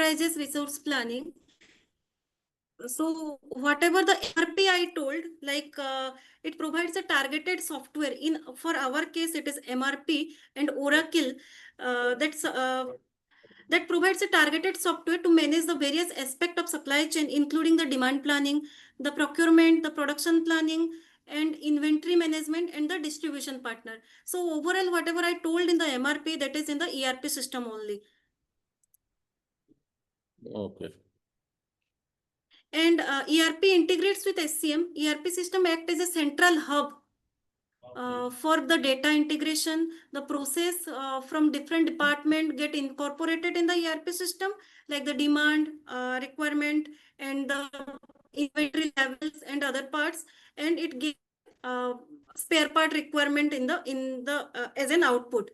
enterprises resource planning. So whatever the MRP I told, like it provides a targeted software. For our case, it is MRP and Oracle. That provides a targeted software to manage the various aspects of supply chain, including the demand planning, the procurement, the production planning, and inventory management, and the distribution partner. So overall, whatever I told in the MRP, that is in the ERP system only. Okay. And ERP integrates with SCM. ERP system acts as a central hub for the data integration. The process from different department get incorporated in the ERP system, like the demand, requirement, and the inventory levels and other parts, and it gives spare part requirement in the as an output.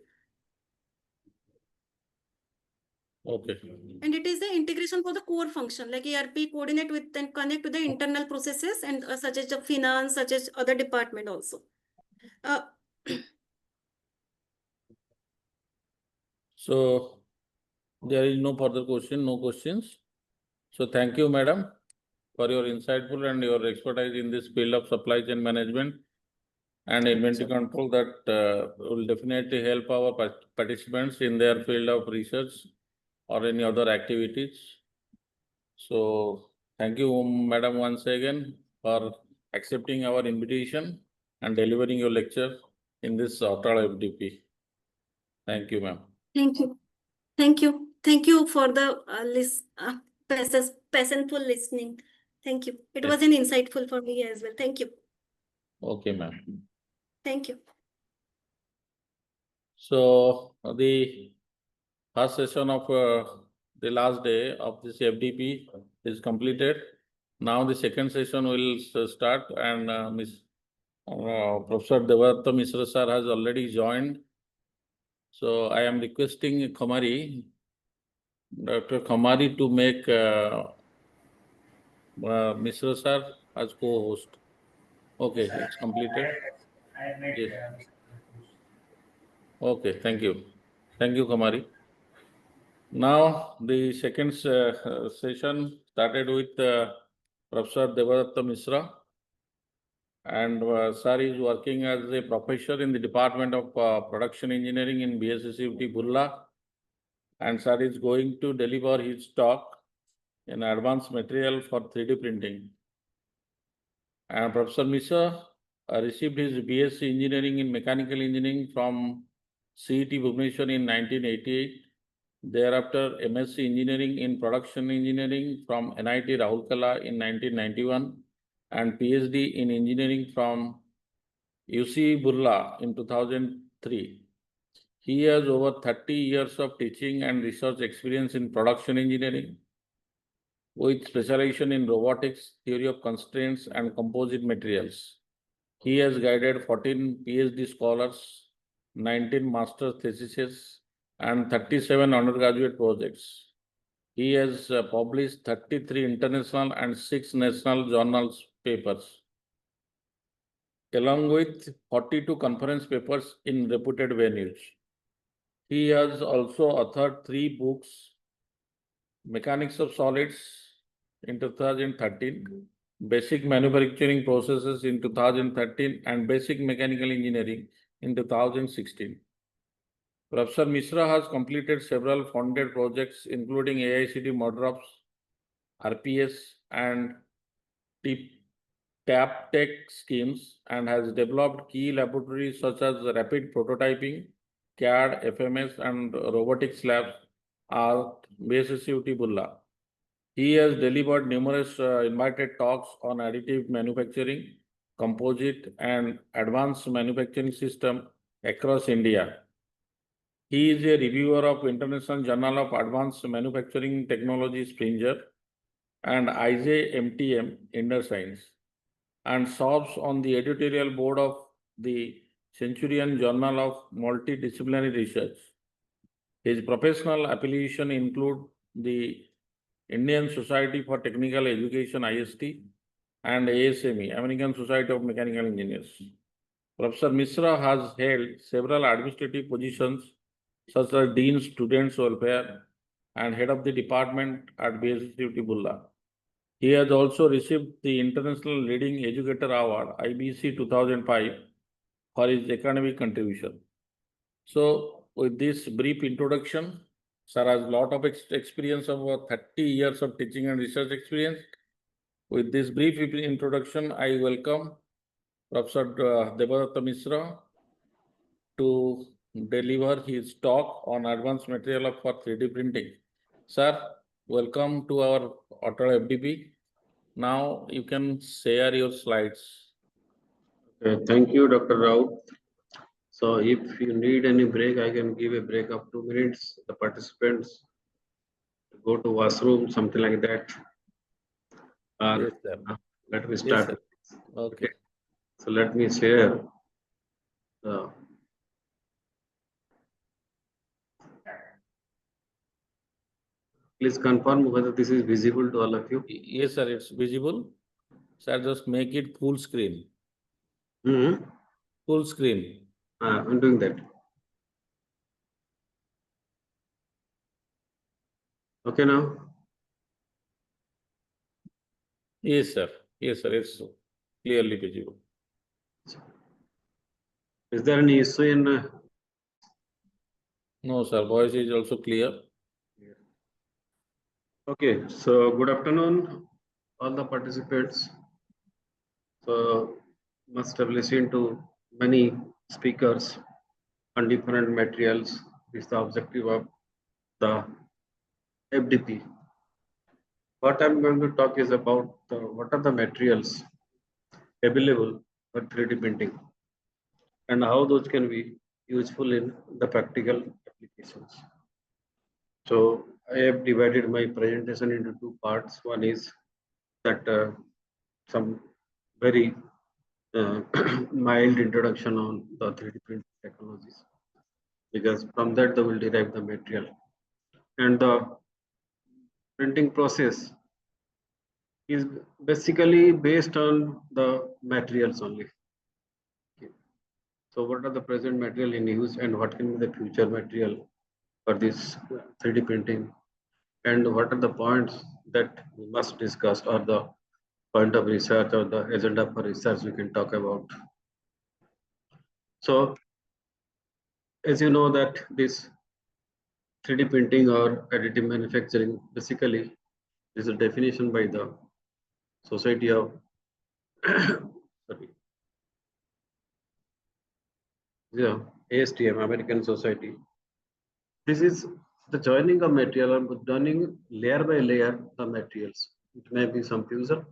Okay. And it is the integration for the core function, like ERP coordinate with and connect to the internal processes and such as the finance, such as other department also. So there is no further question, no questions. So thank you, madam, for your insightful and your expertise in this field of supply chain management and inventory control that will definitely help our participants in their field of research or any other activities. So thank you, madam, once again for accepting our invitation and delivering your lecture in this Uttara FDP. Thank you, ma'am. Thank you. Thank you. Thank you for the passionful listening. Thank you. It was an insightful for me as well. Thank you. Okay, ma'am. Thank you. So the first session of the last day of this FDP is completed. Now the second session will start, and Professor Devadatta Misra sir has already joined. So I am requesting Khamari, Dr. Khamari, to make Misra sir as co-host. Okay, it's completed. Yes. Okay, thank you. Thank you, Khamari. Now, the second session started with Professor Devadatta Misra, and sir is working as a professor in the Department of Production Engineering in BSSCVT Burla, and sir is going to deliver his talk in advanced material for 3D printing. And Professor Misra received his BSc Engineering in Mechanical Engineering from CET Bhubaneswar in 1988. Thereafter, MSc Engineering in Production Engineering from NIT Rahulkela in 1991 and PhD in Engineering from UC Burla in 2003. He has over 30 years of teaching and research experience in production engineering with specialization in robotics, theory of constraints, and composite materials. He has guided 14 PhD scholars, 19 master's theses, and 37 undergraduate projects. He has published 33 international and 6 national journals papers, along with 42 conference papers in reputed venues. He has also authored 3 books, Mechanics of Solids in 2013, Basic Manufacturing Processes in 2013, and Basic Mechanical Engineering in 2016. Professor Misra has completed several funded projects, including AICTE MODROPS, RPS, and TAPTEC schemes, and has developed key laboratories such as rapid prototyping, CAD, FMS, and robotics labs at BSSCVT Burla. He has delivered numerous invited talks on additive manufacturing, composite, and advanced manufacturing system across India. He is a reviewer of International Journal of Advanced Manufacturing Technology Springer and IJMTM Inner Science, and serves on the editorial board of the Centurion Journal of Multidisciplinary Research. His professional affiliation include the Indian Society for Technical Education IST and ASME, American Society of Mechanical Engineers. Professor Misra has held several administrative positions such as Dean Students Welfare, and head of the department at BSc Bulla. He has also received the International Leading Educator Award, IBC 2005, for his academic contribution. So, with this brief introduction, sir has a lot of experience of over 30 years of teaching and research experience. With this brief introduction, I welcome Professor Devadatta Misra to deliver his talk on advanced material for 3D printing. Sir, welcome to our Atal FDP. Now you can share your slides. Thank you, Dr. Rao. So if you need any break, I can give a break of 2 minutes. The participants go to washroom, something like that. Yes, sir. Let me Yes, start. sir. Okay. So let me share. Please confirm whether this is visible to all of you. Yes, sir, it's visible. Sir, just make it full screen. Full screen. I'm doing that. Okay now? Yes, sir. Yes, sir, it's clearly visible. Is there any issue in? No, sir, voice is also clear. Okay, so good afternoon, all the participants. So must have listened to many speakers on different materials. This is the objective of the FDP. What I'm going to talk is about what are the materials available for 3D printing and how those can be useful in the practical applications. So I have divided my presentation into 2 parts. One is that some very mild introduction on the 3D printing technologies, because from that they will derive the material. And the printing process is basically based on the materials only. Okay. So what are the present material in use and what can be the future material for this 3D printing, and what are the points that we must discuss, or the point of research or the agenda for research we can talk about. So as you know that this 3D printing or additive manufacturing, basically is a definition by the Society of ASTM, American Society. This is the joining of material, or joining layer by layer the materials. It may be some fusion,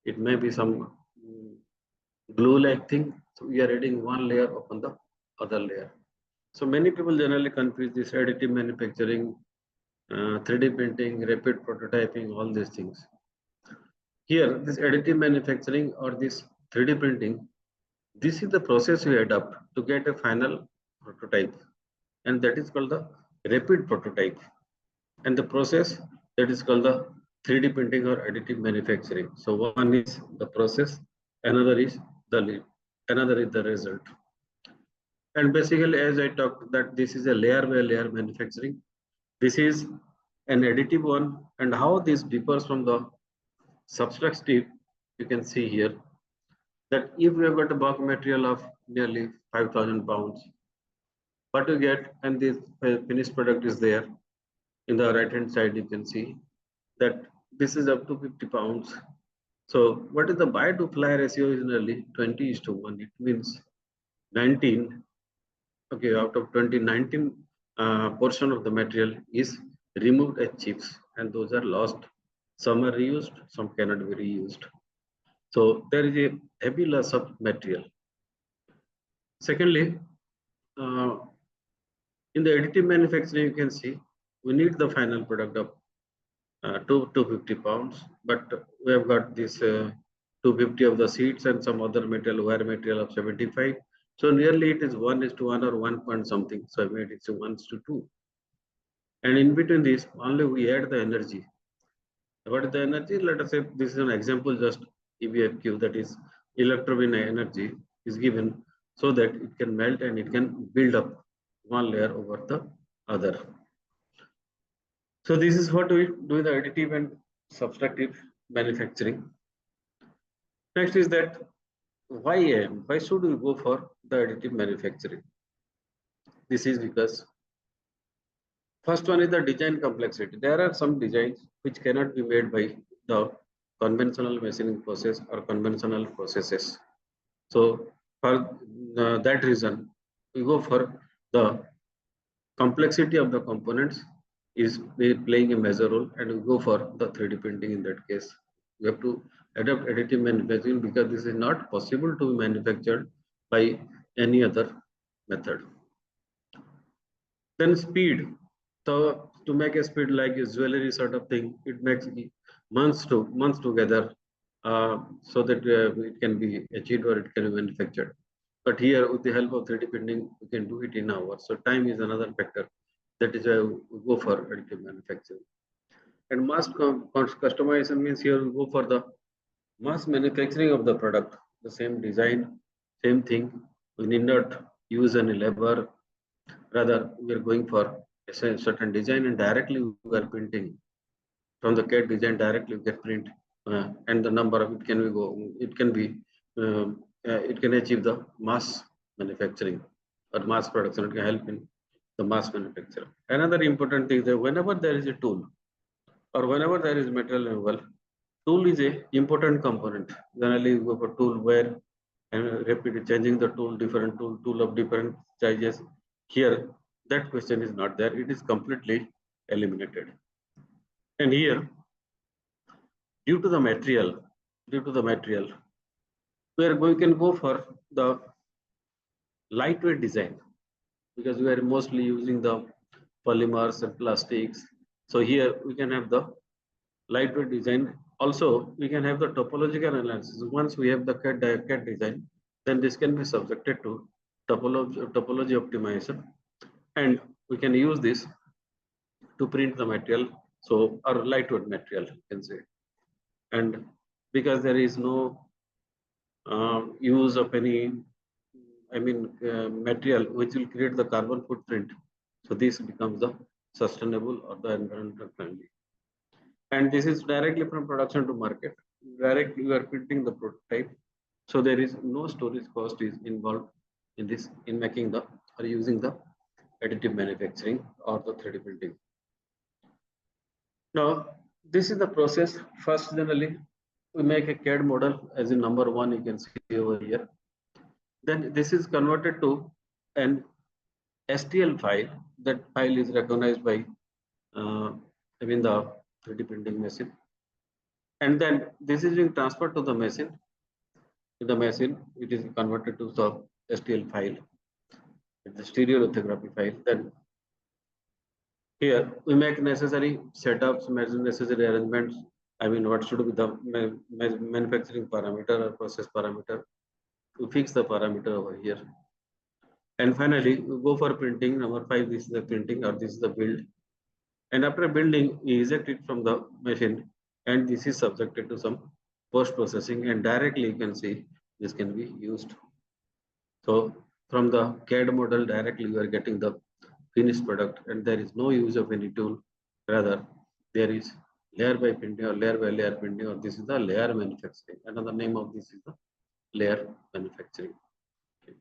it may be some glue-like thing. So we are adding one layer upon the other layer. So many people generally confuse this additive manufacturing, 3D printing, rapid prototyping, all these things. Here, this additive manufacturing or this 3D printing, this is the process we adopt to get a final prototype, and that is called the rapid prototype. And the process that is called the 3D printing or additive manufacturing. So one is the process, another is the result. And basically, as I talked, that this is a layer by layer manufacturing. This is an additive one, and how this differs from the substrate step, you can see here that if we have got a bulk material of nearly 5,000 pounds, what you get, and this finished product is there in the right hand side, you can see that this is up to 50 pounds. So what is the buy to fly ratio is nearly 20:1. It means 19, okay, out of 2019 portion of the material is removed as chips, and those are lost. Some are reused, some cannot be reused. So there is a heavy loss of material. Secondly, in the additive manufacturing, you can see we need the final product of 250 pounds, but we have got this 250 of the seeds and some other material, wire material of 75. So nearly it is 1:1 or 1 point something. So I made it 1:2. And in between this, only we add the energy. What is the energy? Let us say this is an example, just EBFQ, that is electron energy is given so that it can melt and it can build up one layer over the other. So this is what we do in the additive and subtractive manufacturing. Next is that why AM? Why should we go for the additive manufacturing? This is because first one is the design complexity. There are some designs which cannot be made by the conventional machining process or conventional processes. So for that reason, we go for the complexity of the components is playing a major role, and we go for the 3D printing in that case. We have to adopt additive manufacturing because this is not possible to be manufactured by any other method. Then speed. So to make a speed like a jewelry sort of thing, it makes months together, so that it can be achieved or it can be manufactured. But here, with the help of 3D printing, we can do it in hours. So time is another factor. That is why we go for additive manufacturing. And mass customization means here we go for the mass manufacturing of the product, the same design, same thing. We need not use any labor. Rather, we are going for a certain design and directly we are printing. From the CAD design directly we can print, and the number of it can be it can achieve the mass manufacturing or mass production. It can help in the mass manufacture. Another important thing is that whenever there is a tool or whenever there is material involved, tool is a important component. Generally, we go for tool where and repeat changing the tool, different tool of different sizes. Here, that question is not there. It is completely eliminated. And here, due to the material, we can go for the lightweight design because we are mostly using the polymers and plastics. So here we can have the lightweight design. Also, we can have the topological analysis. Once we have the CAD design, then this can be subjected to topology optimization, and we can use this to print the material. So, or lightweight material, you can say. And because there is no use of any, material which will create the carbon footprint. So this becomes the sustainable or the environmental friendly. And this is directly from production to market. Directly we are printing the prototype. So there is no storage cost is involved in this, in making the or using the additive manufacturing or the 3D printing. Now, this is the process. First, generally, we make a CAD model as in number 1, you can see over here. Then this is converted to an STL file. That file is recognized by the 3D printing machine. And then this is being transferred to the machine. In the machine, it is converted to the STL file, the stereolithography file. Then here we make necessary setups, necessary arrangements. What should be the manufacturing parameter or process parameter? We fix the parameter over here. And finally, we go for printing. Number 5, this is the printing or this is the build. And after building, we eject it from the machine, and this is subjected to some post-processing, and directly you can see this can be used. So from the CAD model, directly you are getting the finished product, and there is no use of any tool. Rather, there is layer by printing or layer by layer printing, or this is the layer manufacturing. Another name of this is the layer manufacturing. Okay.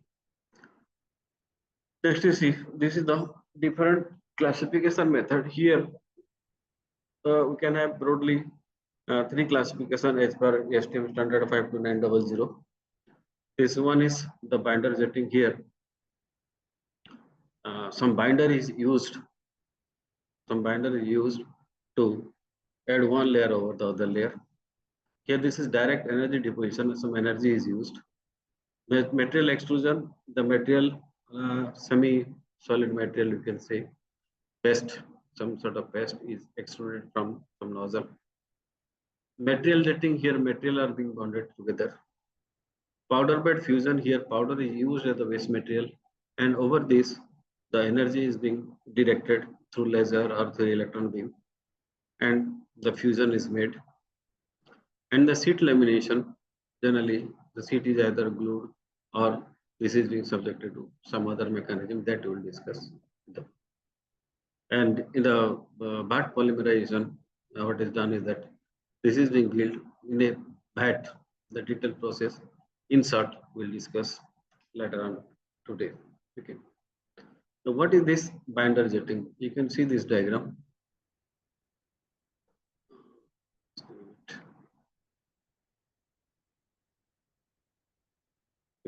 Next is see, this is the different classification method. Here we can have broadly 3 classification as per STM standard 52900. This one is the binder jetting. Here some binder is used to add one layer over the other layer. Here this is direct energy deposition. Some energy is used. Material extrusion, the material semi-solid material, you can say paste, some sort of paste is extruded from some nozzle. Material jetting, here material are being bonded together. Powder bed fusion, here powder is used as the waste material, and over this the energy is being directed through laser or through electron beam, and the fusion is made. And the sheet lamination, generally the sheet is either glued or this is being subjected to some other mechanism that we will discuss. And in the BAT polymerization, what is done is that this is being built in a BAT, the detailed process. In short, we'll discuss later on today. Okay. So what is this binder jetting? You can see this diagram.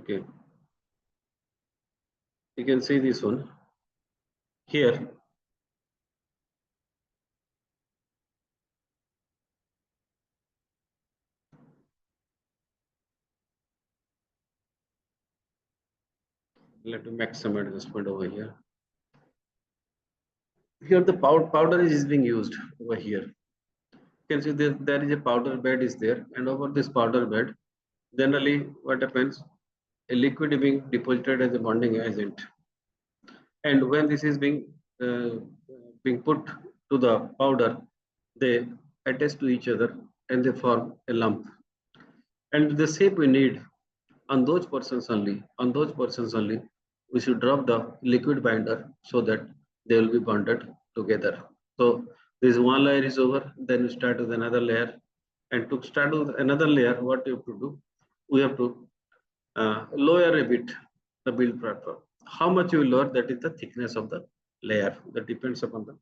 Okay. You can see this one here. Let me make some adjustment over here. Here the powder is being used over here. You can see there is a powder bed is there, and over this powder bed, generally what happens, a liquid is being deposited as a bonding agent, and when this is being put to the powder, they attach to each other and they form a lump. And the shape we need on those persons only, we should drop the liquid binder so that they will be bonded together. So this one layer is over, then we start with another layer. And to start with another layer, what we have to do? We have to lower a bit the build platform. How much you will lower, that is the thickness of the layer. That depends upon the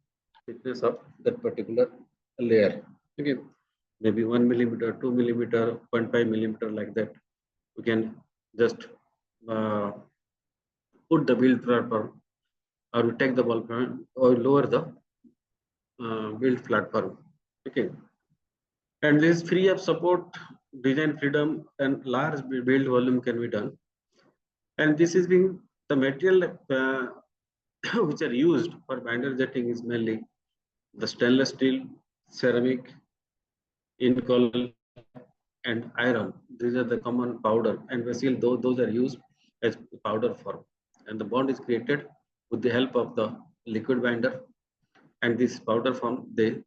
thickness of that particular layer. Okay, maybe 1 millimeter, 2 millimeter, 0.5 millimeter, like that. We can just put the build platform, or we take the ball point, or lower the build platform. Okay, and this is free of support, design freedom, and large build volume can be done. And this is being the material which are used for binder jetting is mainly the stainless steel, ceramic, incolor, and iron. These are the common powder, and basically those are used as powder form. And the bond is created with the help of the liquid binder, and this powder form they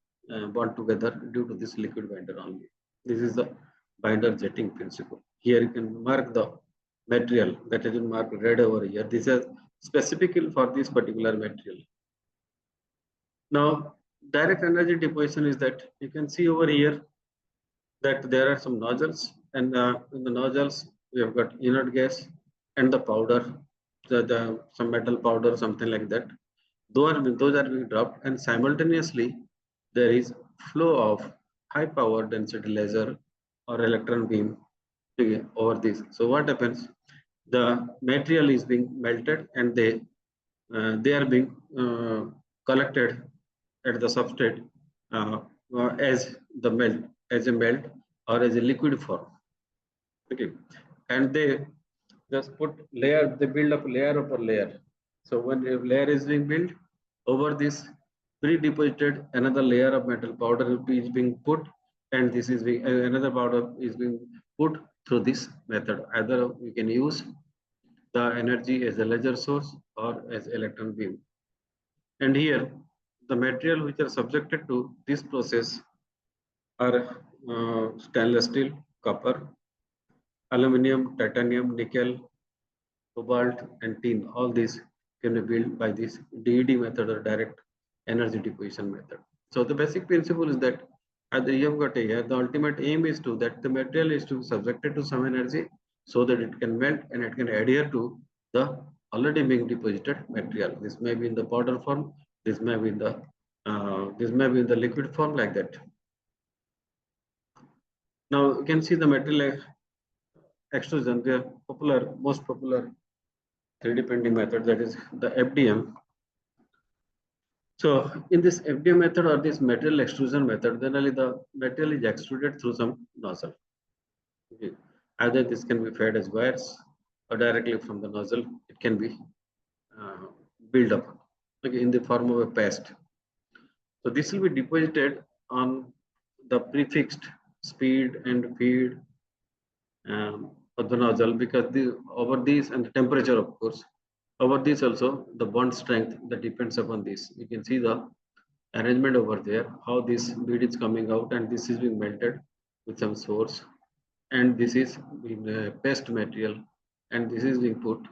bond together due to this liquid binder only. This is the binder jetting principle. Here you can mark the material that has been marked red over here. This is specific for this particular material. Now, direct energy deposition is that you can see over here that there are some nozzles, and in the nozzles we have got inert gas and the powder, some metal powder, something like that. Those are being dropped, and simultaneously there is flow of high power density laser or electron beam over this. So what happens? The material is being melted, and they are being collected at the substrate as the melt, as a melt or as a liquid form. Okay, and they just put layer, they build up layer upon layer. So when a layer is being built, over this pre-deposited another layer of metal powder is being put, and this is being, another powder is being put through this method. Either we can use the energy as a laser source or as electron beam. And here the material which are subjected to this process are stainless steel, copper, aluminum, titanium, nickel, cobalt, and tin. All these can be built by this DED method or direct energy deposition method. So the basic principle is that either you have got a here, the ultimate aim is to that the material is to be subjected to some energy so that it can melt and it can adhere to the already being deposited material. This may be in the powder form, this may be in the liquid form, like that. Now you can see the material extrusion, the most popular 3D printing method, that is the FDM. So in this FDM method or this material extrusion method, generally the material is extruded through some nozzle. Okay. Either this can be fed as wires or directly from the nozzle, it can be built up, okay, in the form of a paste. So this will be deposited on the prefixed speed and feed of the nozzle, because over these, and the temperature, of course, over this also the bond strength that depends upon this. You can see the arrangement over there, how this bead is coming out, and this is being melted with some source, and this is being paste material, and this is being put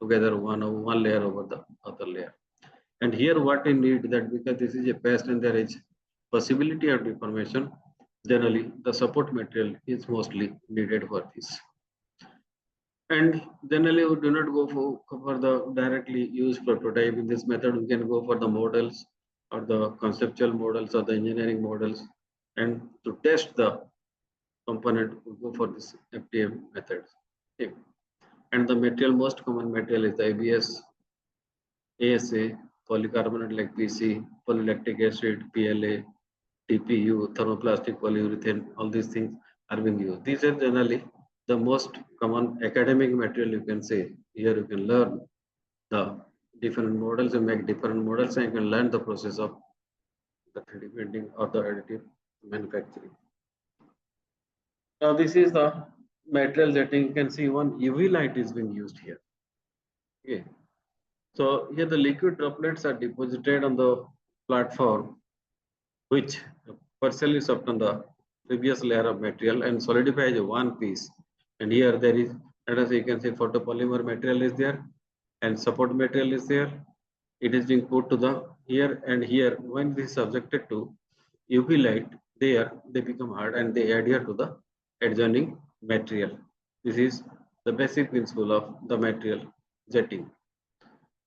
together one layer over the other layer. And here what we need that because this is a paste and there is possibility of deformation, generally the support material is mostly needed for this. And generally we do not go for the directly used prototype. In this method, we can go for the models or the conceptual models or the engineering models. And to test the component, we go for this FDM method. Okay. And the material, most common material is the ABS, ASA, polycarbonate like PC, polylactic acid, PLA, TPU, thermoplastic polyurethane, all these things are being used. These are generally the most common academic material you can say. Here you can learn the different models and make different models and you can learn the process of the 3D printing or the additive manufacturing. Now this is the material setting. You can see one UV light is being used here. Okay. So here the liquid droplets are deposited on the platform, which partially soaked on the previous layer of material and solidifies one piece. And here there is, let us say you can see photopolymer material is there and support material is there. It is being put to the here and here. When this is subjected to UV light, they become hard and they adhere to the adjoining material. This is the basic principle of the material jetting.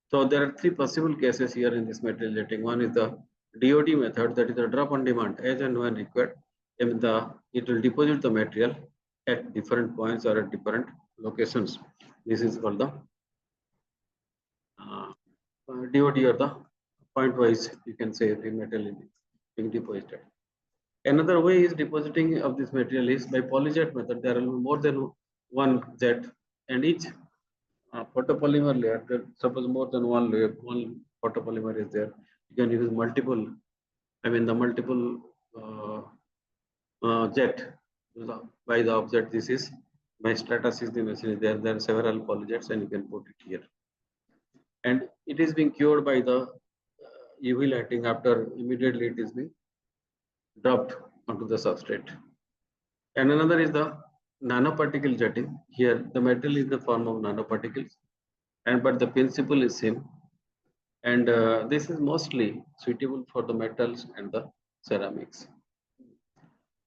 So there are three possible cases here in this material jetting. One is the DOD method, that is the drop on demand, as and when required. And it will deposit the material at different points or at different locations. This is called the DOD or the point wise, you can say the material is being deposited. Another way is depositing of this material is by polyjet method. There are more than one jet and each photopolymer layer, suppose more than one layer, one photopolymer is there. You can use multiple, the multiple jet by the object. This is by Stratus is the machine. There are several polygets and you can put it here. And it is being cured by the UV lighting after immediately it is being dropped onto the substrate. And another is the nanoparticle jetting. Here the material is the form of nanoparticles, and but the principle is same. And this is mostly suitable for the metals and the ceramics.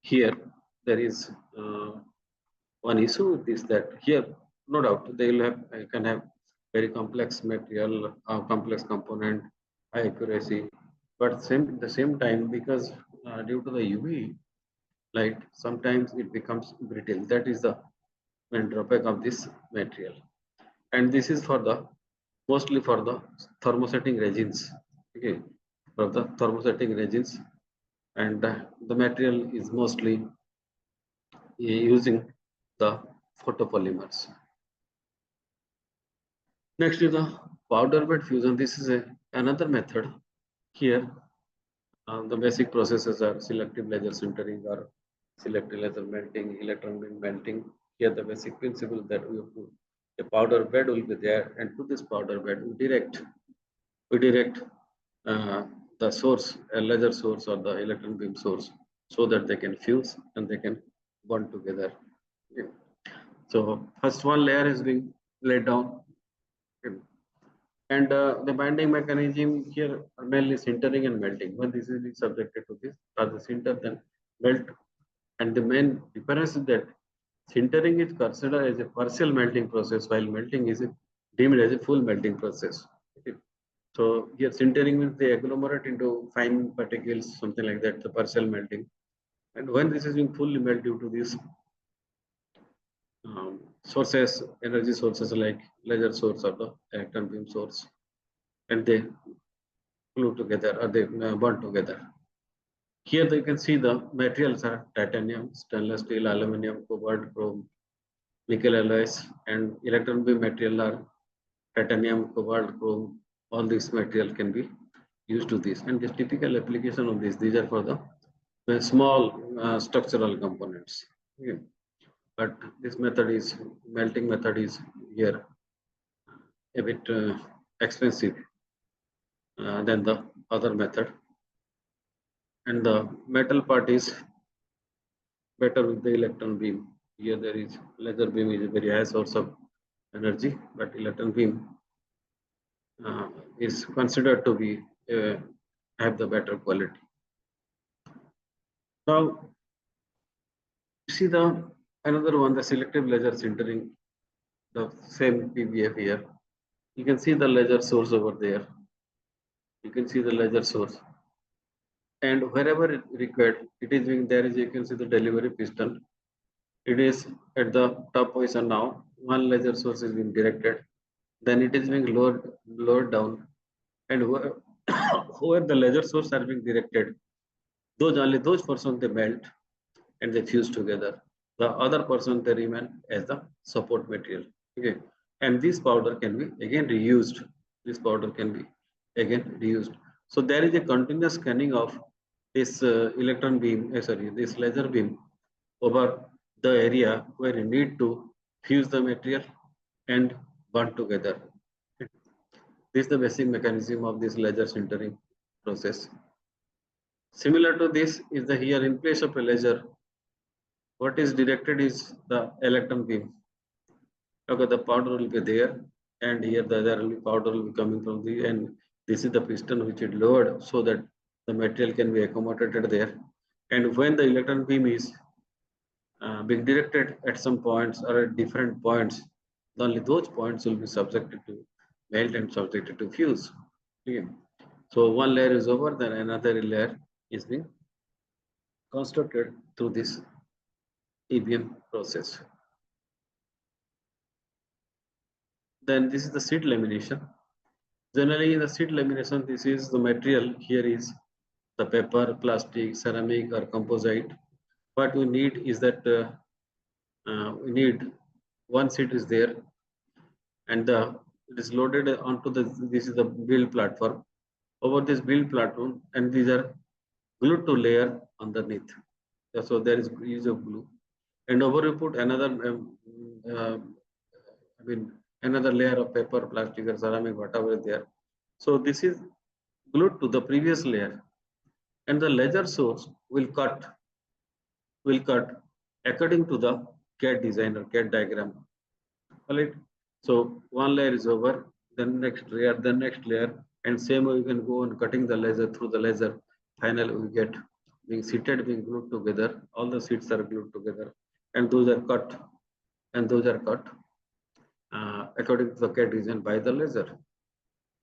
Here there is one issue with this, that here no doubt they will have can have very complex material, complex component, high accuracy, but at the same time, because due to the UV light, sometimes it becomes brittle. That is the main drawback of this material. And this is for the mostly for the thermosetting resins. Okay, for the thermosetting resins, and the material is mostly using the photopolymers. Next is the powder bed fusion. This is another method. Here, the basic processes are selective laser sintering or selective laser melting, electron beam melting. Here, the basic principle that we have to, a powder bed will be there, and to this powder bed, we direct the source, a laser source or the electron beam source, so that they can fuse and they can bond together. Okay. So first one layer is being laid down. Okay. And the binding mechanism here are mainly sintering and melting. When this is subjected to this, or the sinter then melt. And the main difference is that sintering is considered as a partial melting process, while melting is deemed as a full melting process. Okay. So here sintering means they agglomerate into fine particles, something like that, the partial melting. And when this is being fully melted due to this sources, energy sources like laser source or the electron beam source, and they glue together or they bond together. Here you can see the materials are titanium, stainless steel, aluminum, cobalt, chrome, nickel alloys, and electron beam material are titanium, cobalt, chrome. All this material can be used to this, and the typical application of this, these are for the small structural components. Okay. But this method is, melting method is here a bit expensive than the other method. And the metal part is better with the electron beam. Here there is laser beam is a very high source of energy, but electron beam is considered to be have the better quality. Now, see the another one, the selective laser sintering, the same PBF here. You can see the laser source over there. You can see the laser source, and wherever it required, it is being there. Is you can see the delivery piston. It is at the top position now. One laser source is being directed, then it is being lowered down, and where the laser source are being directed, only those portions they melt and they fuse together. The other portion they remain as the support material. Okay, and this powder can be again reused. This powder can be again reused. So there is a continuous scanning of this electron beam, this laser beam over the area where you need to fuse the material and bond together. This is the basic mechanism of this laser sintering process. Similar to this is the here in place of a laser, what is directed is the electron beam. Okay, the powder will be there, and here the other powder will be coming from the, and this is the piston which is lowered so that the material can be accommodated there. And when the electron beam is being directed at some points or at different points, only those points will be subjected to melt and subjected to fuse. Okay. So one layer is over, then another layer is being constructed through this EBM process. Then this is the sheet lamination. Generally in the sheet lamination, this is the material. Here is the paper, plastic, ceramic or composite. What we need is that we need one sheet is there, and it is loaded onto this is the build platform. Over this build platform, and these are glued to layer underneath. So there is use of glue, and over you put another another layer of paper, plastic or ceramic, whatever is there. So this is glued to the previous layer, and the laser source will cut according to the CAD design or CAD diagram. All right. So one layer is over, then next layer, and same way you can go on cutting the laser through the laser. Finally, we get being seated, being glued together. All the sheets are glued together, and those are cut, according to the CAD design by the laser.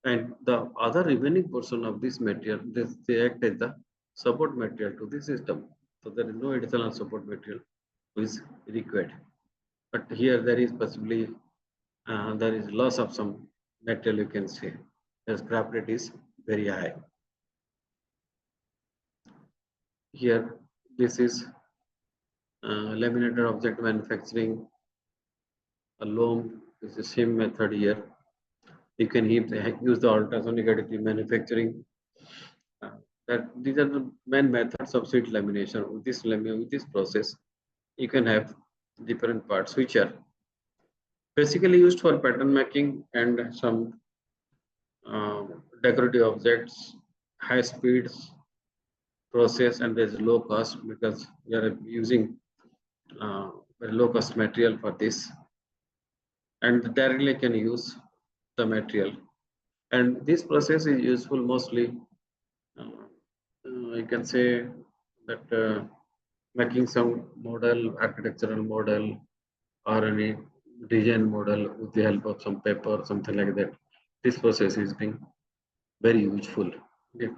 And the other remaining portion of this material, they act as the support material to the system. So there is no additional support material which is required. But here there is possibly there is loss of some material, you can say. The scrap rate is very high. Here this is laminated object manufacturing. A loam is the same method here. You can use the ultrasonic additive manufacturing. These are the main methods of sheet lamination. With this process, you can have different parts which are basically used for pattern making and some decorative objects, high speeds process, and there is low cost because we are using very low cost material for this, and directly can use the material. And this process is useful mostly, you can say that making some model, architectural model or any design model with the help of some paper, something like that. This process is being very useful. Okay.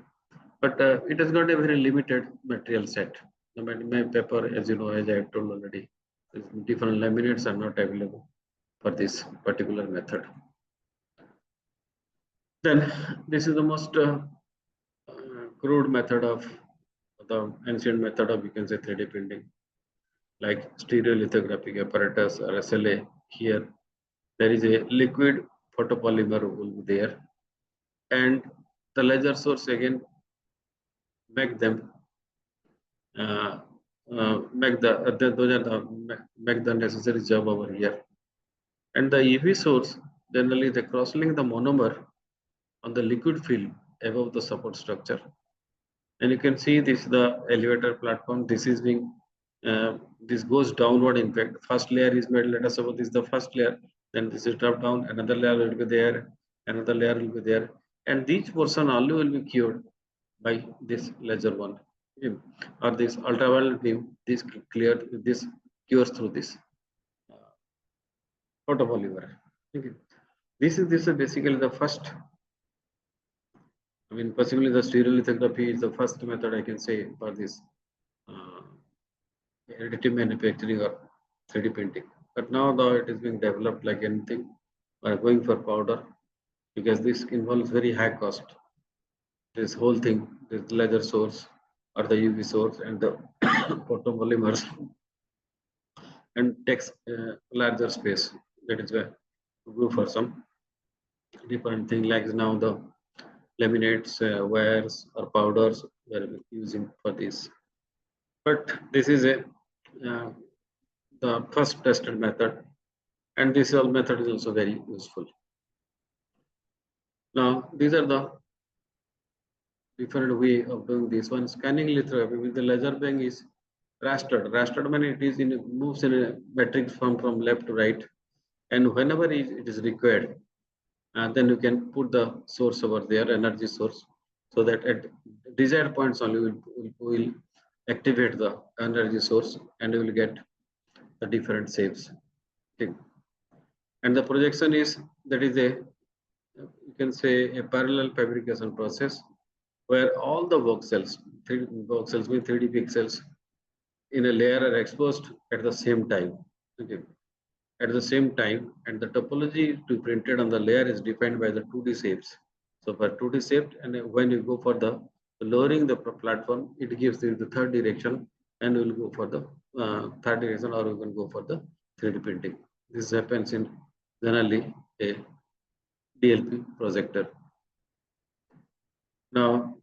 But it has got a very limited material set. The paper, as you know, as I have told already, different laminates are not available for this particular method. Then this is the most crude method of the ancient method of, you can say, 3D printing, like stereolithographic apparatus or SLA. Here there is a liquid photopolymer will be there, and the laser source again make them make the necessary job over here. And the EV source, generally they cross-link the monomer on the liquid film above the support structure. And you can see this is the elevator platform. This is being this goes downward. In fact, first layer is made. Let us suppose this is the first layer. Then this is dropped down. Another layer will be there. another layer will be there, and each portion only will be cured by this laser one, okay, or this ultraviolet beam. This cures through this photopolymer. Okay. This is basically the first. I mean, possibly the stereolithography is the first method I can say for this additive manufacturing or 3D printing. But now though it is being developed like anything, we are going for powder because this involves very high cost. This whole thing, this laser source or the UV source and the photopolymers, and takes larger space. That is why we go for some different thing like now the laminates, wires or powders we are using for this. But this is the first tested method, and this method is also very useful. Now these are the different way of doing this one. Scanning lithography with the laser beam is rastered. Rastered means it is moves in a matrix from left to right, and whenever it is required, then you can put the source over there, energy source, so that at desired points only will activate the energy source, and you will get the different shapes. Okay. And the projection is that is a, you can say, a parallel fabrication process where all the voxels, 3D voxels with 3D pixels in a layer are exposed at the same time. Okay. At the same time, and the topology to be printed on the layer is defined by the 2D shapes. So for 2D shape, and when you go for the lowering the platform, it gives you the third direction, and you will go for the third direction, or you can go for the 3D printing. This happens in generally a DLP projector. Now,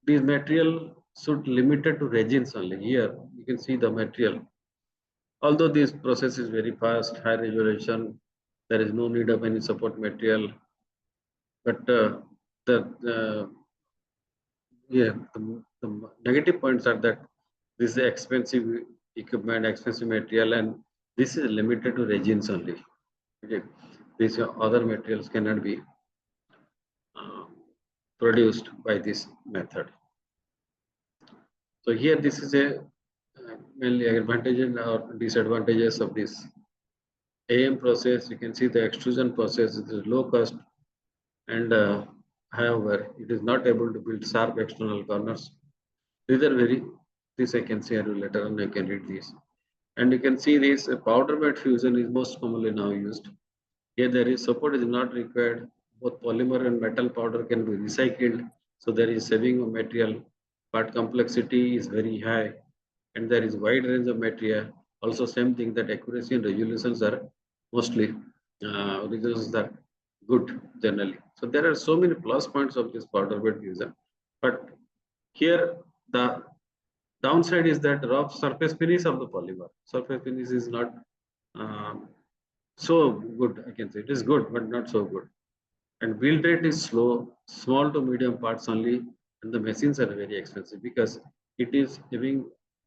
this material should limited to resins only. Here you can see the material. Although this process is very fast, high resolution, there is no need of any support material. But the negative points are that this is expensive equipment, expensive material, and this is limited to resins only. Okay, these other materials cannot be produced by this method. So here this is a mainly advantages or disadvantages of this AM process. You can see the extrusion process is low cost, and however it is not able to build sharp external corners. These are very, this I can share you later on, I can read these. And you can see this powder bed fusion is most commonly now used. Here there is support is not required. Both polymer and metal powder can be recycled. So there is saving of material. Part complexity is very high, and there is wide range of material. Also same thing, that accuracy and resolutions are mostly resolutions are good generally. So there are so many plus points of this powder bed fusion. But here the downside is that rough surface finish of the polymer. Surface finish is not so good, I can say. It is good, but not so good. And build rate is slow, small to medium parts only, and the machines are very expensive because it is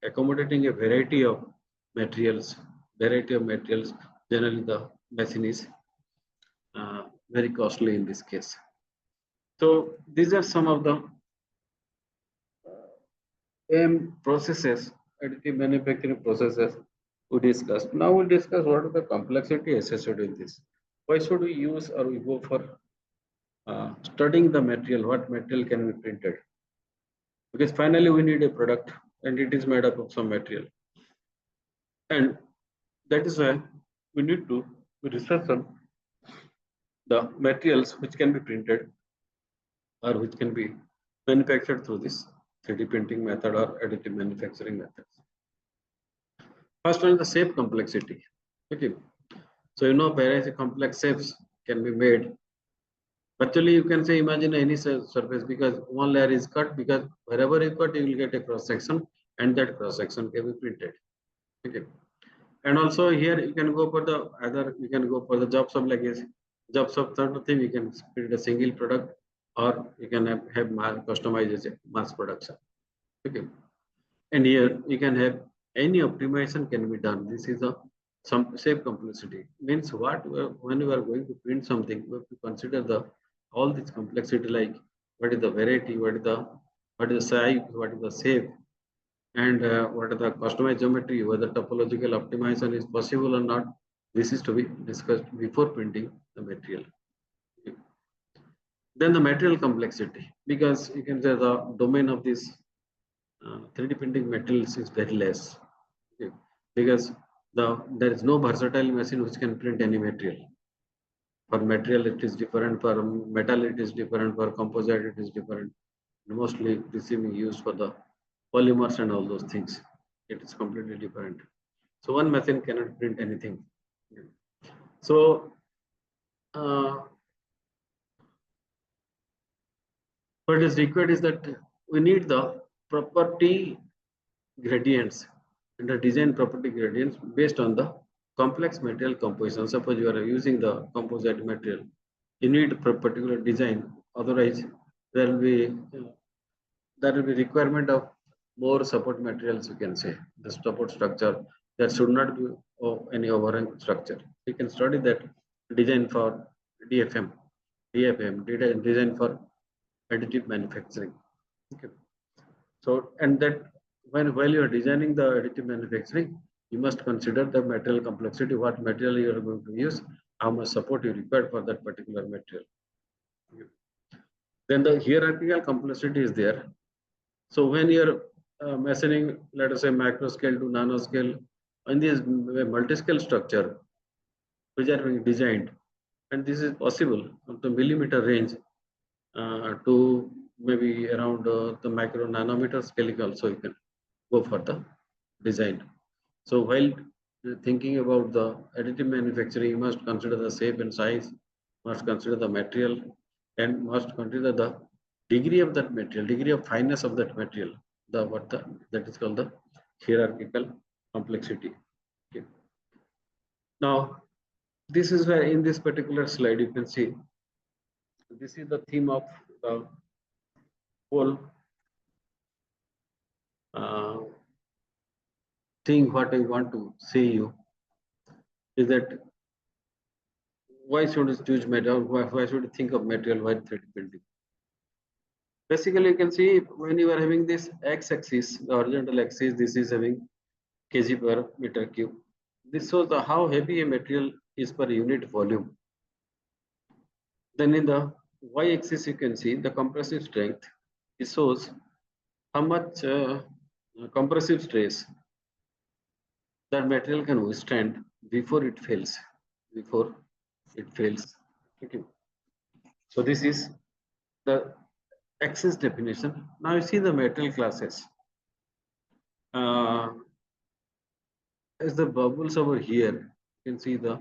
accommodating a variety of materials. Generally, the machine is very costly in this case. So these are some of the processes, additive manufacturing processes we discussed. Now we'll discuss what are the complexity associated with this. Why should we use or we go for studying the material, what material can be printed? Because finally we need a product and it is made up of some material. And that is why we need to research on the materials which can be printed or which can be manufactured through this 3D printing method or additive manufacturing methods. First one is the shape complexity. Okay. So various complex shapes can be made. Actually, you can say imagine any surface, because one layer is cut, because wherever you cut, you will get a cross section, and that cross section can be printed. Okay. And also here you can go for the jobs of like this. Jobs of third thing, you can print a single product, or you can have customized mass production. Okay. And here you can have any optimization can be done. This is some shape complexity. Means what, when you are going to print something, you have to consider the all this complexity, like what is the variety, what is the size, what is the shape, and what are the customized geometry, whether topological optimization is possible or not. This is to be discussed before printing the material. Then the material complexity, because you can say the domain of this 3D printing materials is very less. Okay. Because there is no versatile machine which can print any material. For material it is different, for metal it is different, for composite it is different. Mostly this is used for the polymers and all those things. It is completely different. So one machine cannot print anything. So what is required is that we need the property gradients and the design property gradients based on the complex material composition. Suppose you are using the composite material, you need a particular design. Otherwise, there will be requirement of more support materials. You can say the support structure. There should not be any overhang structure. You can study that design for DFM, design for additive manufacturing. Okay. So, and that while you are designing the additive manufacturing, you must consider the material complexity, what material you are going to use, how much support you require for that particular material. Then the hierarchical complexity is there. So when you're machining, let us say macro scale to nano scale, in this multi-scale structure, which are being designed, and this is possible from the millimeter range to maybe around the micro nanometer scale also you can go for the design. So while thinking about the additive manufacturing, you must consider the shape and size, must consider the material, and must consider the degree of that material, degree of fineness of that material. That is called the hierarchical complexity. Okay. Now, this is where in this particular slide you can see this is the theme of the whole thing. What I want to say you is that why should you choose material? Why should you think of material while 3D printing? Basically, you can see when you are having this x-axis, the horizontal axis, this is having kg per meter cube. This shows how heavy a material is per unit volume. Then in the y-axis, you can see the compressive strength. It shows how much compressive stress that material can withstand before it fails. Okay. So this is the axis definition. Now you see the material classes. As the bubbles over here, you can see the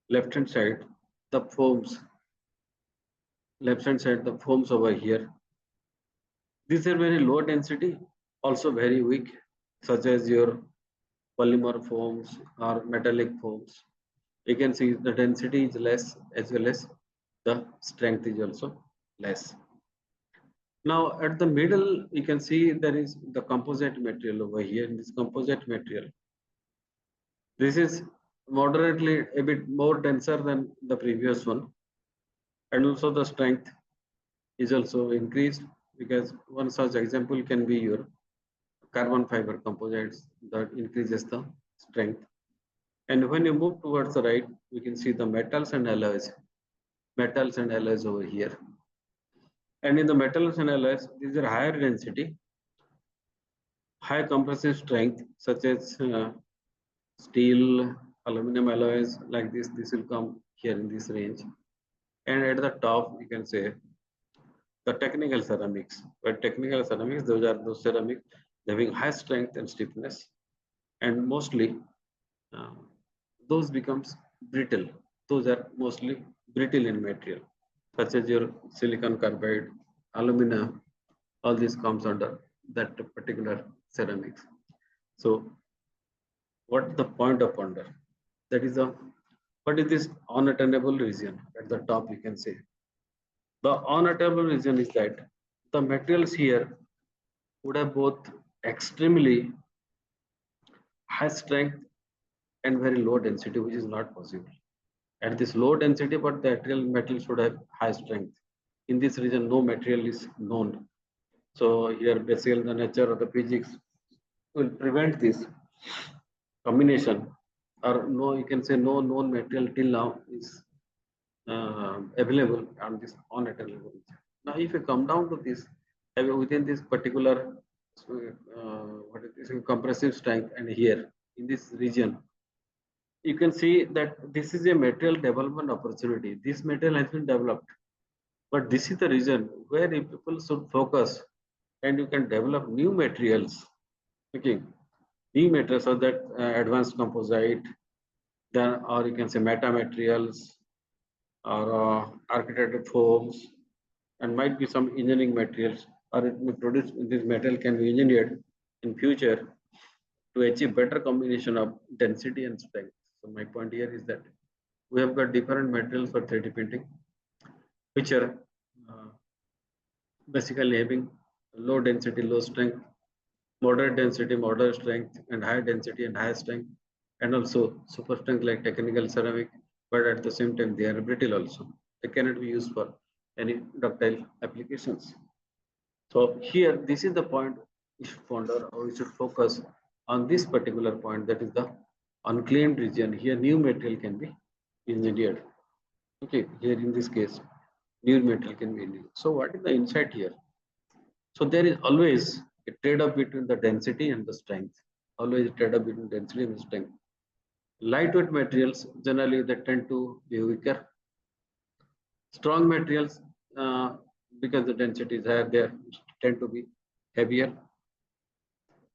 left hand side, the foams. Left hand side, the foams over here. These are very low density, also very weak, such as your polymer foams or metallic foams. You can see the density is less as well as the strength is also less. Now at the middle, you can see there is the composite material over here. In this composite material, this is moderately a bit more denser than the previous one, and also the strength is also increased, because one such example can be your carbon fiber composites that increases the strength. And when you move towards the right, we can see the metals and alloys over here. And in the metals and alloys, these are higher density, high compressive strength, such as steel, aluminum alloys like this. This will come here in this range. And at the top, you can say the technical ceramics. But technical ceramics, those are those ceramics having high strength and stiffness, and mostly those becomes brittle. Those are mostly brittle in material, such as your silicon carbide, aluminum. All this comes under that particular ceramics. So, what the point of wonder? That is what is this unattainable region at the top? You can say the unattainable region is that the materials here would have both extremely high strength and very low density, which is not possible. At this low density, but the actual metal should have high strength. in this region no material is known. So here basically the nature of the physics will prevent this combination, or no, you can say no known material till now is available on this on-atom level. Now, if you come down to this, within this particular what is this compressive strength, and here in this region, you can see that this is a material development opportunity. This material has been developed, but this is the region where people should focus, and you can develop new materials. Okay, new materials so that advanced composite, then or you can say metamaterials or architected foams, and might be some engineering materials, or it may produce this material can be engineered in future to achieve better combination of density and strength. So my point here is that we have got different materials for 3D printing, which are basically having low density, low strength, moderate density, moderate strength, and high density and high strength, and also super strength like technical ceramic, but at the same time they are brittle also. They cannot be used for any ductile applications. So here, this is the point we should ponder, or we should focus on this particular point, that is the unclaimed region. Here new material can be engineered. Okay, here in this case, new material can be engineered. So what is the insight here? So there is always a trade-off between the density and the strength. Always a trade-off between density and strength. Lightweight materials generally they tend to be weaker. Strong materials, because the density is higher, they tend to be heavier.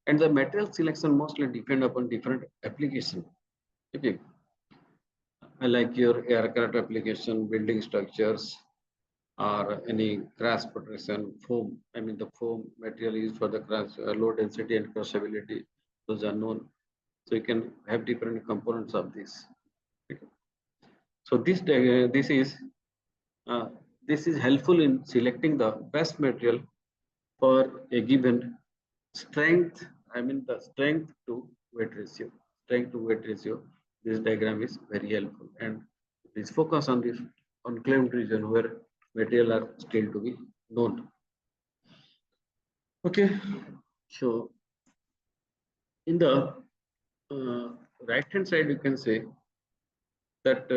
And the material selection mostly depend upon different application. Okay, like your aircraft application, building structures, or any crash protection, foam. I mean the foam material used for the crash, low density and crushability, those are known. So you can have different components of this. Okay. So this is helpful in selecting the best material for a given strength. I mean the strength to weight ratio. Strength to weight ratio. This diagram is very helpful, and please focus on this unclaimed region where material are still to be known. Okay, so in the right hand side, you can say that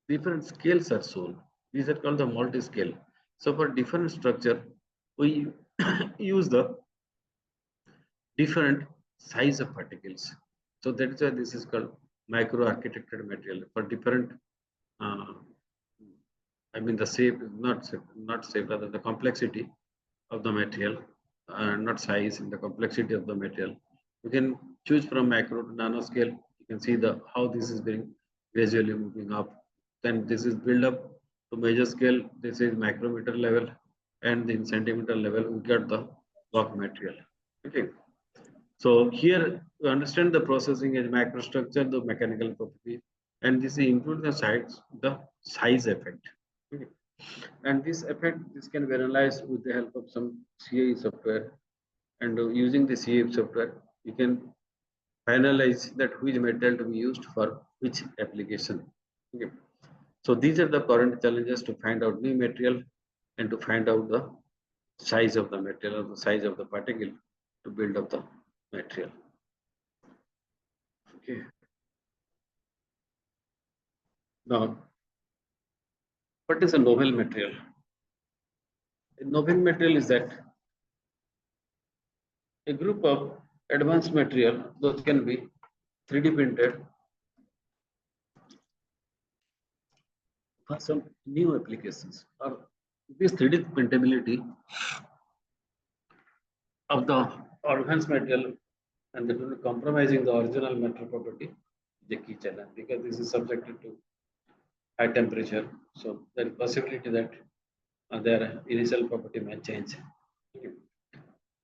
different scales are shown. These are called the multi-scale. So for different structure, we use the different size of particles. So that is why this is called micro-architected material. For different, I mean the shape, not shape, rather the complexity of the material, not size, and the complexity of the material. You can choose from macro to nano scale. You can see the how this is being gradually moving up. Then this is build up to major scale. This is micrometer level, and in centimeter level we get the block material. Okay. So here you understand the processing as microstructure, the mechanical property, and this includes the size effect. Okay. And this effect, this can be analyzed with the help of some CAE software, and using the CAE software, you can finalize that which material to be used for which application. Okay. So these are the current challenges to find out new material and to find out the size of the material or the size of the particle to build up the material. Okay. Now, what is a novel material? A novel material is that a group of advanced material, those can be 3D printed for some new applications, or this 3D printability of the advanced material and the compromising the original metal property is a key challenge, because this is subjected to high temperature. So there is possibility that their initial property may change.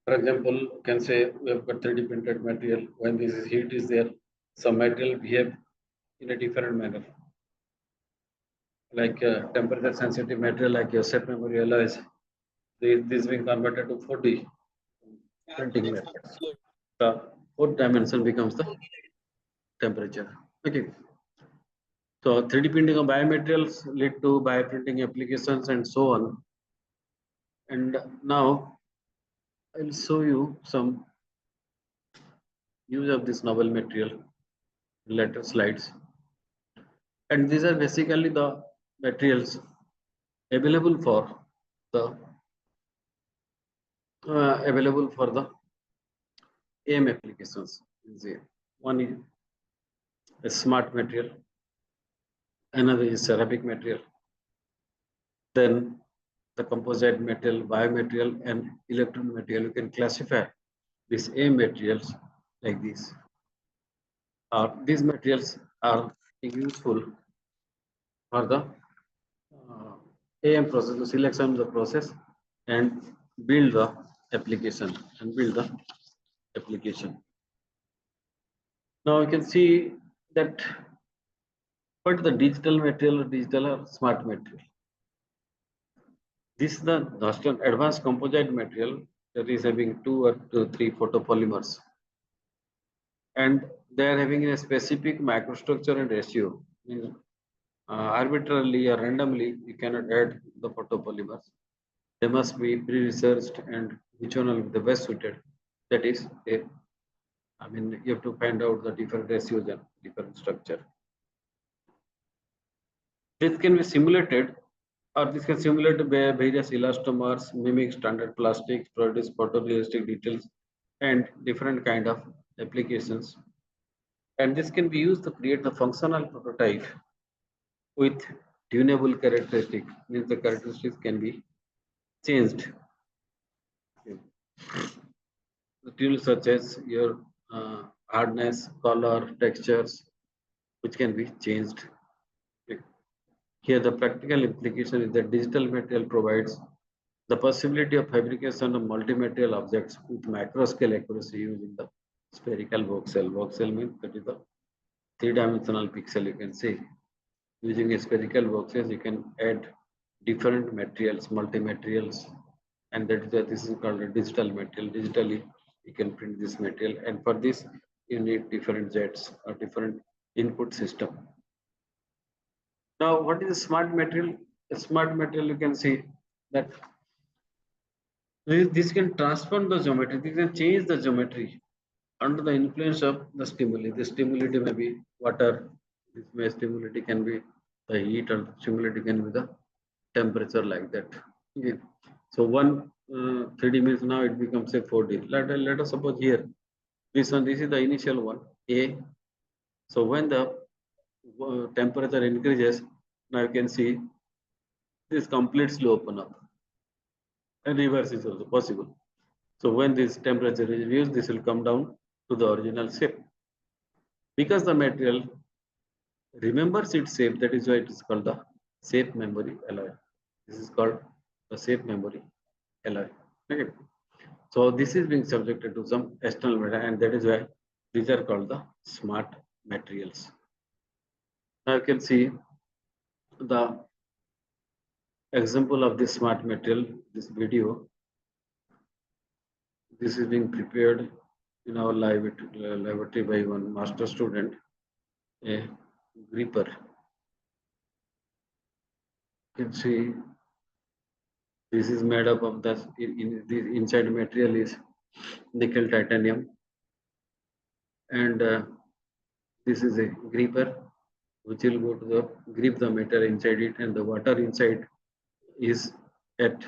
For example, you can say we have got 3D printed material. When this heat is there, some material behave in a different manner. Like temperature sensitive material, like your set memory alloys, this being converted to 4D printing methods. The fourth dimension becomes the temperature. Okay. So 3D printing of biomaterials lead to bioprinting applications and so on. And now I'll show you some use of this novel material in later slides. And these are basically the materials available for the AM applications. One is a smart material, another is ceramic material, then the composite material, biomaterial, and electron material. You can classify these AM materials like this. These materials are useful for the AM process, the selection of the process, and build the application. Now you can see that what the digital material or digital or smart material. This is the advanced composite material that is having 2 or 3 photopolymers, and they are having a specific microstructure and ratio. Means, arbitrarily or randomly you cannot add the photopolymers. They must be pre-researched, and which one will be the best suited. That is, you have to find out the different ratios and different structure. This can be simulated, or this can simulate various elastomers, mimic standard plastics, produce photorealistic details, and different kind of applications. And this can be used to create the functional prototype with tunable characteristics. Means the characteristics can be changed. The tools such as your hardness, color, textures, which can be changed. Here, the practical implication is that digital material provides the possibility of fabrication of multi-material objects with macro-scale accuracy using the spherical voxel. Voxel means that is the 3-dimensional pixel. You can see using a spherical voxels, you can add different materials, multi-materials, and this is called a digital material. Digitally, you can print this material, and for this, you need different jets or different input system. Now, what is a smart material? A smart material, you can see that this can transform the geometry. This can change the geometry under the influence of the stimuli. The stimuli may be water. This stimuli can be the heat, or the stimuli can be the temperature, like that. Okay. So one 3D means now it becomes a 4D. Let us suppose here this one. This is the initial one, A. So when the temperature increases, now you can see this completely open up, and reverse is also possible. So when this temperature is reduced, this will come down to the original shape. Because the material remembers its shape, that is why it is called the shape memory alloy. This is called the shape memory alloy. Okay. So this is being subjected to some external matter, and that is why these are called the smart materials. Now you can see the example of this smart material, this video. This is being prepared in our laboratory by one master student, a gripper. You can see this is made up of the inside material is nickel titanium, and this is a gripper which will go to the grip the metal inside it, and the water inside is at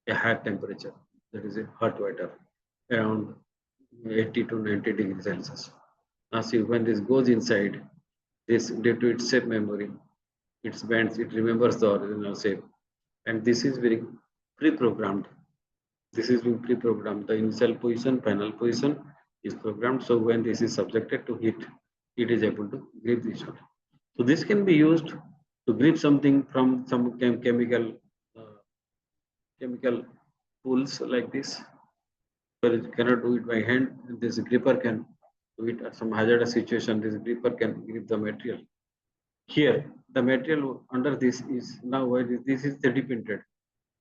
a high temperature, that is a hot water, around 80 to 90 degrees Celsius. Now see, when this goes inside, this due to its shape memory, it bends, it remembers the original shape, and this is being pre-programmed. This is being pre-programmed. The initial position, final position is programmed. So when this is subjected to heat, it is able to grip this one. So this can be used to grip something from some chemical pools like this, but it cannot do it by hand. This gripper can do it at some hazardous situation. This gripper can grip the material. Here, the material under this is now this is 3D printed.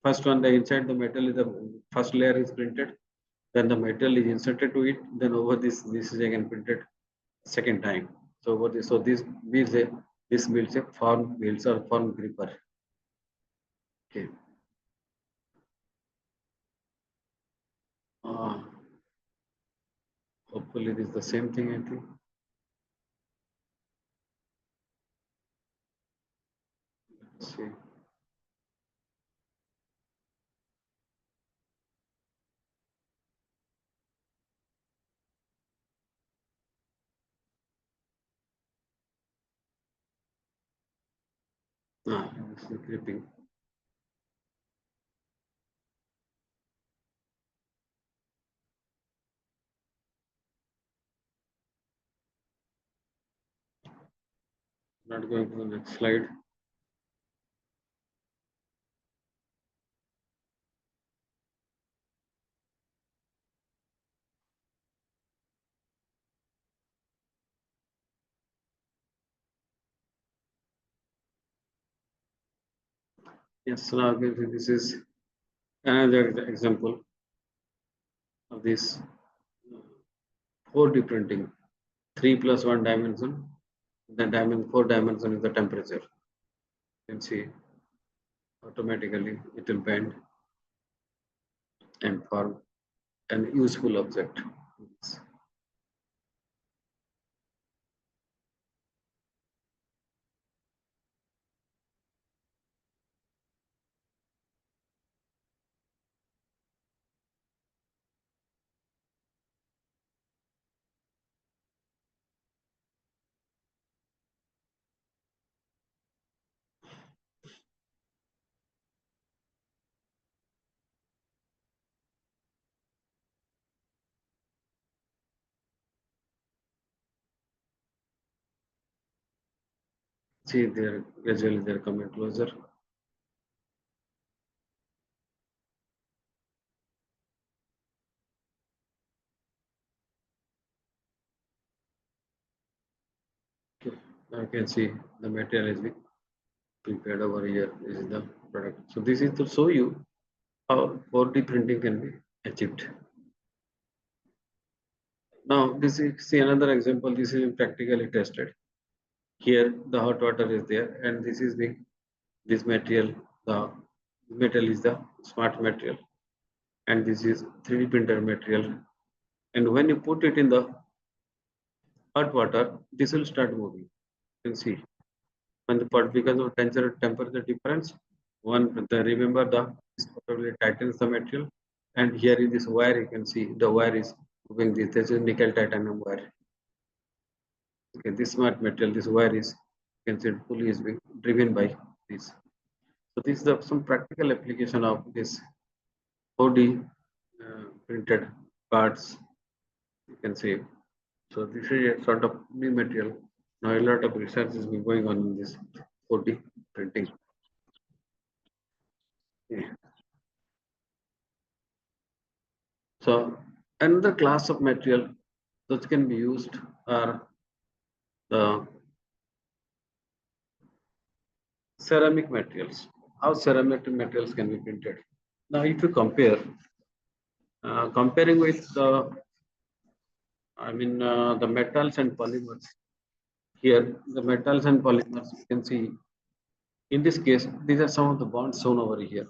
First one, the inside the metal is the first layer is printed, then the metal is inserted to it, then over this is again printed second time. So over this, so this gives a This builds a form builds or form gripper. Okay. Hopefully it is the same thing, I think. Let's see. This is gripping. Not going to the next slide. Yes, now again, this is another example of this 4D printing. 3 plus 1 dimension. The 4 dimension is the temperature. You can see automatically it will bend and form an useful object. See, they're gradually they're coming closer. Okay. Now you can see the material is being prepared over here. This is the product. So this is to show you how 4D printing can be achieved. Now this is see another example. This is practically tested. Here the hot water is there, and this is the this material. The metal is the smart material, and this is 3D printer material. And when you put it in the hot water, this will start moving. You can see when the part because of temperature difference. Remember this probably tightens the material, and here in this wire you can see the wire is moving. This is nickel titanium wire. Okay, this smart material, this wire is you can see it pulley is being driven by this. So this is some practical application of this 4D printed parts. You can see. So this is a sort of new material. Now a lot of research is going on in this 4D printing. Yeah. So another class of material that can be used are the ceramic materials. How ceramic materials can be printed? Now, if you compare, comparing with the metals and polymers. Here, the metals and polymers, you can see, in this case, these are some of the bonds shown over here.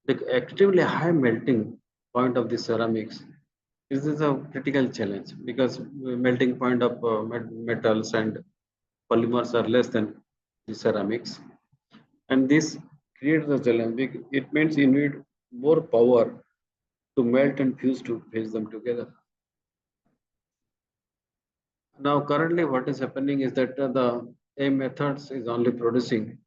The extremely high melting point of the ceramics is a critical challenge because melting point of metals and polymers are less than the ceramics. And this creates a challenge. It means you need more power to melt and fuse them together. Now, currently, what is happening is that the AIM methods is only producing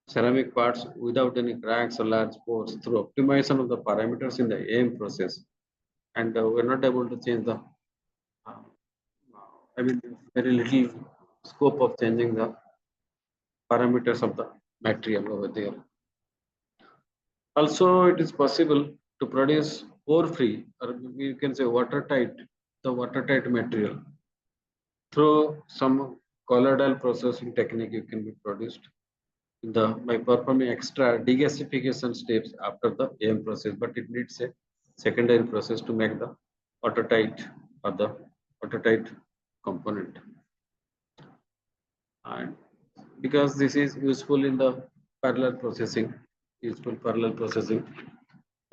ceramic parts without any cracks or large pores through optimization of the parameters in the AIM process. And we're not able to change the, very little scope of changing the parameters of the material over there. Also, it is possible to produce pore-free, or you can say watertight, the watertight material through some colloidal processing technique. You can be produced by performing extra degasification steps after the AM process, but it needs a secondary process to make the watertight or the watertight component. And because this is useful in the parallel processing,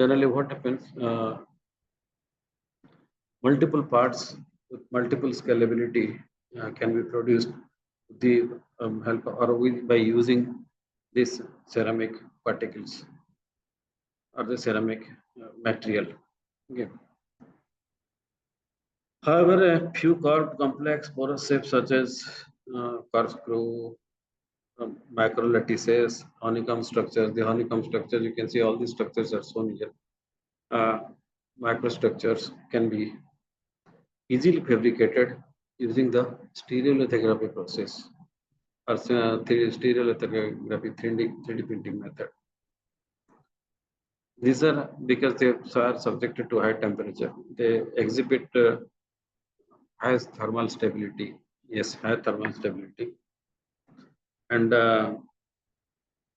generally what happens, multiple parts with multiple scalability can be produced with the help or by using this ceramic particles or the ceramic material. Okay. However, a few carved complex porous shapes such as corkscrew, macrolattices, honeycomb structures. The honeycomb structure, you can see all these structures are shown here. Microstructures can be easily fabricated using the stereolithography process or stereolithography 3D printing method. These are because they are subjected to high temperature. They exhibit high thermal stability. Yes, high thermal stability. And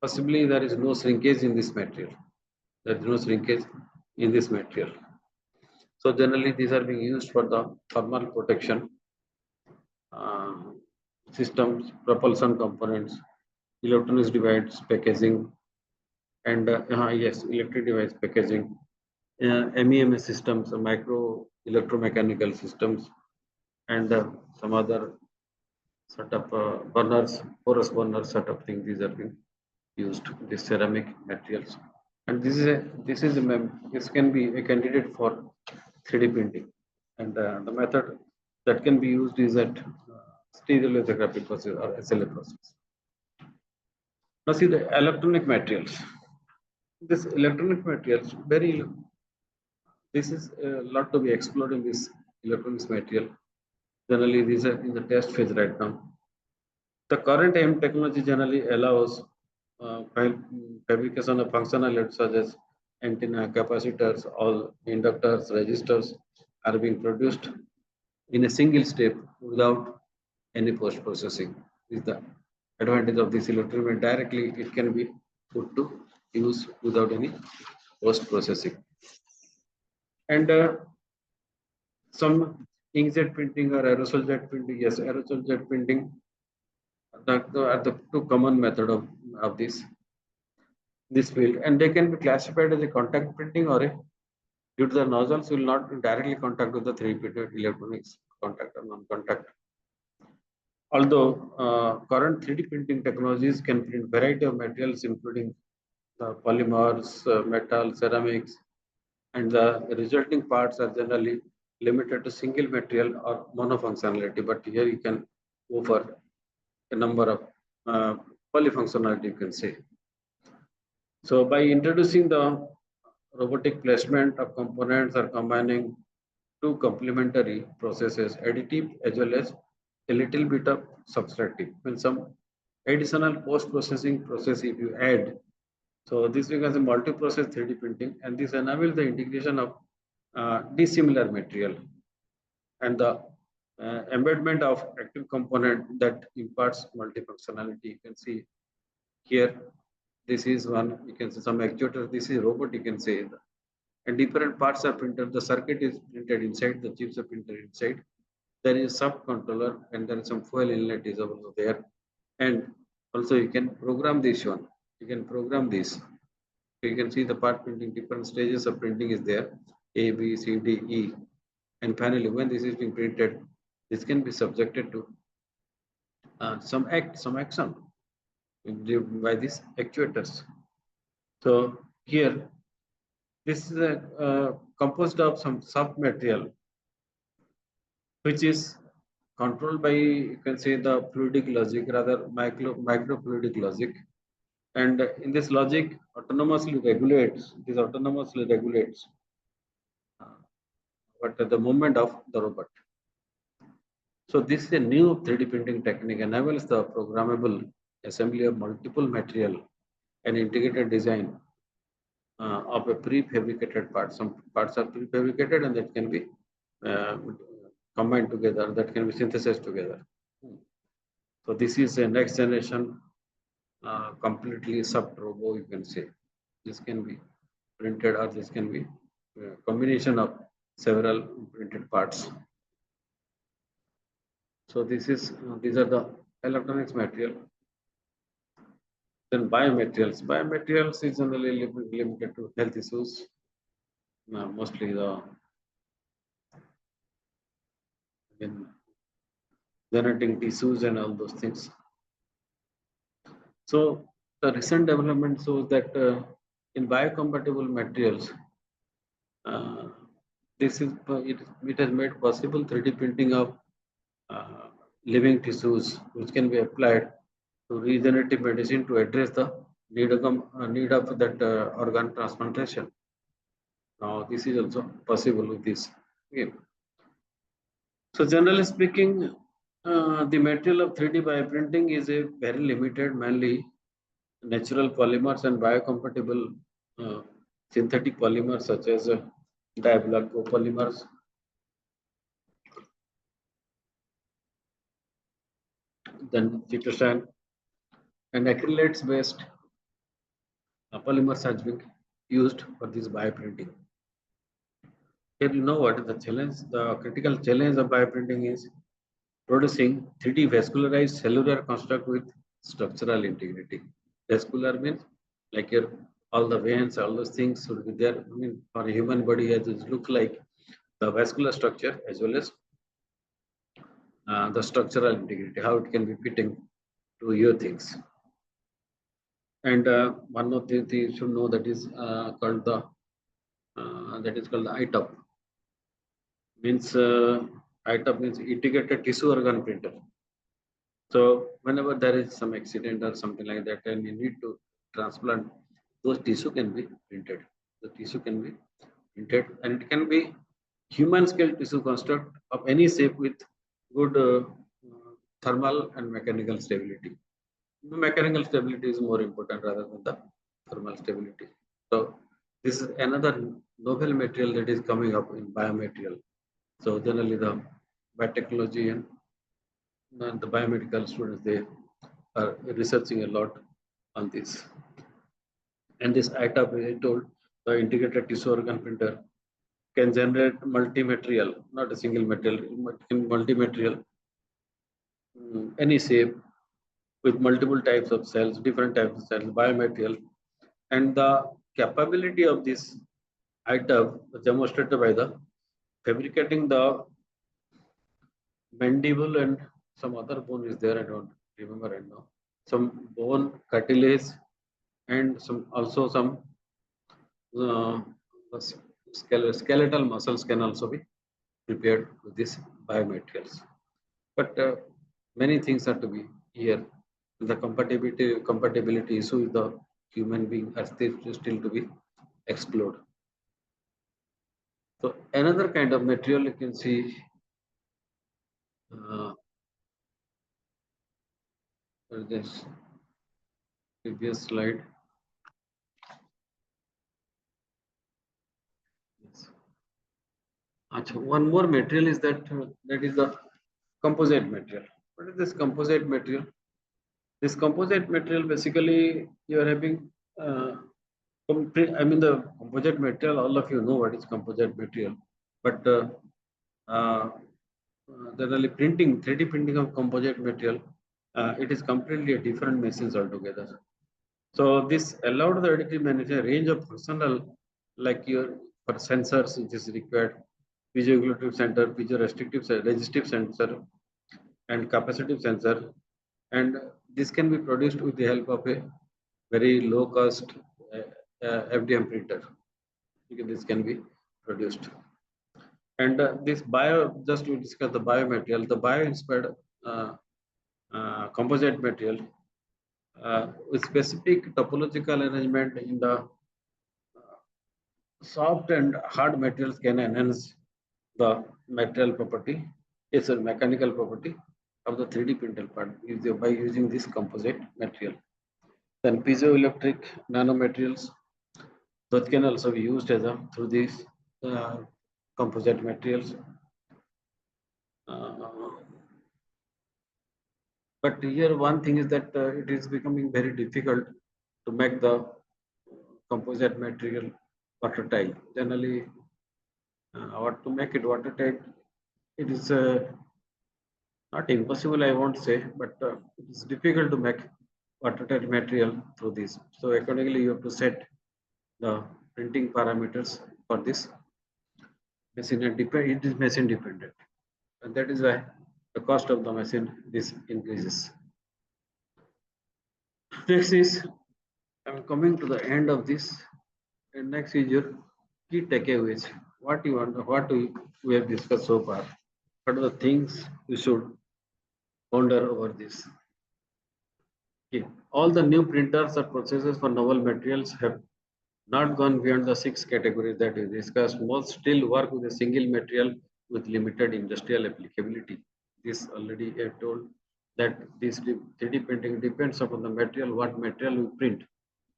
possibly there is no shrinkage in this material. There is no shrinkage in this material. So generally these are being used for the thermal protection systems, propulsion components, electronics device packaging, and yes, electric device packaging, MEMS systems, micro electromechanical systems, and some other sort of burners, porous burners sort of thing. These are being used, these ceramic materials, and this can be a candidate for 3D printing, and the method that can be used is at stereolithography process or SLA process. Now see the electronic materials. This electronic materials this is a lot to be explored in this electronics material. Generally, these are in the test phase right now. The current AM technology generally allows fabrication of functional elements such as antenna, capacitors, all inductors, resistors are being produced in a single step without any post processing. This is the advantage of this electronic. Directly, it can be put to use without any post processing. And some inkjet printing or aerosol jet printing. Yes, aerosol jet printing are the two common method of this field, and they can be classified as a contact printing or a due to the nozzles will not directly contact with the 3D printed electronics, contact or non-contact. Although current 3D printing technologies can print variety of materials including polymers, metal, ceramics, and the resulting parts are generally limited to single material or monofunctionality. But here you can go for a number of polyfunctionality, you can say. So by introducing the robotic placement of components or combining two complementary processes, additive as well as a little bit of subtractive. When some additional post-processing process if you add, so this becomes a multi-process 3D printing, and this enables the integration of dissimilar material and the embedment of active component that imparts multifunctionality. You can see here, this is one, you can see some actuator, this is robot, you can say, and different parts are printed. The circuit is printed inside, the chips are printed inside. There is a sub controller and there is some fuel inlet is also there. And also you can program this one. You can program this. You can see the part printing, different stages of printing is there. A, B, C, D, E. And finally, when this is being printed, this can be subjected to some action by these actuators. So here, this is composed of some sub-material, which is controlled by, you can say, the fluidic logic, rather microfluidic logic. And in this logic, autonomously regulates but the movement of the robot. So this is a new 3D printing technique, enables the programmable assembly of multiple material and integrated design of a prefabricated part. Some parts are prefabricated and that can be combined together, that can be synthesized together. So this is a next generation completely sub robo, you can say. This can be printed or this can be a combination of several printed parts. So this is these are the electronics material. Then biomaterials. Biomaterials is generally limited to health issues, mostly the generating tissues and all those things. So the recent development shows that in biocompatible materials, it has made possible 3D printing of living tissues, which can be applied to regenerative medicine to address the need of that organ transplantation. Now this is also possible with this. Okay. So generally speaking, the material of 3D bioprinting is a very limited, mainly natural polymers and biocompatible synthetic polymers such as diablock copolymers, then chitosan and acrylates based polymers has been used for this bioprinting. Here you know what is the challenge. The critical challenge of bioprinting is producing 3D vascularized cellular construct with structural integrity. Vascular means like your all the veins, all those things should be there. I mean, for a human body, it looks like the vascular structure as well as the structural integrity, how it can be fitting to your things. And one of the things you should know that is called the ITOP. Means ITOP means integrated tissue organ printer. So whenever there is some accident or something like that, and you need to transplant, those tissue can be printed. The tissue can be printed, and it can be human scale tissue construct of any shape with good thermal and mechanical stability. The mechanical stability is more important rather than the thermal stability. So this is another novel material that is coming up in biomaterial. So generally the biotechnology and the biomedical students, they are researching a lot on this. And this ITOP, as I told, the integrated tissue organ printer can generate multi-material, not a single material, multi-material, any shape with multiple types of cells, different types of cells, biomaterial. And the capability of this ITOP was demonstrated by the fabricating the mandible and some other bone is there, I don't remember right now. Some bone cartilage and also some skeletal muscles can also be prepared with these biomaterials. But many things are to be here. The compatibility issue with the human being are still to be explored. So another kind of material you can see this previous slide. Yes. One more material is that is the composite material. What is this composite material? This composite material basically you are having. I mean the composite material. All of you know what is composite material, but generally printing, 3D printing of composite material, it is completely a different machines altogether. So this allowed the additive manufacturer range of functional, like your for sensors which is required, piezoelectric sensor, resistive sensor, and capacitive sensor, and this can be produced with the help of a very low cost FDM printer. This can be produced. And this just to discuss the biomaterial, the bio-inspired composite material with specific topological arrangement in the soft and hard materials can enhance the material property, yes, or mechanical property of the 3D printed part by using this composite material. Then piezoelectric nanomaterials that can also be used as through these composite materials. But here one thing is that it is becoming very difficult to make the composite material watertight. Generally, to make it watertight, it is Not impossible, I won't say, but it is difficult to make watertight material through this. So accordingly, you have to set the printing parameters for this machine, and it is machine dependent, and that is why the cost of the machine this increases. Next is, I'm coming to the end of this, and next is your key takeaways. What you want, we have discussed so far. What are the things you should ponder over this? Okay. All the new printers or processes for novel materials have not gone beyond the 6 categories that we discussed. Most still work with a single material with limited industrial applicability. This already I have told that this 3D printing depends upon the material, what material we print.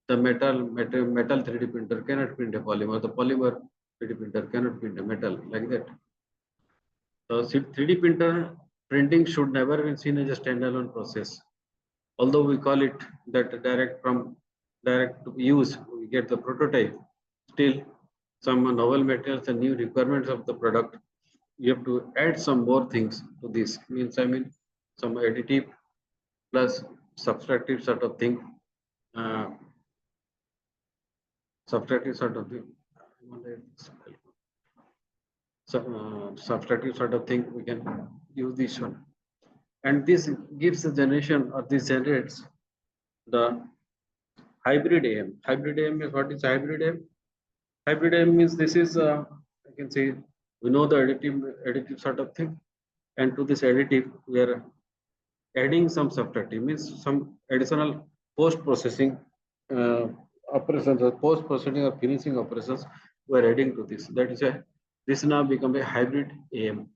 The metal 3D printer cannot print a polymer. The polymer 3D printer cannot print a metal, like that. So 3D printer printing should never be seen as a standalone process. Although we call it that direct to use, we get the prototype. Still, some novel materials and new requirements of the product, you have to add some more things to this. Some additive plus subtractive sort of thing. Subtractive sort of thing. Subtractive sort of thing, we can use this one. And this gives the generation, or this generates the hybrid AM. Hybrid AM is, what is hybrid AM? Hybrid AM means this is, I can say, we know the additive sort of thing. And to this additive, we are adding some subtractive, means some additional post-processing operations, or post-processing or finishing operations we are adding to this. That is why this now become a hybrid AM.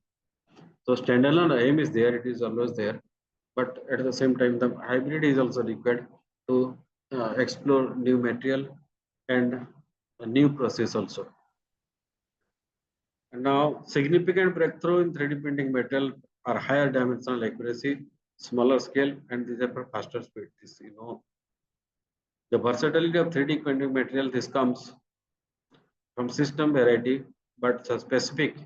So standalone AM is there, it is always there. But at the same time, the hybrid is also required to explore new material and a new process also. And now, significant breakthrough in 3D printing material are higher dimensional accuracy, smaller scale, and these are for faster speed. This, the versatility of 3D printing material, this comes from system variety, but specific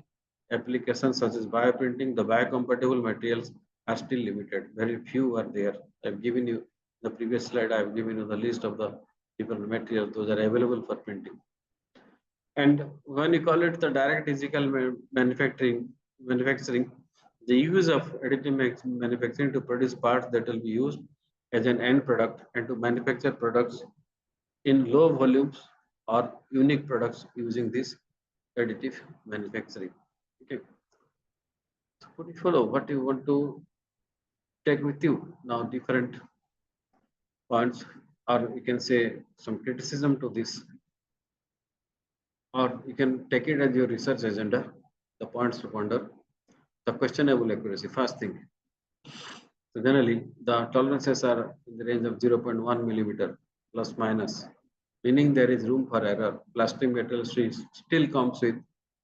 applications such as bioprinting, the biocompatible materials are still limited. Very few are there. I've given you the previous slide. I've given you the list of the different materials. Those are available for printing. And when you call it the direct physical manufacturing, the use of additive manufacturing to produce parts that will be used as an end product and to manufacture products in low volumes or unique products using this additive manufacturing. Okay. So what do you follow? What do you want to take with you now? Different points, or you can say some criticism to this, or you can take it as your research agenda. The points to ponder. The questionable accuracy. First thing. So generally, the tolerances are in the range of 0.1 millimeter plus minus, meaning there is room for error. Plastic metal still comes with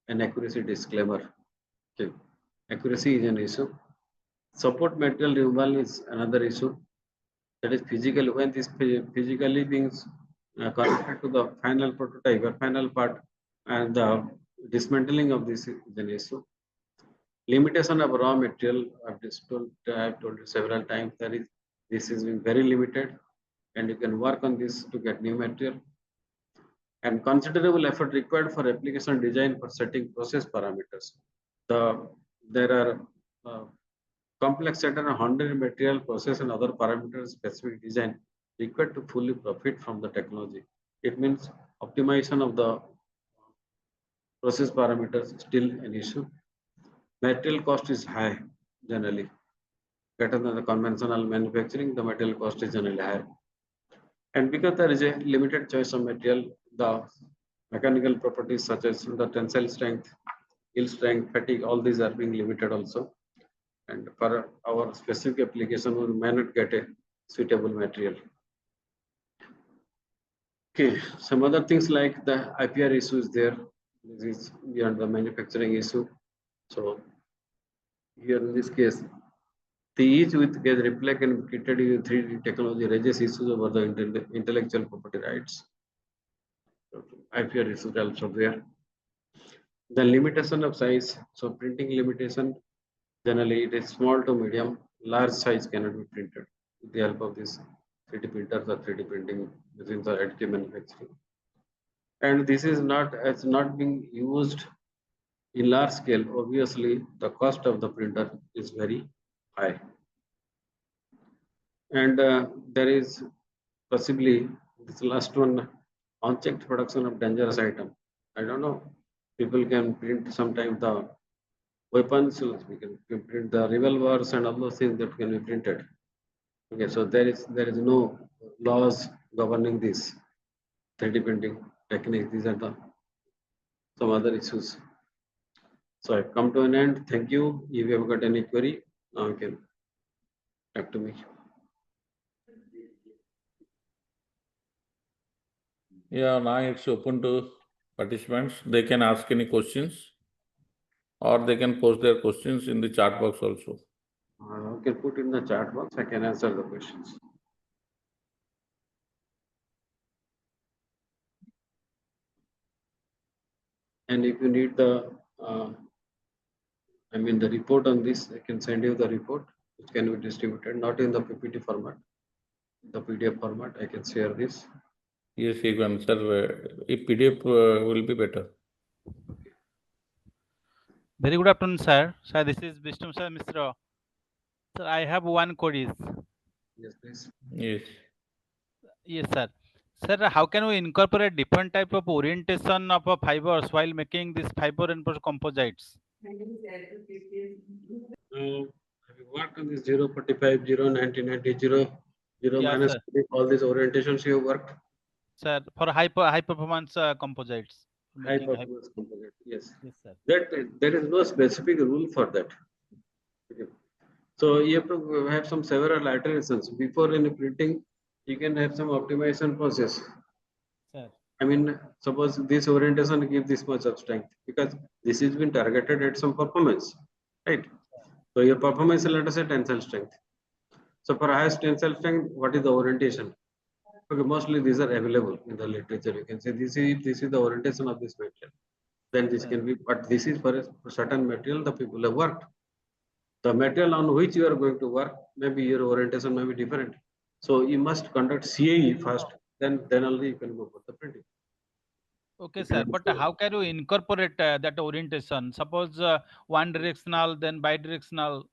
an accuracy disclaimer. Okay. Accuracy is an issue. Support material removal is another issue. That is physical, when this physically being connected to the final prototype or final part, and the dismantling of this is an issue. Limitation of raw material, I have told you several times, that is, this is very limited, and you can work on this to get new material. And considerable effort required for application design for setting process parameters. There are complex set of 100 material, process, and other parameters specific design required to fully profit from the technology. It means optimization of the process parameters still an issue. Material cost is high generally. Better than the conventional manufacturing, the material cost is generally high. And because there is a limited choice of material, the mechanical properties such as the tensile strength, yield strength, fatigue, all these are being limited also. And for our specific application, we may not get a suitable material. Okay, some other things like the IPR issue is there. This is beyond the manufacturing issue. So here in this case, the each with get reflect and created in 3D technology raises issues over the intellectual property rights. IPR issues also there. The limitation of size, so printing limitation, Generally, it is small to medium, large size cannot be printed with the help of this 3D printers or 3D printing within the additive manufacturing. And this is not being used in large scale. Obviously, the cost of the printer is very high. And there is possibly this last one, unchecked production of dangerous item. I don't know. People can print sometimes the weapons, we can print the revolvers and all those things that can be printed. Okay, so there is no laws governing this 3D printing technique. These are the some other issues. So I've come to an end. Thank you. If you have got any query, now you can talk to me. Yeah, now it's open to participants. They can ask any questions or they can post their questions in the chat box also. You can put in the chat box. I can answer the questions. And if you need the, the report on this, I can send you the report, which can be distributed, not in the PPT format, the PDF format. I can share this. Yes, you can, sir. If PDF will be better. Very good afternoon, sir. Sir, this is Vishnu Sir Mishra. Sir, I have one query. Yes, please. Yes. Yes, sir. Sir, how can we incorporate different type of orientation of fibers while making this fiber reinforced composites? Have you worked on this 045, 099, 0 Yeah, minus sir. all these orientations you have worked? Sir, for high performance composites. High Making performance composite, yes. Yes, sir. That there is no specific rule for that. Okay. So you have to have some several iterations before any printing. You can have some optimization process. Sir. I mean, suppose this orientation gives this much of strength because this has been targeted at some performance, right? So your performance is, let us say, tensile strength. So for highest tensile strength, what is the orientation? Okay, mostly these are available in the literature. You can say this is the orientation of this material. Then this can be, but this is for a certain material the people have worked. The material on which you are going to work, maybe your orientation may be different. So you must conduct CAE first, then only you can go for the printing. Okay, sir. But how can you incorporate that orientation? Suppose one directional, then bidirectional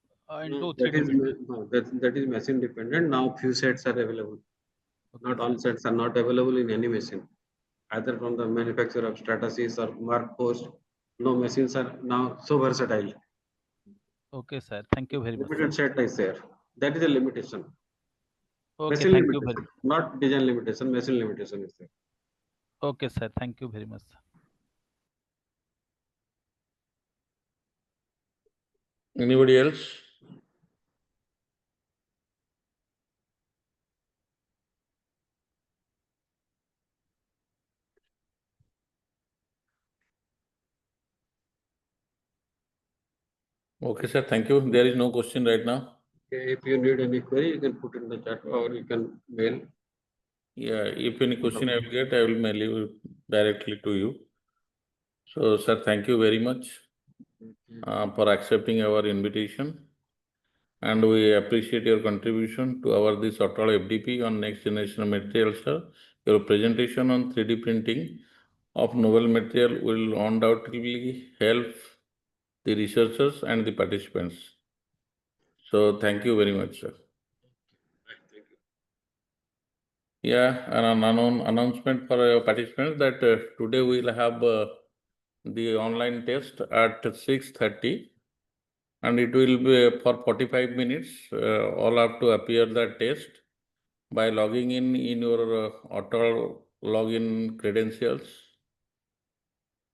into That 3D is that is machine dependent. Now few sets are available. Not all sets are not available in any machine, either from the manufacturer of Stratasys or Mark Post. No machines are now so versatile. Okay, sir. Thank you very much. Limited set is there. That is a limitation. Okay, Machine thank you limitation, very not design limitation. Machine limitation is there. Okay, sir. Thank you very much. Anybody else? Okay, sir. Thank you. There is no question right now. Okay, if you need any query, you can put in the chat or you can mail. Yeah, if any question I will get, I will mail you directly to you. So, sir, thank you very much for accepting our invitation. And we appreciate your contribution to our this Atal FDP on next generation materials, sir. Your presentation on 3D printing of novel material will undoubtedly help the researchers and the participants. So thank you very much, sir. Thank you. Yeah, an announcement for participants that today we will have the online test at 6:30 and it will be for 45 minutes. All have to appear the test by logging in your auto login credentials.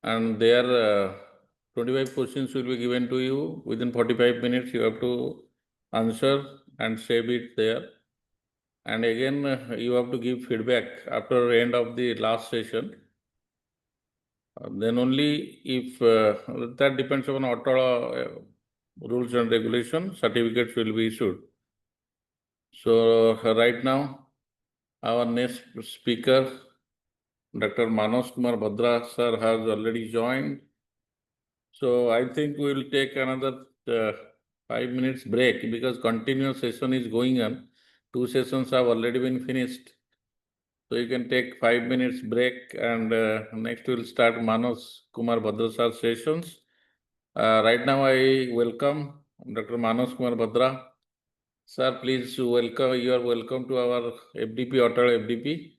And there 25 questions will be given to you. Within 45 minutes, you have to answer and save it there. And again, you have to give feedback after the end of the last session. Then only if that depends on auto rules and regulations, certificates will be issued. So right now, our next speaker, Dr. Manas Kumar Bhadra sir has already joined. So I think we will take another 5 minutes break because continuous session is going on. 2 sessions have already been finished. So you can take 5 minutes break and next we'll start Manos Kumar Bhadra sir sessions. Right now I welcome Dr. Manos Kumar Bhadra. Sir, please welcome. You are welcome to our FDP Atal FDP.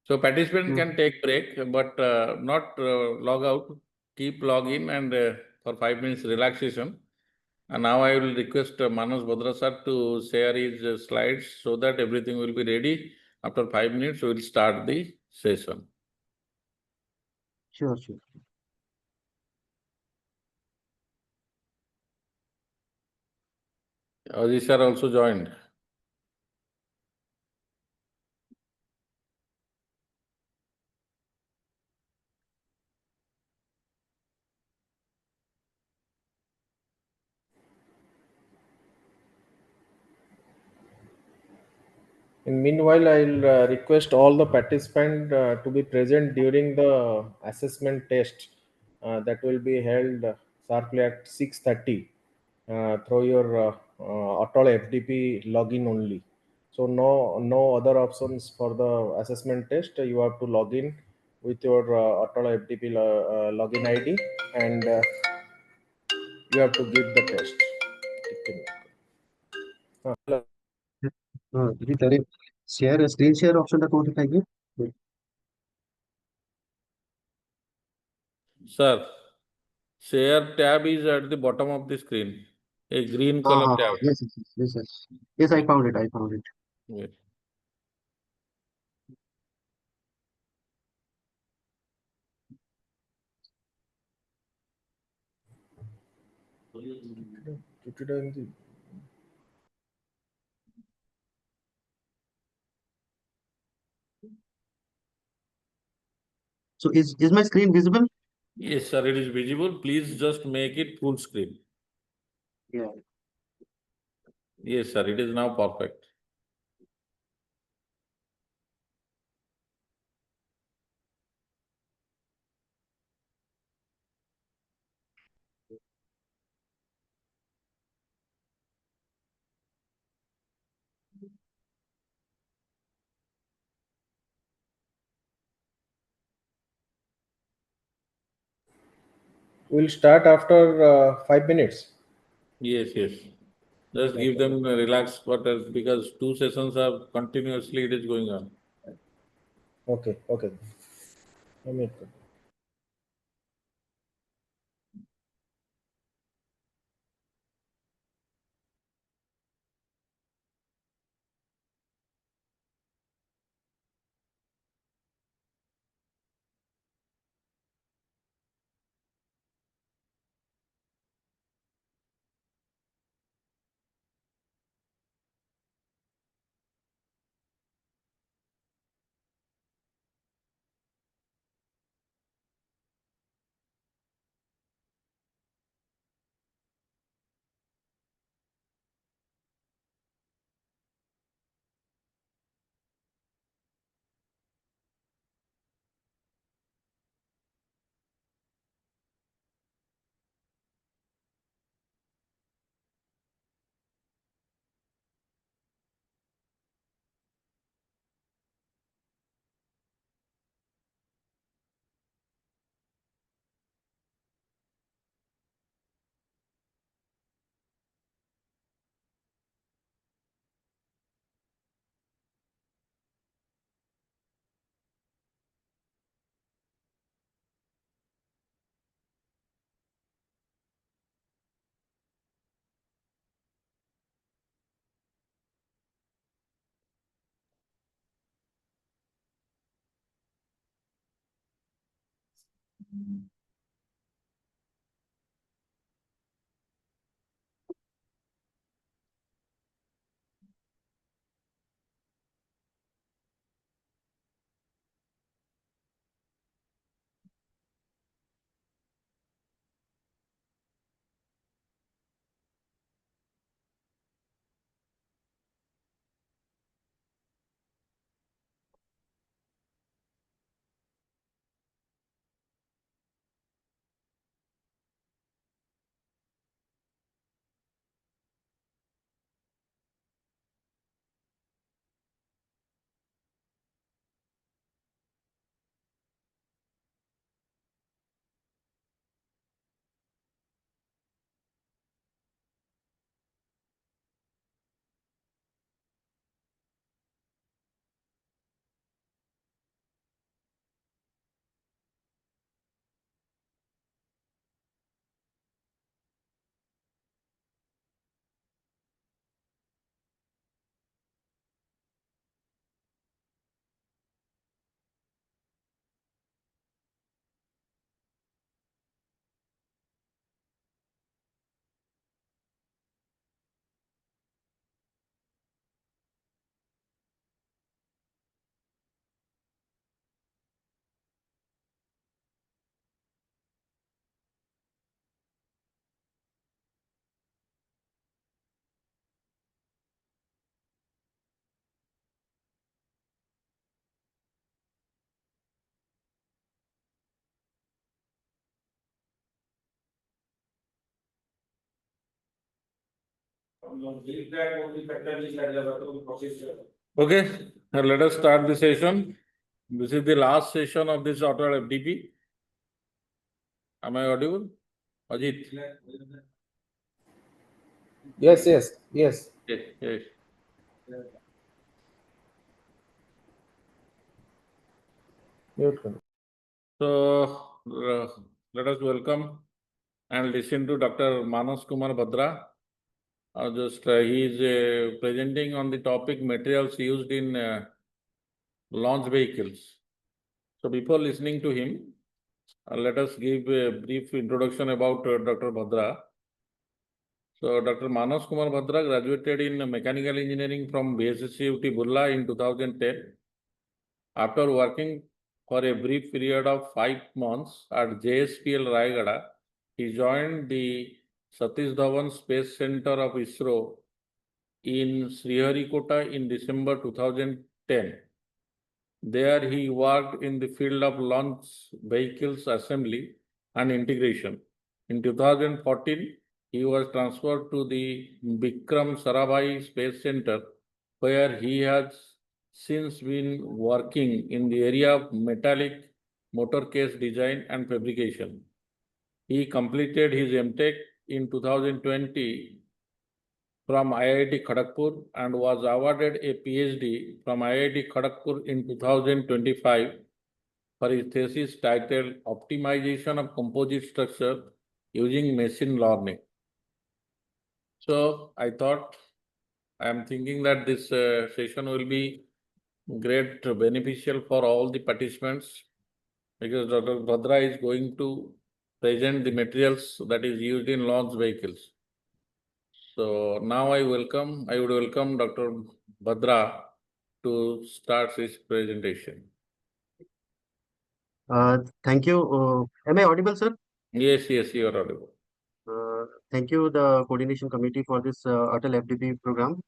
So participant can take break, but not log out. Keep log in and for 5 minutes relaxation. And now I will request Manos Bhadra sir to share his slides so that everything will be ready. After 5 minutes, we will start the session. Sure, sure. Aziz sir also joined. And meanwhile, I'll request all the participants to be present during the assessment test that will be held sharply at 6:30 through your Atal FDP login only. So no other options for the assessment test. You have to log in with your Atal FDP login ID and you have to give the test. Hello. जी तेरे share screen share option तक कौन दिखाएगी Sir, share tab is at the bottom of the screen. A green हाँ color हाँ tab. Yes yes yes yes I found it Yes. so is my screen visible Yes, sir, it is visible. Please just make it full screen. yeah Yes, sir, it is now perfect. We'll start after 5 minutes. Yes, yes. Just give them relax quarters because 2 sessions are continuously it is going on. Okay, okay. Let me- Okay, now let us start the session. This is the last session of this auto FDP. Am I audible? Ajit? Yes, yes, yes. Yes, yes. Mute karo. So, let us welcome and listen to Dr. Manas Kumar Bhadra. He is presenting on the topic materials used in launch vehicles. So before listening to him, let us give a brief introduction about Dr. Bhadra. So Dr. Manas Kumar Bhadra graduated in mechanical engineering from BSSCUT Burla in 2010. After working for a brief period of 5 months at JSPL Rayagada, he joined the Satish Dhawan Space Center of ISRO in Sriharikota in December 2010. There he worked in the field of launch vehicles assembly and integration. In 2014, he was transferred to the Vikram Sarabhai Space Center, where he has since been working in the area of metallic motor case design and fabrication. He completed his MTech in 2020 from IIT Kharagpur and was awarded a PhD from IIT Kharagpur in 2025 for his thesis titled Optimization of Composite Structure Using Machine Learning. So I am thinking that this session will be great beneficial for all the participants because Dr. Bhadra is going to present the materials that is used in launch vehicles. So now I would welcome Dr. Bhadra to start his presentation. Thank you. Am I audible, sir? Yes, you are audible. Thank you, the coordination committee, for this Atal FDP program.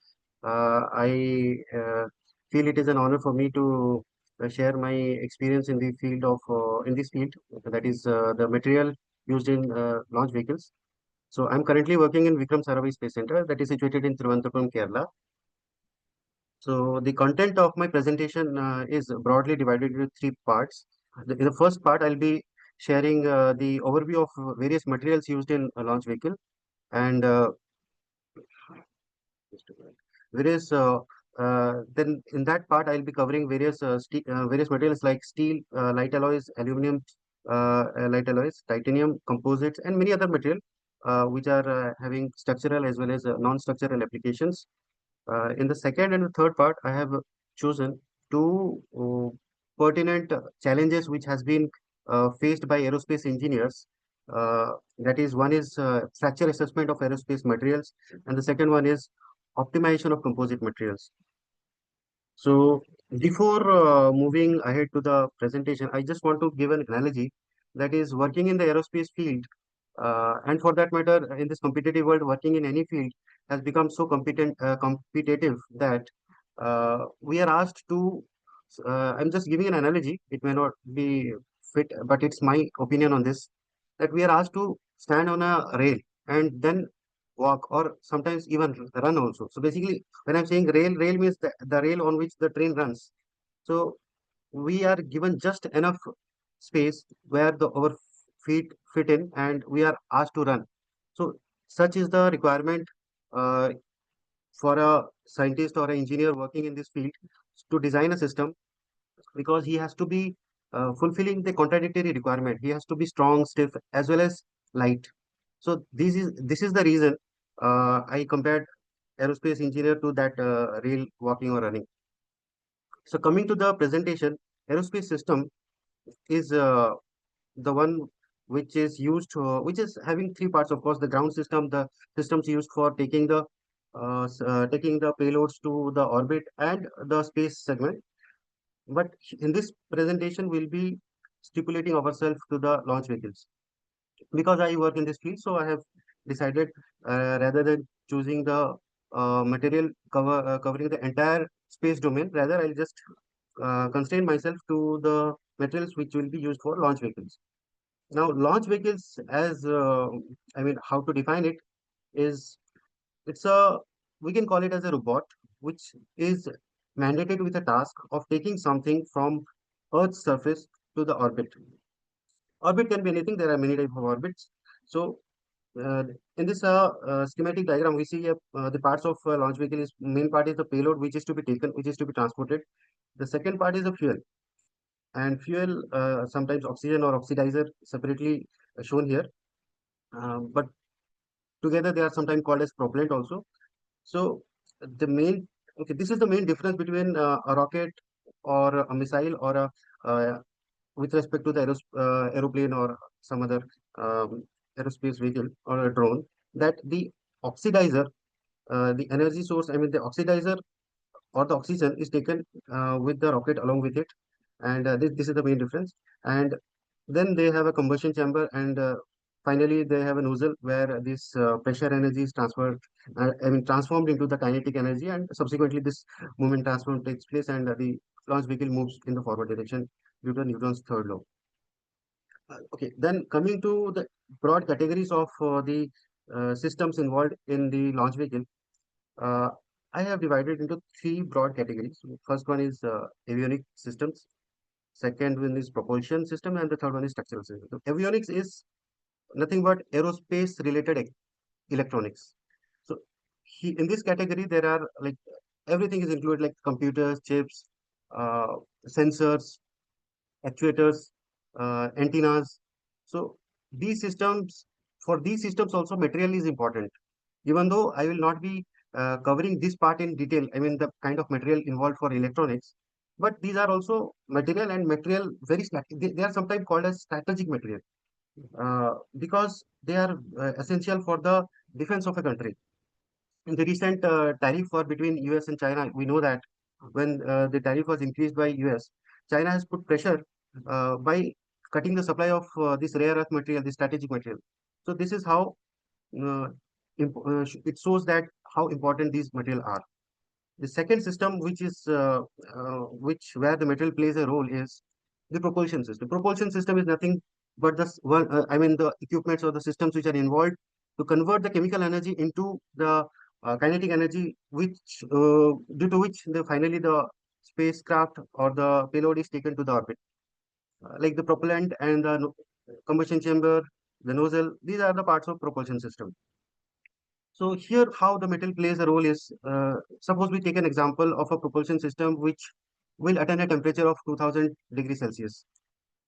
I feel it is an honor for me to share my experience in the field of in this field, that is the material used in launch vehicles. So I'm currently working in Vikram Sarabhai Space Center, that is situated in Thiruvananthapuram, Kerala. So the content of my presentation is broadly divided into 3 parts. In the first part, I'll be sharing the overview of various materials used in a launch vehicle, and various then in that part I'll be covering various various materials like steel, light alloys, aluminum, light alloys, titanium, composites, and many other material which are having structural as well as non-structural applications. In the second and the third part, I have chosen two pertinent challenges which has been faced by aerospace engineers. That is, one is fracture assessment of aerospace materials, and the second one is optimization of composite materials. So before moving ahead to the presentation, I just want to give an analogy, that is working in the aerospace field, and for that matter, in this competitive world, working in any field has become so competitive that we are asked to. I'm just giving an analogy. It may not be fit, but it's my opinion on this. That we are asked to stand on a rail and then walk, or sometimes even run also. So basically, when I'm saying rail means the rail on which the train runs. So we are given just enough space where our feet fit in, and we are asked to run. So such is the requirement uh, for a scientist or an engineer working in this field to design a system, because he has to be fulfilling the contradictory requirement. He has to be strong, stiff, as well as light. So this is the reason I compared aerospace engineer to that rail walking or running. So coming to the presentation, aerospace system is the one which is used, which is having 3 parts. Of course, the ground system, the systems used for taking taking the payloads to the orbit, and the space segment. But in this presentation, we'll be stipulating ourselves to the launch vehicles. Because I work in this field, so I have decided, rather than choosing the material covering the entire space domain, rather I'll just constrain myself to the materials which will be used for launch vehicles. Now, launch vehicles, as I mean, how to define it is, it's a we can call it as a robot, which is mandated with a task of taking something from Earth's surface to the orbit. Orbit can be anything. There are many types of orbits. So uh, in this schematic diagram, we see the parts of launch vehicle is main part is the payload, which is to be taken, which is to be transported. The second part is the fuel, and fuel sometimes oxygen or oxidizer separately shown here, but together they are sometimes called as propellant also. So the main okay, this is the main difference between a rocket or a missile or a with respect to the aeroplane or some other aerospace vehicle or a drone, that the oxidizer, the energy source, I mean the oxidizer or the oxygen is taken with the rocket along with it, and this is the main difference. And then they have a combustion chamber, and finally they have a nozzle where this pressure energy is transferred, I mean transformed into the kinetic energy, and subsequently this movement transform takes place, and the launch vehicle moves in the forward direction due to Newton's third law. Okay, then coming to the broad categories of the systems involved in the launch vehicle, uh, I have divided into three broad categories. First one is avionic systems, second one is propulsion system, and the third one is structural system. So avionics is nothing but aerospace related electronics. So in this category, there are like everything is included, like computers, chips, uh, sensors, actuators, antennas. So these systems, for these systems also material is important. Even though I will not be covering this part in detail, I mean the kind of material involved for electronics, but these are also material, and material very they are sometimes called as strategic material because they are essential for the defense of a country. In the recent tariff war between US and China, we know that when the tariff was increased by US, China has put pressure by cutting the supply of this rare earth material, this strategic material. So this is how uh, it shows that how important these material are. The second system, which is which where the material plays a role, is the propulsion system. Propulsion system is nothing but the one, I mean the equipments or the systems which are involved to convert the chemical energy into the kinetic energy, which due to which the finally the spacecraft or the payload is taken to the orbit. Like the propellant and the combustion chamber, the nozzle, these are the parts of propulsion system. So here, how the metal plays a role is, suppose we take an example of a propulsion system which will attain a temperature of 2000 degrees Celsius.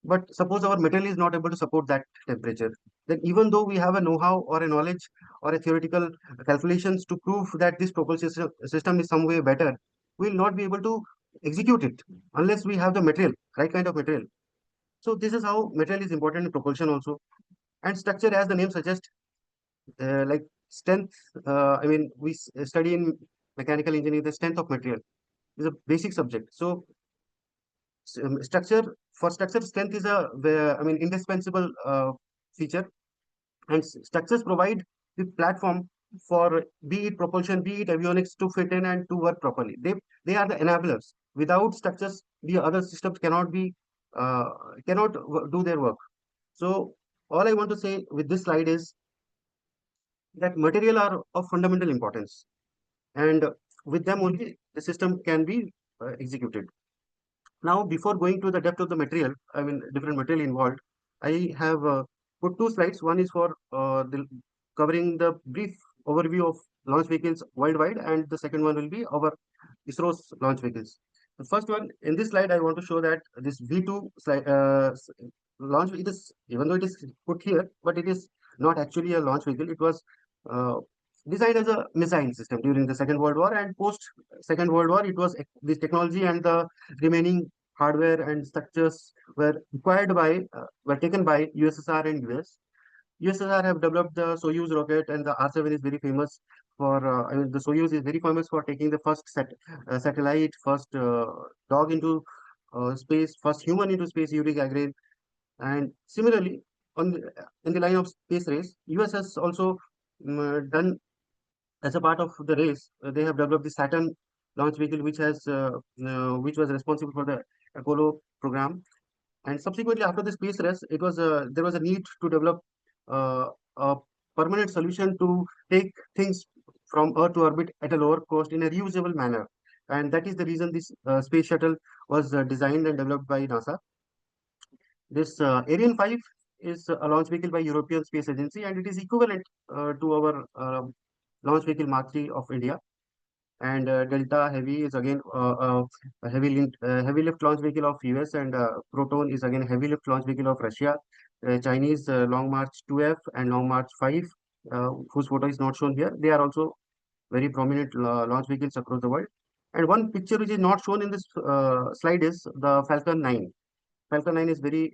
But suppose our metal is not able to support that temperature. Then even though we have a know-how or a knowledge or a theoretical calculations to prove that this propulsion system is some way better, we will not be able to execute it unless we have the material, right kind of material. So this is how material is important in propulsion also. And structure, as the name suggests, like strength, I mean we study in mechanical engineering the strength of material is a basic subject. So structure, for structure, strength is a I mean indispensable feature, and structures provide the platform for be it propulsion, be it avionics, to fit in and to work properly. They are the enablers. Without structures, the other systems cannot be uh, cannot do their work. So all I want to say with this slide is that material are of fundamental importance, and with them only the system can be executed. Now, before going to the depth of the material, I mean different material involved, I have put two slides. One is for covering the brief overview of launch vehicles worldwide, and the second one will be our ISRO's launch vehicles. The first one, in this slide, I want to show that this V2 slide, launch, it is, even though it is put here, but it is not actually a launch vehicle. It was uh, designed as a missile system during the Second World War, and post Second World War, it was this technology and the remaining hardware and structures were acquired by were taken by USSR and US. USSR have developed the Soyuz rocket, and the R7 is very famous for. I mean, the Soyuz is very famous for taking the first satellite, first dog into space, first human into space, Yuri Gagarin. And similarly, on in the line of space race, US has also done as a part of the race. They have developed the Saturn launch vehicle, which was responsible for the Apollo program. And subsequently, after the space race, it was there was a need to develop uh, a permanent solution to take things from Earth to orbit at a lower cost in a reusable manner. And that is the reason this space shuttle was designed and developed by NASA. This Ariane 5 is a launch vehicle by European Space Agency, and it is equivalent to our launch vehicle Mark III of India. And Delta Heavy is again a heavy lift launch vehicle of US, and Proton is again a heavy lift launch vehicle of Russia. Chinese Long March 2F and Long March 5, whose photo is not shown here. They are also very prominent launch vehicles across the world. And one picture which is not shown in this slide is the Falcon 9. Falcon 9 is very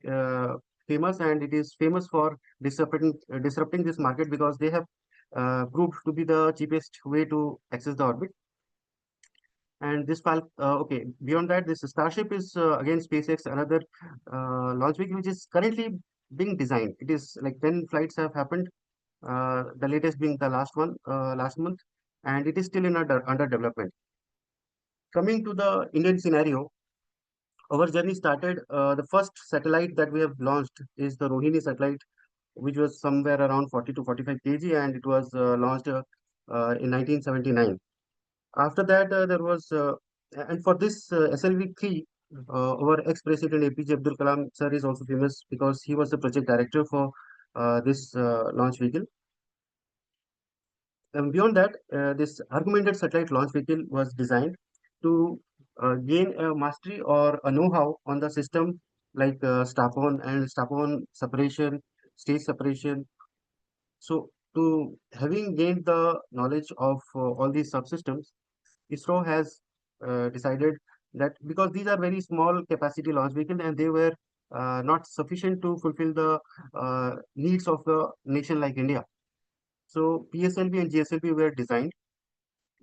famous, and it is famous for disrupting this market because they have proved to be the cheapest way to access the orbit. And this okay, beyond that, this Starship is again SpaceX, another launch vehicle which is currently being designed. It is like 10 flights have happened, the latest being the last one last month, and it is still in under development. Coming to the Indian scenario, our journey started. The first satellite that we have launched is the Rohini satellite, which was somewhere around 40 to 45 kg, and it was launched in 1979. After that, there was, and for this SLV-3, our ex-president APJ Abdul Kalam sir is also famous because he was the project director for this launch vehicle. And beyond that, this augmented satellite launch vehicle was designed to gain a mastery or a know-how on the system, like strap-on and strap-on separation, stage separation. So, to having gained the knowledge of all these subsystems, ISRO has decided that because these are very small capacity launch vehicles and they were not sufficient to fulfill the needs of the nation like India. So PSLV and GSLV were designed.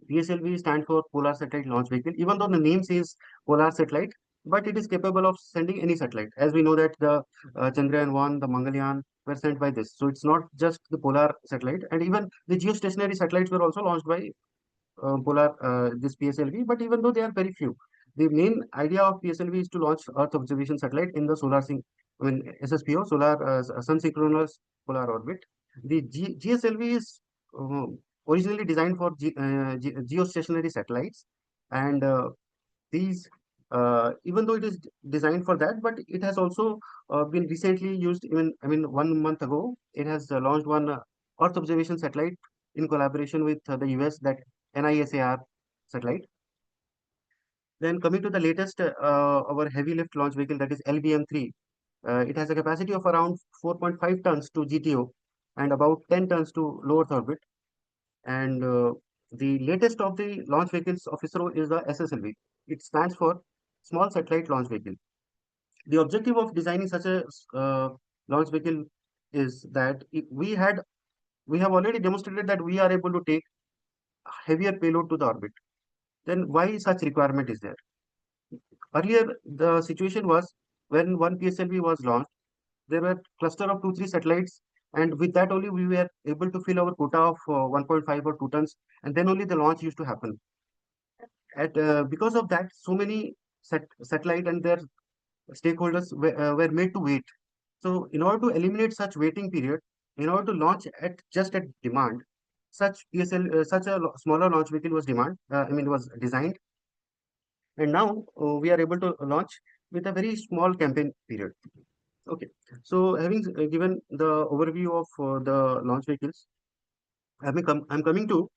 PSLV stands for Polar Satellite Launch Vehicle, even though the name says Polar Satellite, but it is capable of sending any satellite. As we know that the Chandrayaan-1, the Mangalyaan were sent by this. So it's not just the Polar satellite, and even the geostationary satellites were also launched by this PSLV, but even though they are very few, the main idea of PSLV is to launch Earth observation satellite in the SSPO, solar sun synchronous polar orbit. The GSLV is originally designed for geostationary satellites, and these even though it is designed for that, but it has also been recently used. Even 1 month ago, it has launched one Earth observation satellite in collaboration with the US, that NISAR satellite. Then coming to the latest, our heavy lift launch vehicle, that is LBM-3. It has a capacity of around 4.5 tons to GTO and about 10 tons to low Earth orbit. And the latest of the launch vehicles of ISRO is the SSLV. It stands for Small Satellite Launch Vehicle. The objective of designing such a launch vehicle is that we have already demonstrated that we are able to take heavier payload to the orbit. Then why such requirement is there? Earlier, the situation was when one PSLV was launched, there were cluster of 2-3 satellites, and with that only we were able to fill our quota of 1.5 or 2 tons, and then only the launch used to happen. Because of that, so many satellite and their stakeholders were made to wait. So in order to eliminate such waiting period, in order to launch just at demand, such a smaller launch vehicle was was designed, and now we are able to launch with a very small campaign period. Okay, so having given the overview of the launch vehicles, I'm coming to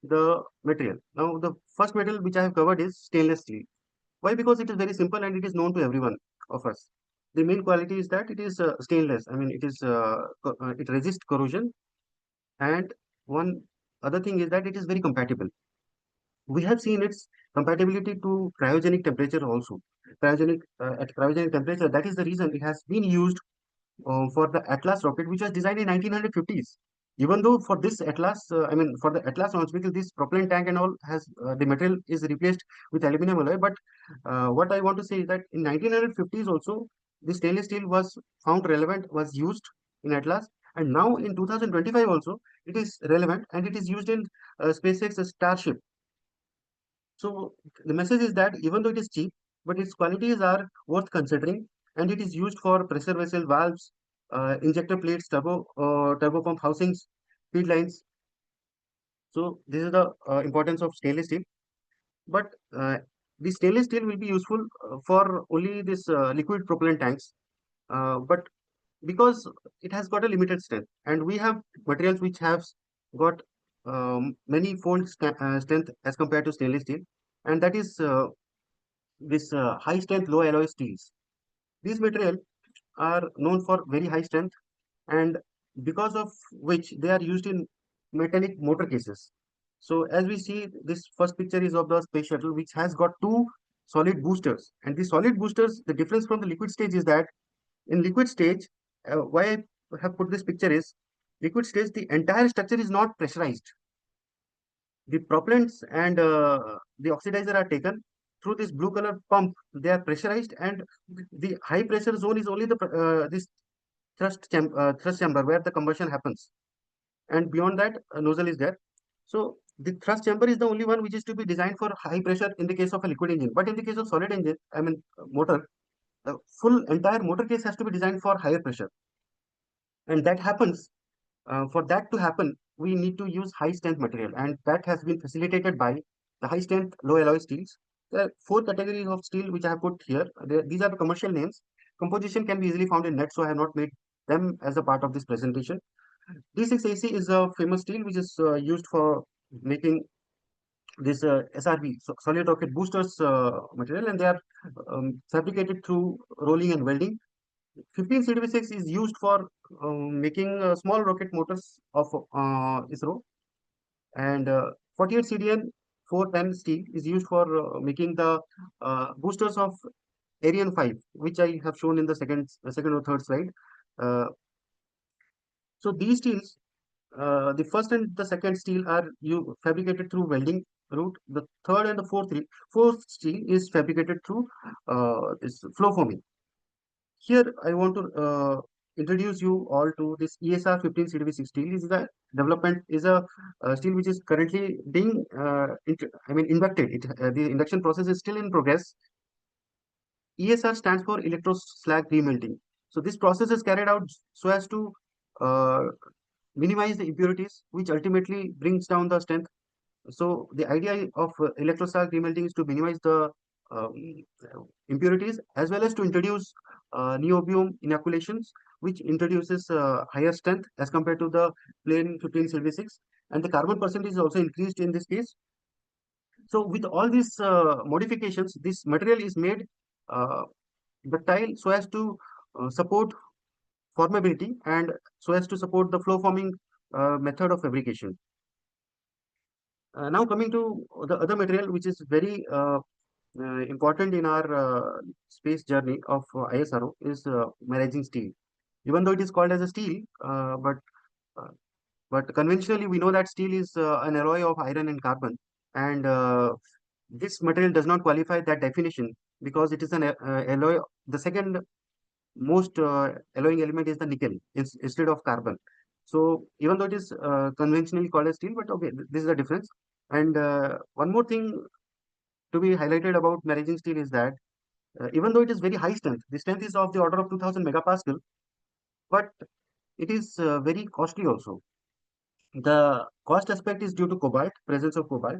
the material. Now, the first metal which I have covered is stainless steel. Why? Because it is very simple and it is known to everyone of us. The main quality is that it is stainless. It resists corrosion, and one other thing is that it is very compatible. We have seen its compatibility to cryogenic temperature also. At cryogenic temperature, that is the reason it has been used for the Atlas rocket, which was designed in 1950s. Even though for this Atlas, for the Atlas launch vehicle, this propellant tank and all has the material is replaced with aluminum alloy. But what I want to say is that in 1950s also, the stainless steel was found relevant, was used in Atlas, and now in 2025 also, it is relevant and it is used in SpaceX Starship. So the message is that even though it is cheap, but its qualities are worth considering, and it is used for pressure vessel valves, injector plates, turbopump housings, feed lines. So this is the importance of stainless steel. But the stainless steel will be useful for only this liquid propellant tanks. But because it has got a limited strength, and we have materials which have got many fold strength as compared to stainless steel, and that is this high strength low alloy steels. These material are known for very high strength, and because of which they are used in metallic motor cases. So as we see, this first picture is of the space shuttle, which has got two solid boosters. And the solid boosters, the difference from the liquid stage is that in liquid stage, why I have put this picture is, liquid stage, the entire structure is not pressurized. The propellants and the oxidizer are taken through this blue color pump. They are pressurized, and the high pressure zone is only the this thrust chamber where the combustion happens, and beyond that nozzle is there. So the thrust chamber is the only one which is to be designed for high pressure in the case of a liquid engine, but in the case of solid engine, I mean motor, the full entire motor case has to be designed for higher pressure, and that happens. For that to happen, we need to use high strength material, and that has been facilitated by the high strength low alloy steels. There are four categories of steel which I have put here. These are the commercial names. Composition can be easily found in net, so I have not made them as a part of this presentation. D6AC is a famous steel which is used for making this SRB, solid rocket boosters material, and they are fabricated through rolling and welding. 15 CDV6 is used for making small rocket motors of ISRO, and 48 CDN 410 steel is used for making the boosters of Ariane 5, which I have shown in the second or third slide. So these steels, the first and the second steel are fabricated through welding route. The third and the fourth steel is fabricated through this flow forming. Here I want to introduce you all to this ESR 15 CDV6 steel. Is the development is a steel which is currently being inducted. The induction process is still in progress. ESR stands for electroslag remelting. So this process is carried out so as to minimize the impurities, which ultimately brings down the strength. So the idea of electroslag remelting is to minimize the um, impurities, as well as to introduce niobium inoculations, which introduces higher strength as compared to the plain 15 CDV6, and the carbon percentage is also increased in this case. So with all these modifications, this material is made ductile so as to support formability, and so as to support the flow forming method of fabrication. Now coming to the other material which is very important in our space journey of ISRO is maritime steel. Even though it is called as a steel, uh, but conventionally we know that steel is an alloy of iron and carbon, and this material does not qualify that definition because it is an alloy. The second most alloying element is the nickel instead of carbon. So even though it is conventionally called as steel, but okay, this is the difference. And one more thing to be highlighted about maritime steel is that even though it is very high strength, the strength is of the order of 2000 megapascal, but it is very costly also. The cost aspect is due to cobalt, presence of cobalt,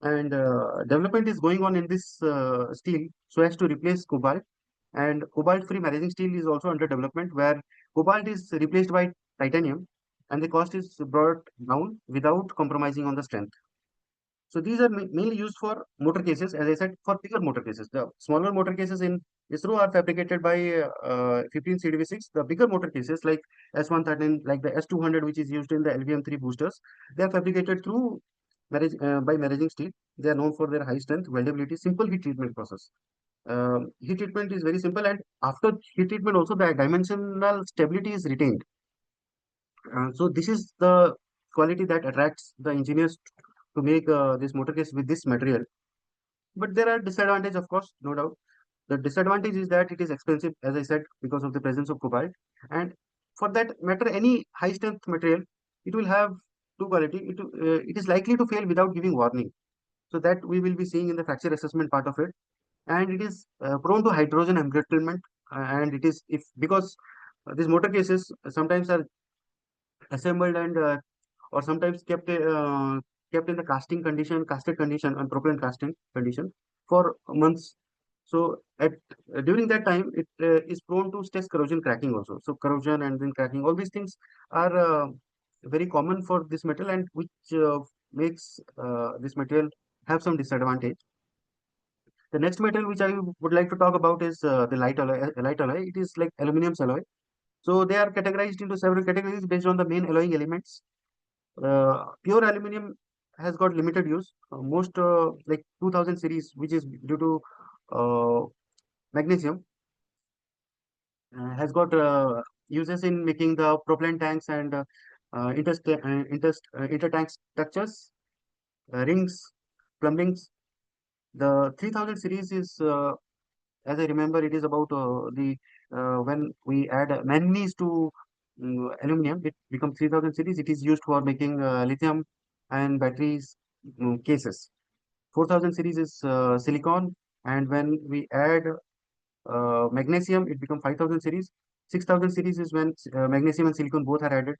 and development is going on in this steel so as to replace cobalt. And cobalt-free maritime steel is also under development, where cobalt is replaced by titanium, and the cost is brought down without compromising on the strength. So these are mainly used for motor cases, as I said, for bigger motor cases. The smaller motor cases in ISRO are fabricated by 15 CDV6. The bigger motor cases like S113, like the S200, which is used in the LVM3 boosters, they are fabricated through by maritime steel. They are known for their high strength, weldability, simple heat treatment process. Heat treatment is very simple, and after heat treatment also the dimensional stability is retained. So this is the quality that attracts the engineers to make this motor case with this material. But there are disadvantages, of course, no doubt. The disadvantage is that it is expensive, as I said, because of the presence of cobalt. And for that matter, any high strength material, it will have two quality. It is likely to fail without giving warning. So that we will be seeing in the fracture assessment part of it. And it is prone to hydrogen embrittlement. And it is because these motor cases sometimes are assembled and or sometimes kept kept in the casting condition, casted condition, and propellant casting condition for months. So at during that time, it is prone to stress corrosion cracking also. So corrosion and then cracking, all these things are very common for this metal, and which makes this material have some disadvantage. The next metal which I would like to talk about is the light alloy. Light alloy. It is like aluminum alloy. So they are categorized into several categories based on the main alloying elements. Pure aluminum has got limited use. Most like 2000 series, which is due to magnesium, has got uses in making the propellant tanks and inter-tank structures, rings, plumbings. The 3000 series is, as I remember, it is about the when we add manganese to aluminum, it becomes 3000 series. It is used for making lithium and batteries cases. 4000 series is silicon, and when we add magnesium, it becomes 5000 series. 6000 series is when magnesium and silicon both are added.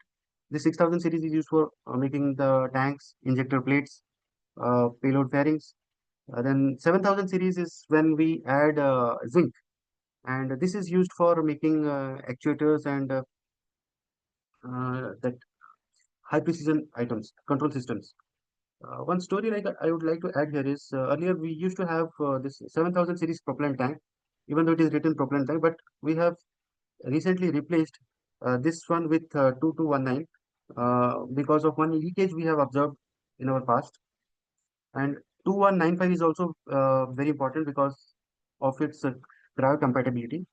The 6000 series is used for making the tanks, injector plates, payload fairings. Then 7000 series is when we add zinc, and this is used for making actuators and that high precision items, control systems. One story like I would like to add here is earlier we used to have this 7000 series propellant tank, even though it is written propellant tank, but we have recently replaced this one with 2219 because of one leakage we have observed in our past. And 2195 is also very important because of its cryocompatibility.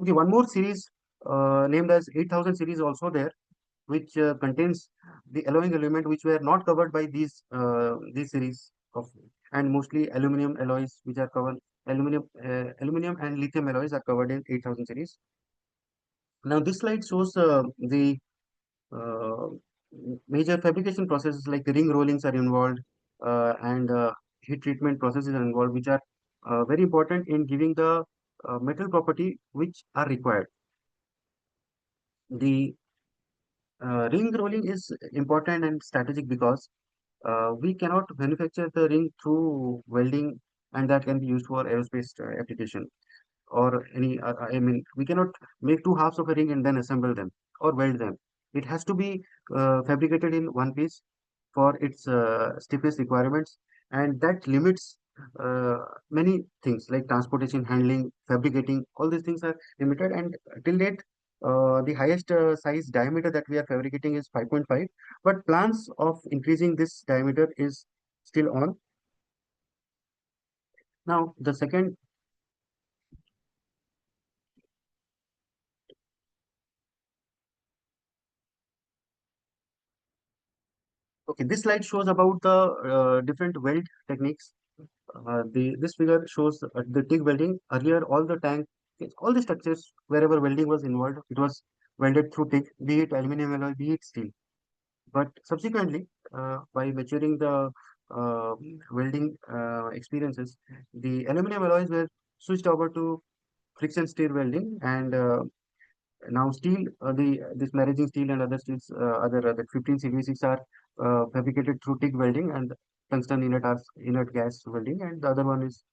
Okay, one more series named as 8000 series also there, which contains the alloying element which were not covered by these series of, and mostly aluminum alloys which are covered, aluminum and lithium alloys are covered in 8000 series. Now this slide shows the uh, major fabrication processes like the ring rollings are involved, and heat treatment processes are involved, which are very important in giving the metal property which are required. The ring rolling is important and strategic because we cannot manufacture the ring through welding, and that can be used for aerospace application or any. I mean, we cannot make two halves of a ring and then assemble them or weld them. It has to be fabricated in one piece for its stiffness requirements, and that limits many things like transportation, handling, fabricating. All these things are limited, and till date, the highest size diameter that we are fabricating is 5.5, but plans of increasing this diameter is still on. Now, the second. Okay, this slide shows about the different weld techniques. This figure shows the TIG welding. Earlier, all the tank, all the structures wherever welding was involved, it was welded through TIG, be it aluminum alloy, be it steel. But subsequently, by maturing the uh, welding experiences, the aluminum alloys were switched over to friction stir welding, and now steel, this maraging steel and other steels, other 15 CV6 are fabricated through TIG welding and tungsten inert gas welding, and the other one is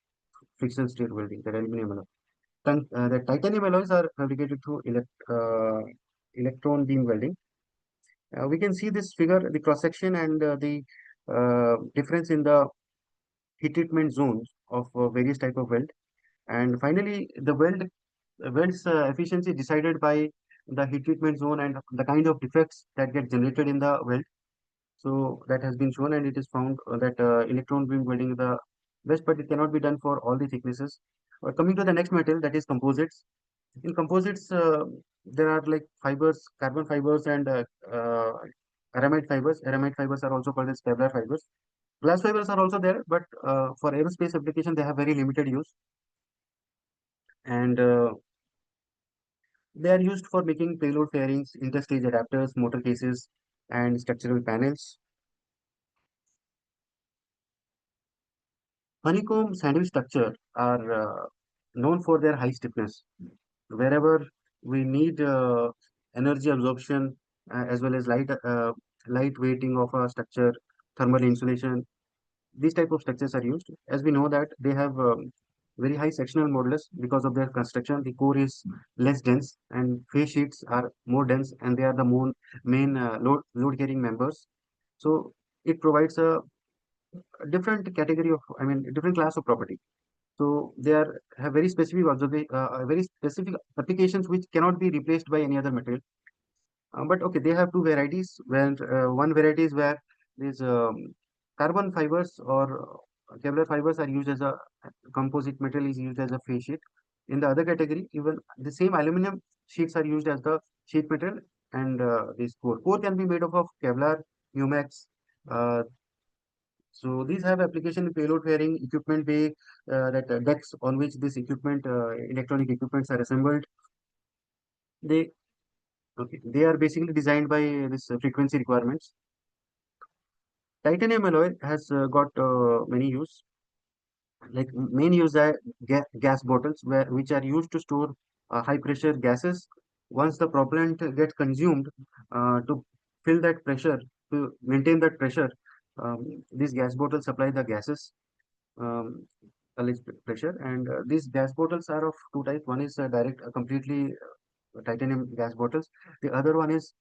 friction stir welding, the aluminum alloy. The titanium alloys are fabricated through electron beam welding. We can see this figure, the cross section, and the difference in the heat treatment zones of various type of weld. And finally, the weld's efficiency decided by the heat treatment zone and the kind of defects that get generated in the weld. So that has been shown, and it is found that electron beam welding is the best, but it cannot be done for all the thicknesses. Coming to the next metal, that is composites. In composites, there are like fibers, carbon fibers, and aramide fibers. Aramide fibers are also called as Kevlar fibers. Glass fibers are also there, but for aerospace application, they have very limited use. And they are used for making payload fairings, interstage adapters, motor cases, and structural panels. Honeycomb sandwich structure are known for their high stiffness. Wherever we need energy absorption as well as light weighting of a structure, thermal insulation. These type of structures are used. As we know that they have very high sectional modulus because of their construction. The core is less dense and face sheets are more dense, and they are the main load carrying members. So it provides a different category of, I mean, different class of property. So they have very specific very specific applications which cannot be replaced by any other material. But okay, they have two varieties. Where one variety is where these carbon fibers or Kevlar fibers are used as a composite material is used as a face sheet. In the other category, even the same aluminum sheets are used as the sheet material, and this core can be made up of Kevlar, Umax. So these have application in payload carrying equipment bay, that decks on which this equipment, electronic equipments are assembled. They they are basically designed by this frequency requirements. Titanium alloy has got many use. Like main use are gas bottles which are used to store high pressure gases. Once the propellant gets consumed, to fill that pressure, to maintain that pressure, these gas bottles supply the gases, alleged pressure. And these gas bottles are of two types. One is completely titanium gas bottles. The other one is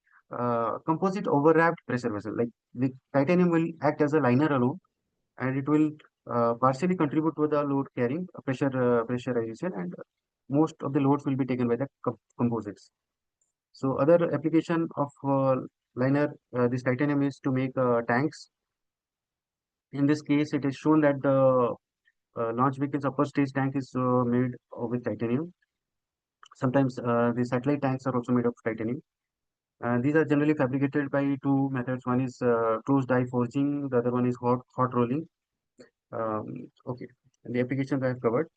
composite overwrapped pressure vessel. Like the titanium will act as a liner alone, and it will partially contribute to the load carrying pressurization, and most of the loads will be taken by the composites. So other application of liner, this titanium is to make tanks. In this case, it is shown that the launch vehicle's upper stage tank is made with titanium. Sometimes the satellite tanks are also made of titanium. These are generally fabricated by two methods. One is closed die forging, the other one is hot rolling. Okay, and the applications I have covered.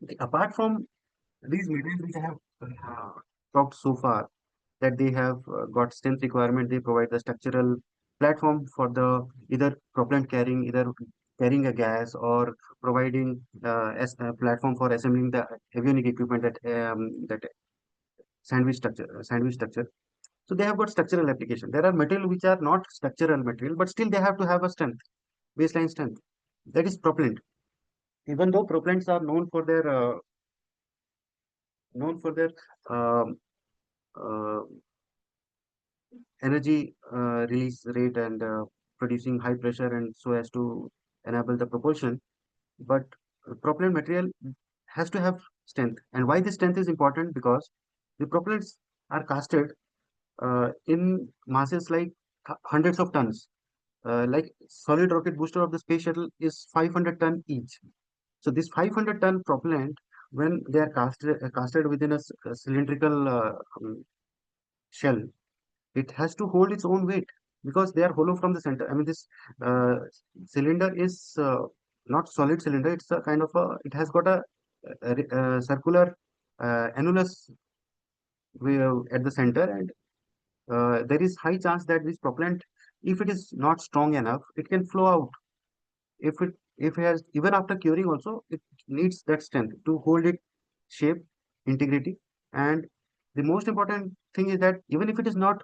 Okay, apart from these materials which I have talked so far, that they have got strength requirement, they provide the structural platform for the either propellant carrying, either carrying a gas, or providing as a platform for assembling the avionic equipment, that sandwich structure. So they have got structural application. There are material which are not structural material, but still they have to have a strength, baseline strength. That is propellant. Even though propellants are known for their um, uh, energy release rate and producing high pressure, and so as to enable the propulsion, but propellant material has to have strength. And why this strength is important? Because the propellants are casted in masses like hundreds of tons. Like solid rocket booster of the space shuttle is 500 ton each. So this 500-ton propellant, when they are casted within a cylindrical shell, it has to hold its own weight because they are hollow from the center. I mean, this uh, cylinder is not solid cylinder. It's a kind of it has got a circular annulus at the center, and there is high chance that this propellant, if it is not strong enough, it can flow out. If it has, even after curing also, it needs that strength to hold its shape, integrity. And the most important thing is that even if it is not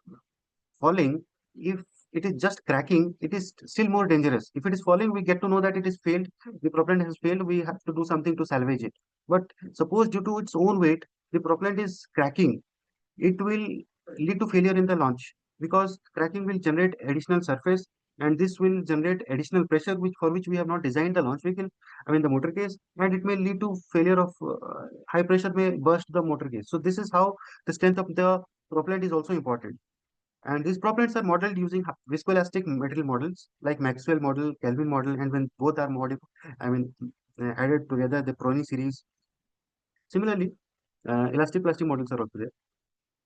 falling, if it is just cracking, it is still more dangerous. If it is falling, we get to know that it is failed, the propellant has failed, we have to do something to salvage it. But suppose due to its own weight, the propellant is cracking, it will lead to failure in the launch, because cracking will generate additional surface, and this will generate additional pressure, which we have not designed the launch vehicle, I mean the motor case, and it may lead to failure of high pressure may burst the motor case. So this is how the strength of the propellant is also important. And these propellants are modeled using viscoelastic material models like Maxwell model, Kelvin model, and when both are added together, the Prony series. Similarly, elastic plastic models are also there.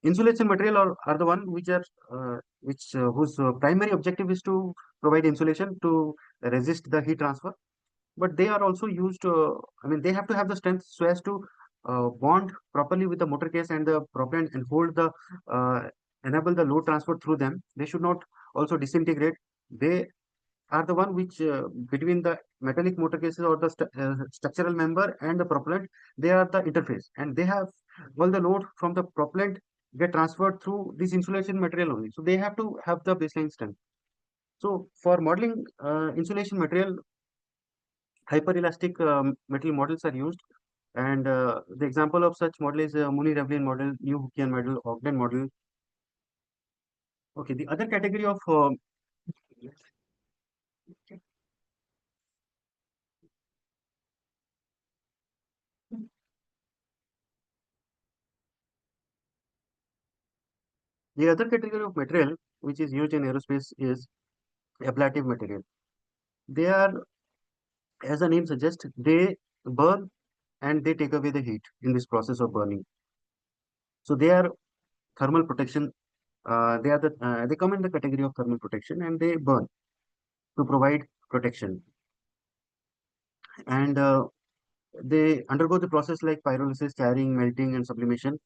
Insulation material are the one which are whose primary objective is to provide insulation to resist the heat transfer, but they are also used. I mean, they have to have the strength so as to bond properly with the motor case and the propellant, and hold the enable the load transfer through them. They should not also disintegrate. They are the one which between the metallic motor cases or the structural member and the propellant, they are the interface, and they have all the load from the propellant get transferred through this insulation material only. So they have to have the baseline strength. So for modeling insulation material, hyperelastic metal models are used. And the example of such model is Muni-Revlin model, New-Hookian model, Ogden model. Okay, the other category of material which is used in aerospace is ablative material. They are, as the name suggests, they burn and they take away the heat in this process of burning. So they are thermal protection. They come in the category of thermal protection, and they burn to provide protection. And they undergo the process like pyrolysis, charring, melting, and sublimation.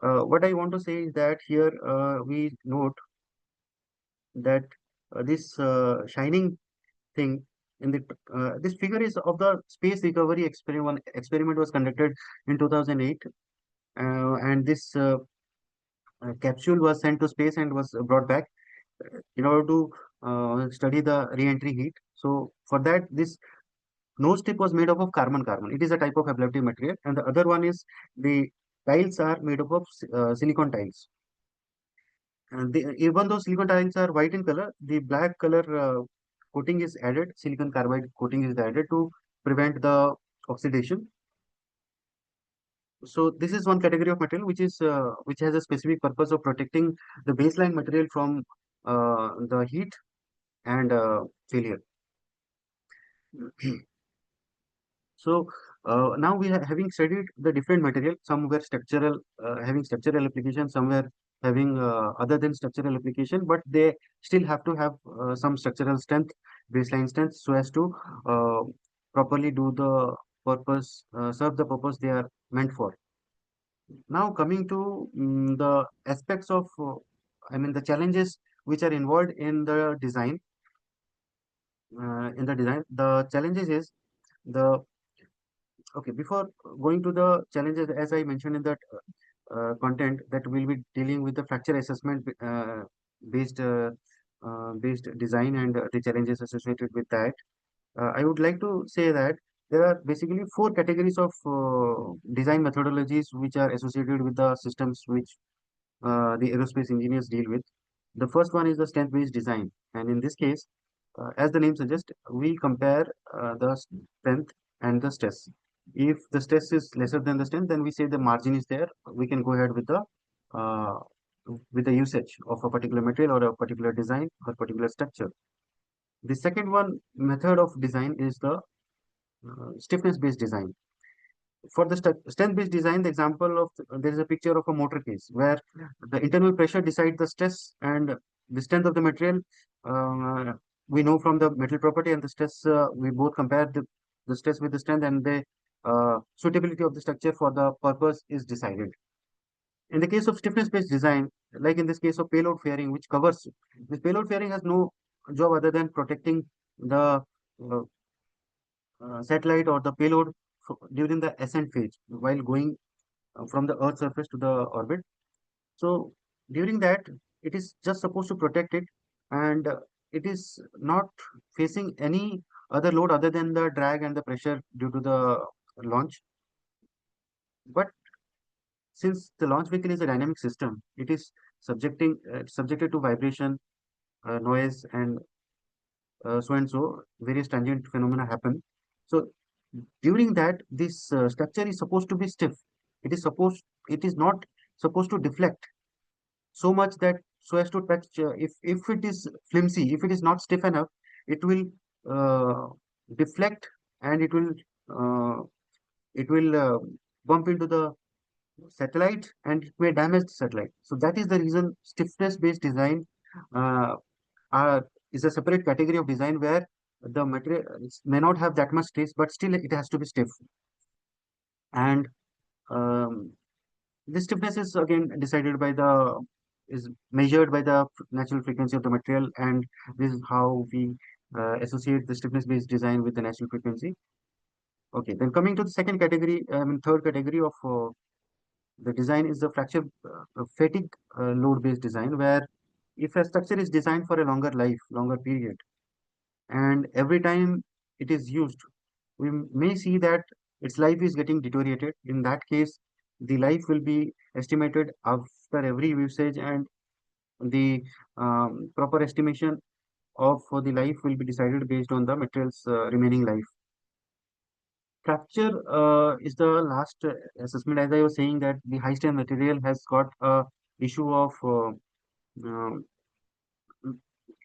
What I want to say is that here we note that this shining thing in the this figure is of the space recovery experiment. Experiment was conducted in 2008, and this capsule was sent to space and was brought back in order to study the re-entry heat. So for that, this nose tip was made up of carbon-carbon. It is a type of ablative material, and the other one is the tiles are made up of silicon tiles. And even though silicon tiles are white in color, the black color coating is added, silicon carbide coating is added to prevent the oxidation. So this is one category of material which has a specific purpose of protecting the baseline material from the heat and failure. So now we are having studied the different material. Some were structural, having structural application, some were having other than structural application, but they still have to have some structural strength, baseline strength, so as to properly do the purpose, serve the purpose they are meant for. Now coming to the aspects of, the challenges which are involved in the design. The challenges is the okay. Before going to the challenges, as I mentioned in that content, that we'll be dealing with the fracture assessment based based design and the challenges associated with that. I would like to say that there are basically four categories of design methodologies which are associated with the systems which the aerospace engineers deal with. The first one is the strength-based design, and in this case, as the name suggests, we compare the strength and the stress. If the stress is lesser than the strength, then we say the margin is there. We can go ahead uh, with the usage of a particular material or a particular design or particular structure. The second one method of design is the stiffness-based design. For the strength-based design, the example of there is a picture of a motor case where the internal pressure decides the stress and the strength of the material. We know from the metal property and the stress, we both compare the stress with the strength, and the suitability of the structure for the purpose is decided. In the case of stiffness-based design, like in this case of payload fairing, which covers this payload fairing has no job other than protecting the satellite or the payload during the ascent phase while going from the Earth's surface to the orbit. So during that, it is just supposed to protect it, and it is not facing any other load other than the drag and the pressure due to the launch. But since the launch vehicle is a dynamic system, it is subjected to vibration, noise, and so and so various transient phenomena happen. So during that, this structure is supposed to be stiff. It is not supposed to deflect so much that so as to touch. If it is flimsy, if it is not stiff enough, it will deflect, and it will bump into the satellite, and it may damage the satellite. So that is the reason stiffness-based design uh, is a separate category of design where the material may not have that much stress, but still it has to be stiff. And this stiffness is again decided by is measured by the natural frequency of the material, and this is how we associate the stiffness-based design with the natural frequency. Okay, then coming to the second category, third category of the design is the fracture fatigue load-based design, where if a structure is designed for a longer life, longer period, and every time it is used, we may see that its life is getting deteriorated. In that case, the life will be estimated after every usage, and the proper estimation of for the life will be decided based on the material's remaining life. Fracture is the last assessment. As I was saying, that the high strength material has got a issue of uh,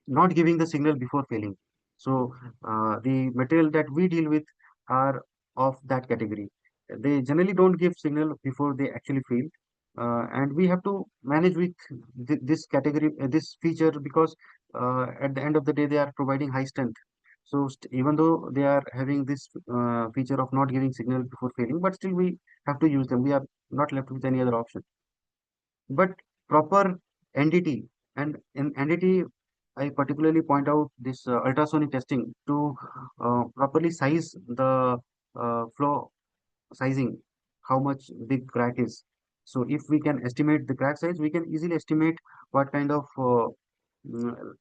not giving the signal before failing. So the material that we deal with are of that category. They generally don't give signal before they actually fail. And we have to manage with this category, this feature, because at the end of the day, they are providing high strength. So even though they are having this feature of not giving signal before failing, but still we have to use them. We are not left with any other option. But proper NDT, and in NDT, I particularly point out this ultrasonic testing to properly size the flow sizing, how much big crack is. So if we can estimate the crack size, we can easily estimate what kind of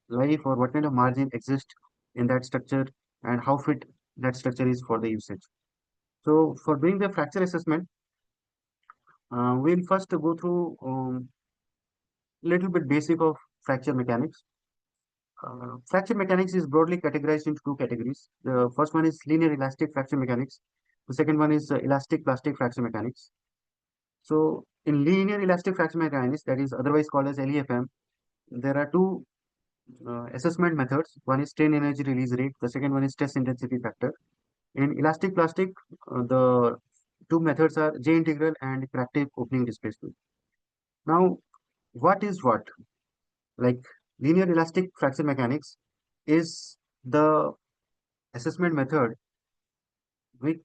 life or what kind of margin exists in that structure and how fit that structure is for the usage. So for doing the fracture assessment, we'll first go through little bit basic of fracture mechanics. Fracture mechanics is broadly categorized into two categories. The first one is linear elastic fracture mechanics. The second one is elastic plastic fracture mechanics. So in linear elastic fracture mechanics, that is otherwise called as LEFM, there are two assessment methods. One is strain energy release rate. The second one is stress intensity factor. In elastic plastic, the two methods are J integral and crack tip opening displacement. Now, what is what? Like linear elastic fracture mechanics is the assessment method which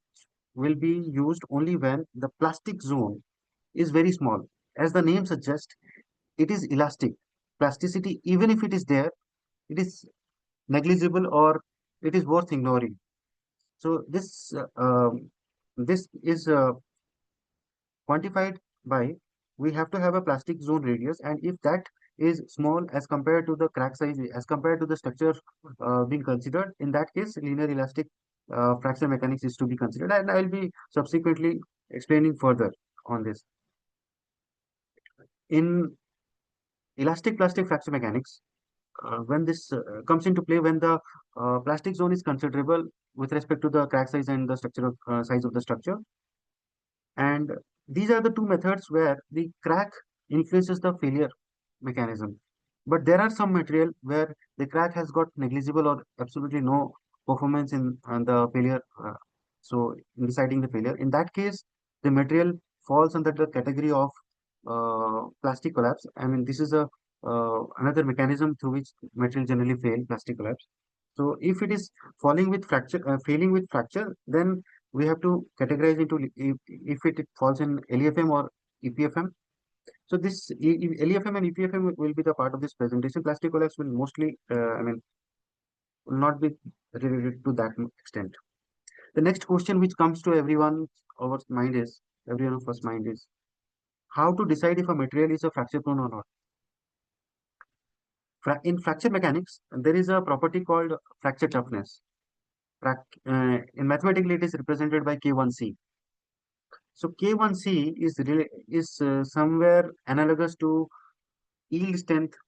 will be used only when the plastic zone is very small. As the name suggests, it is elastic. Plasticity, even if it is there, it is negligible or it is worth ignoring. So this is quantified by, we have to have a plastic zone radius, and if that is small as compared to the crack size, as compared to the structure being considered, in that case linear elastic fracture mechanics is to be considered, and I will be subsequently explaining further on this. In elastic plastic fracture mechanics, when this comes into play, when the plastic zone is considerable with respect to the crack size and the structural size of the structure, and these are the two methods where the crack influences the failure mechanism. But there are some material where the crack has got negligible or absolutely no performance in the failure. So in deciding the failure, in that case, the material falls under the category of plastic collapse. I mean, this is a another mechanism through which material generally fail, plastic collapse. So if it is falling with fracture, failing with fracture, then we have to categorize into if it falls in LEFM or EPFM. So this LEFM and EPFM will be the part of this presentation. Plastic collapse will mostly, I mean, will not be related to that extent. The next question which comes to everyone of us mind is, how to decide if a material is a fracture prone or not. In fracture mechanics, there is a property called fracture toughness. In mathematically, it is represented by K1C. So K1C is somewhere analogous to yield strength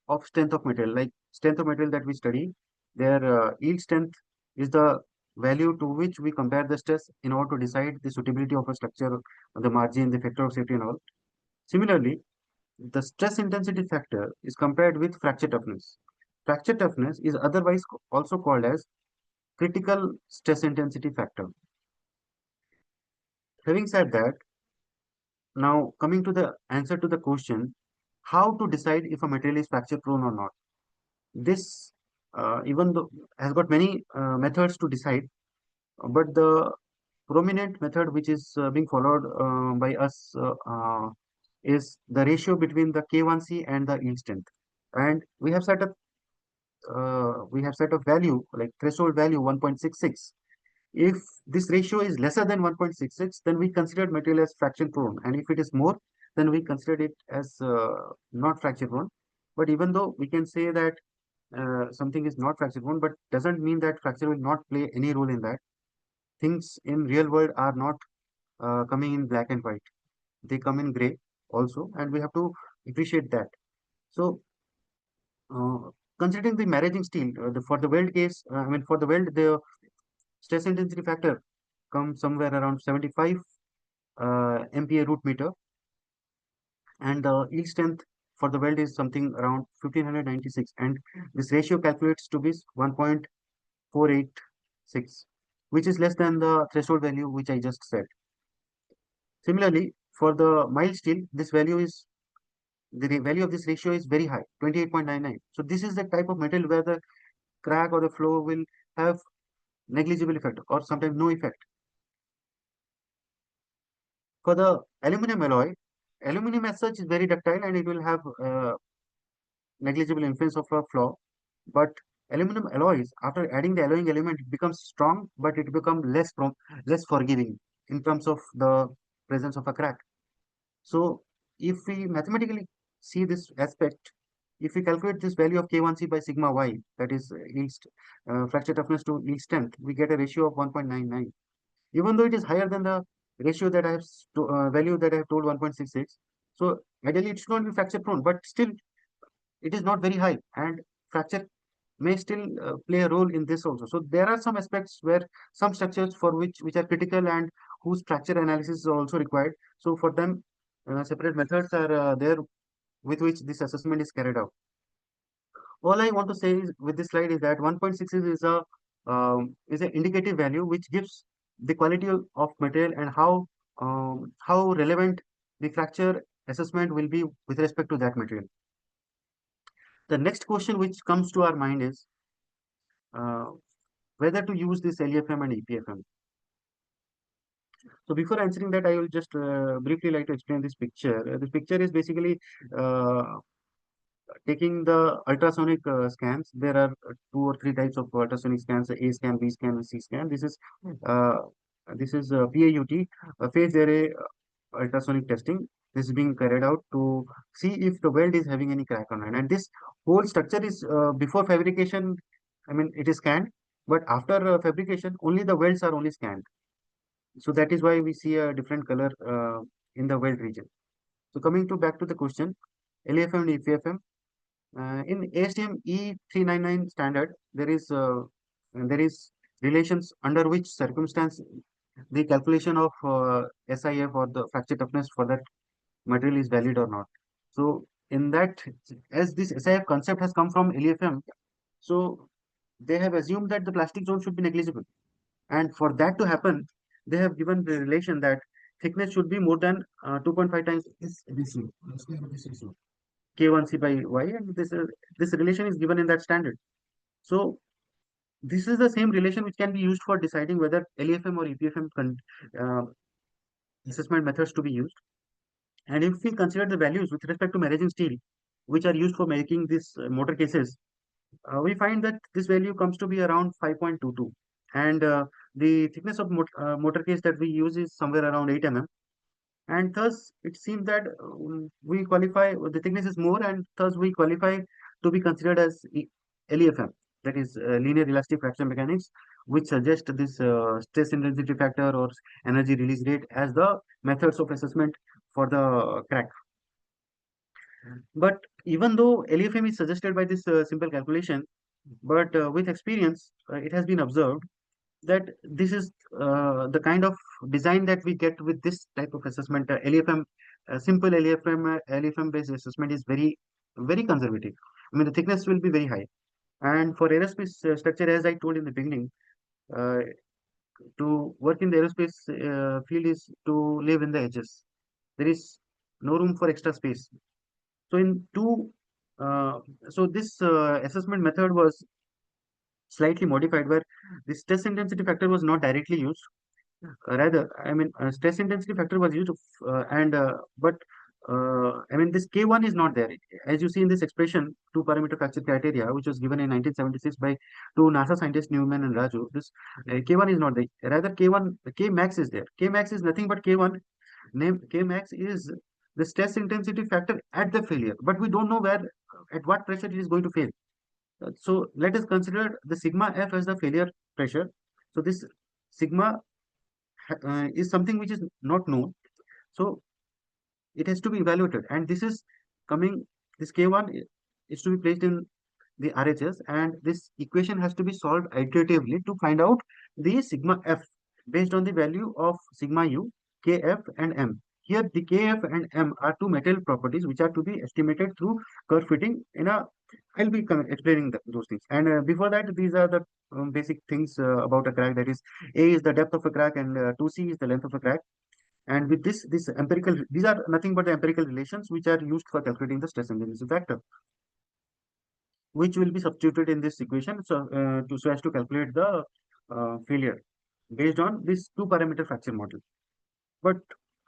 of material, like strength of material that we study. Their yield strength is the value to which we compare the stress in order to decide the suitability of a structure, the margin, the factor of safety, and all. Similarly, the stress intensity factor is compared with fracture toughness. Fracture toughness is otherwise also called as critical stress intensity factor. Having said that, now coming to the answer to the question, how to decide if a material is fracture prone or not. This, even though has got many methods to decide, but the prominent method which is being followed by us is the ratio between the K1C and the yield strength. And we have set a value like threshold value 1.66. If this ratio is lesser than 1.66, then we consider material as fracture prone, and if it is more, then we consider it as not fracture prone. But even though we can say that something is not fracture prone, but doesn't mean that fracture will not play any role in that. Things in real world are not coming in black and white. They come in gray also, and we have to appreciate that. So considering the maraging steel, for the weld case, for the weld, the stress intensity factor comes somewhere around 75 MPa root meter, and the yield strength for the weld is something around 1596, and this ratio calculates to be 1.486, which is less than the threshold value which I just said. Similarly, for the mild steel, this value is the value of this ratio is very high, 28.99. So this is the type of metal where the crack or the flow will have negligible effect or sometimes no effect. For the aluminum alloy, aluminum as such is very ductile and it will have negligible influence of a flaw. But aluminum alloys, after adding the alloying element, it becomes strong, but it becomes less forgiving in terms of the presence of a crack. So if we mathematically see this aspect, if we calculate this value of K1C by sigma y, that is fracture toughness to yield strength, we get a ratio of 1.99. Even though it is higher than the ratio that I have value that I have told 1.66. So ideally it should not be fracture prone, but still it is not very high, and fracture may still play a role in this also. So there are some aspects where some structures for which are critical and whose fracture analysis is also required. So for them, separate methods are there with which this assessment is carried out. All I want to say is with this slide is that 1.66 is an indicative value which gives the quality of material and how relevant the fracture assessment will be with respect to that material. The next question which comes to our mind is whether to use this LEFM and EPFM. So before answering that, I will just briefly like to explain this picture. This picture is basically taking the ultrasonic scans. There are 2 or 3 types of ultrasonic scans: A scan, B scan, and C scan. This is PAUT, phase array ultrasonic testing. This is being carried out to see if the weld is having any crack on it. And this whole structure is before fabrication. It is scanned, but after fabrication, only the welds are only scanned. So that is why we see a different color in the weld region. So coming back to the question, LEFM and EPFM. In ASTM E399 standard, there is relations under which circumstance the calculation of SIF or the fracture toughness for that material is valid or not. So in that, as this SIF concept has come from LEFM, so they have assumed that the plastic zone should be negligible, and for that to happen, they have given the relation that thickness should be more than 2.5 times this ratio. K1C by Y, and this relation is given in that standard. So this is the same relation which can be used for deciding whether LEFM or EPFM assessment methods to be used. And if we consider the values with respect to maraging steel, which are used for making these motor cases, we find that this value comes to be around 5.22, and the thickness of motor case that we use is somewhere around 8 mm. And thus it seems that we qualify, the thickness is more, and thus we qualify to be considered as LEFM, that is linear elastic fracture mechanics, which suggest this stress intensity factor or energy release rate as the methods of assessment for the crack. But even though LEFM is suggested by this simple calculation, but with experience, it has been observed that this is the kind of design that we get with this type of assessment. LEFM, simple LEFM based assessment is very, very conservative. The thickness will be very high. And for aerospace structure, as I told in the beginning, to work in the aerospace field is to live in the edges. There is no room for extra space. So this assessment method was slightly modified, where the stress intensity factor was not directly used. Rather, stress intensity factor was used, this K1 is not there. As you see in this expression, 2-parameter fracture criteria, which was given in 1976 by 2 NASA scientists, Newman and Raju, this K1 is not there. Rather, K max is there. K max is nothing but K1. K max is the stress intensity factor at the failure, but we don't know where, at what pressure it is going to fail. So let us consider the sigma F as the failure pressure. So this sigma is something which is not known. So it has to be evaluated, and this is coming, this K1 is to be placed in the RHS, and this equation has to be solved iteratively to find out the sigma F based on the value of sigma U, Kf and M. Here the Kf and M are two material properties which are to be estimated through curve fitting in a, I'll be explaining those things. And before that, these are the basic things about a crack, that is A is the depth of a crack and 2C is the length of a crack. And with this empirical, these are nothing but the empirical relations which are used for calculating the stress intensity factor, which will be substituted in this equation, so so as to calculate the failure based on this two-parameter fracture model. But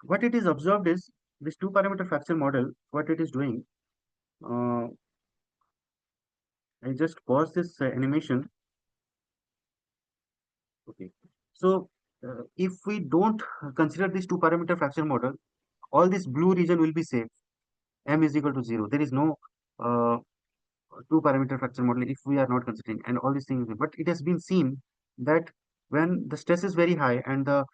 what it is observed is this two-parameter fracture model, what it is doing, I just pause this animation. Okay, so if we don't consider this two-parameter fracture model, all this blue region will be safe. M is equal to 0. There is no two-parameter fracture model if we are not considering, and all these things. But it has been seen that when the stress is very high and the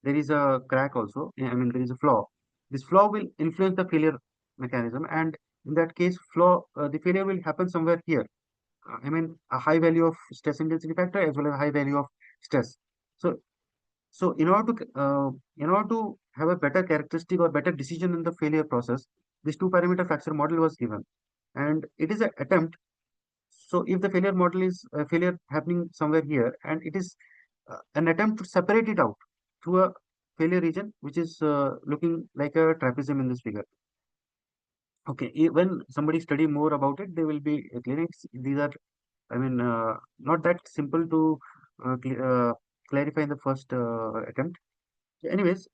there is a crack also, I mean there is a flaw, this flaw will influence the failure mechanism, and in that case the failure will happen somewhere here. I mean a high value of stress intensity factor as well as a high value of stress. So in order to have a better characteristic or better decision in the failure process, this two-parameter fracture model was given, and it is an attempt. So if the failure model is failure happening somewhere here, and it is an attempt to separate it out through a failure region which is looking like a trapezium in this figure. Okay, when somebody study more about it, they will be clear. These are, I mean, not that simple to clarify in the first attempt. Anyways,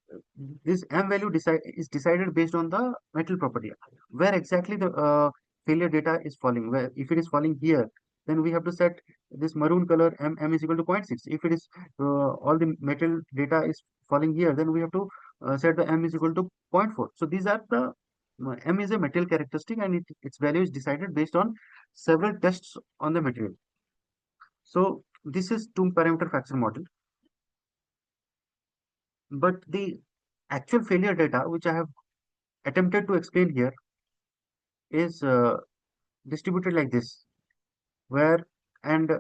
this M value is decided based on the metal property, where exactly the failure data is falling. Where if it is falling here, then we have to set this maroon color M is equal to 0.6. If it is all the metal data is falling here, then we have to set the M is equal to 0.4. So these are the M is a material characteristic, and its value is decided based on several tests on the material. So this is two-parameter fracture model. But the actual failure data, which I have attempted to explain here, is distributed like this, where and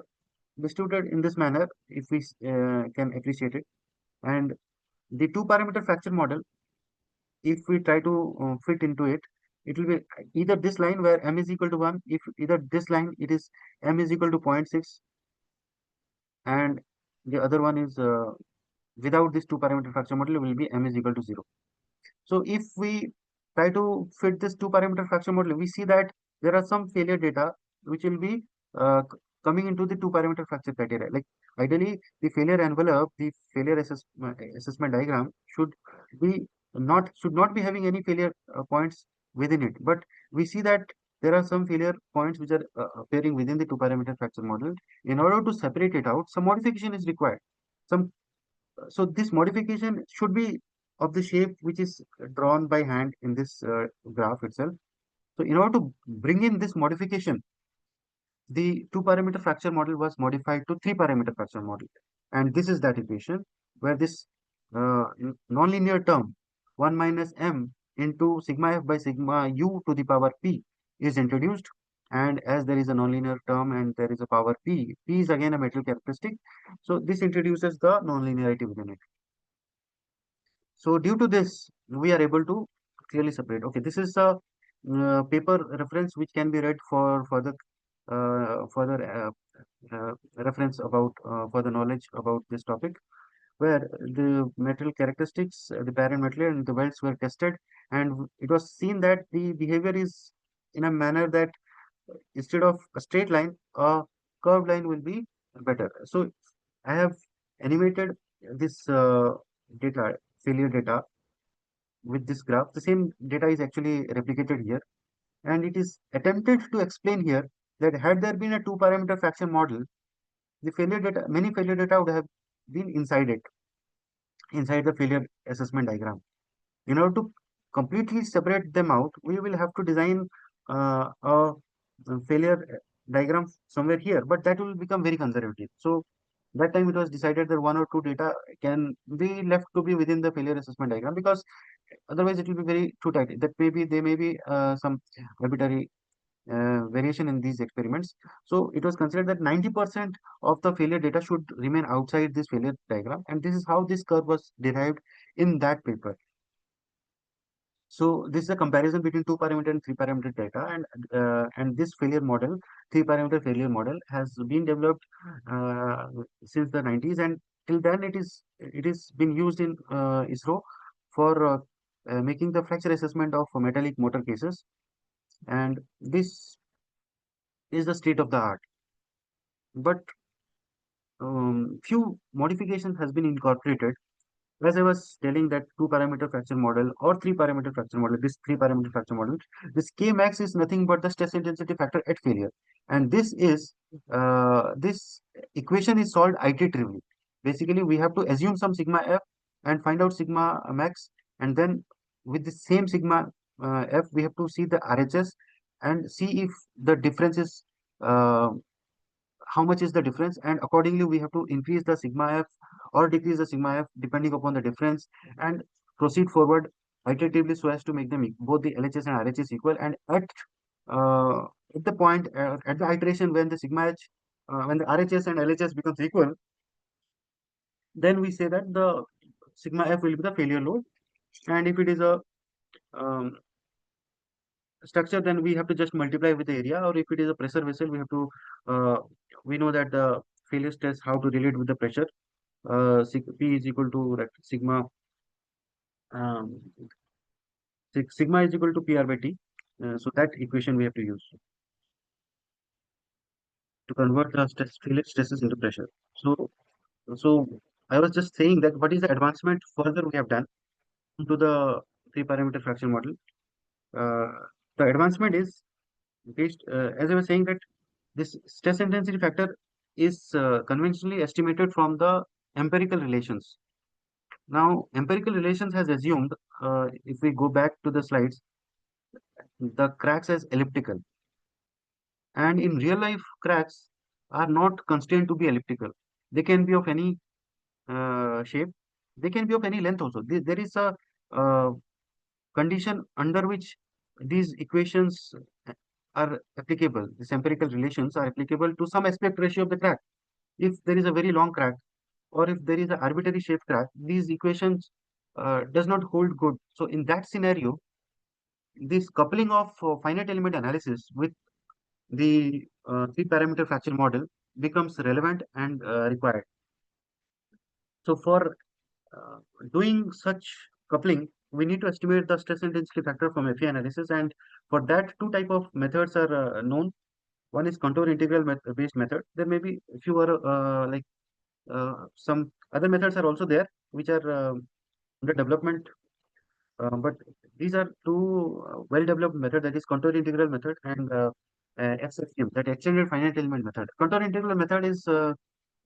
distributed in this manner, if we can appreciate it. And the two-parameter fracture model, if we try to fit into it, it will be either this line where M is equal to 1, if either this line it is M is equal to 0.6, and the other one is without this two-parameter fracture model will be M is equal to 0. So if we try to fit this two-parameter fracture model, we see that there are some failure data which will be coming into the two-parameter fracture criteria. Like ideally, the failure envelope, the failure assessment diagram should not be having any failure points within it. But we see that there are some failure points which are appearing within the two-parameter fracture model. In order to separate it out, some modification is required. So this modification should be of the shape which is drawn by hand in this graph itself. So in order to bring in this modification, the two-parameter fracture model was modified to three-parameter fracture model. And this is that equation where this nonlinear term 1 minus m into sigma f by sigma u to the power p is introduced. And as there is a nonlinear term and there is a power p is again a material characteristic. So this introduces the nonlinearity within it. So due to this, we are able to clearly separate. Okay, this is a paper reference which can be read for further reference about further knowledge about this topic, where the material characteristics, the parent material and the welds were tested, and it was seen that the behavior is in a manner that instead of a straight line, a curved line will be better. So I have animated this data, failure data, with this graph. The same data is actually replicated here, and it is attempted to explain here that had there been a two-parameter fracture model, the failure data, many failure data would have been inside it, inside the failure assessment diagram. In order to completely separate them out, we will have to design a failure diagram somewhere here, but that will become very conservative. So that time it was decided that one or two data can be left to be within the failure assessment diagram, because otherwise it will be very too tight. That may be there may be some arbitrary variation in these experiments. So it was considered that 90% of the failure data should remain outside this failure diagram, and this is how this curve was derived in that paper. So this is a comparison between 2-parameter and 3-parameter data, and this failure model, 3-parameter failure model, has been developed since the 90s, and till then it is been used in ISRO for making the fracture assessment of metallic motor cases, and this is the state of the art. But few modifications has been incorporated. As I was telling, that 2-parameter fracture model or 3-parameter fracture model, this 3-parameter fracture model, this K max is nothing but the stress intensity factor at failure. And this equation is solved iteratively. Basically, we have to assume some sigma f and find out sigma max, and then with the same sigma f, we have to see the RHS and see if the difference is uh, how much is the difference, and accordingly we have to increase the sigma f or decrease the sigma f depending upon the difference, and proceed forward iteratively so as to make them both the LHS and RHS equal. And uh, at the point at the iteration when the sigma h when the RHS and LHS becomes equal, then we say that the sigma f will be the failure load, and if it is a um, structure, then we have to just multiply with the area, or if it is a pressure vessel, we have to we know that the failure stress, how to relate with the pressure. P is equal to sigma um, sigma is equal to PR by T. So that equation we have to use to convert the failure stresses into pressure. So I was just saying that what is the advancement further we have done into the 3-parameter fracture model. Uh, the advancement is based, as I was saying, that this stress intensity factor is conventionally estimated from the empirical relations. Now, empirical relations has assumed, if we go back to the slides, the cracks as elliptical. And in real life, cracks are not constrained to be elliptical. They can be of any shape. They can be of any length also. There is a uh, condition under which these equations are applicable. These empirical relations are applicable to some aspect ratio of the crack. If there is a very long crack, or if there is an arbitrary shaped crack, these equations does not hold good. So in that scenario, this coupling of finite element analysis with the 3-parameter fracture model becomes relevant and required. So for doing such coupling, we need to estimate the stress intensity factor from FE analysis, and for that, two type of methods are known. One is contour integral based method. There may be a few other some other methods are also there, which are under development. But these are two well-developed method, that is contour integral method and XFEM, that extended finite element method. Contour integral method is a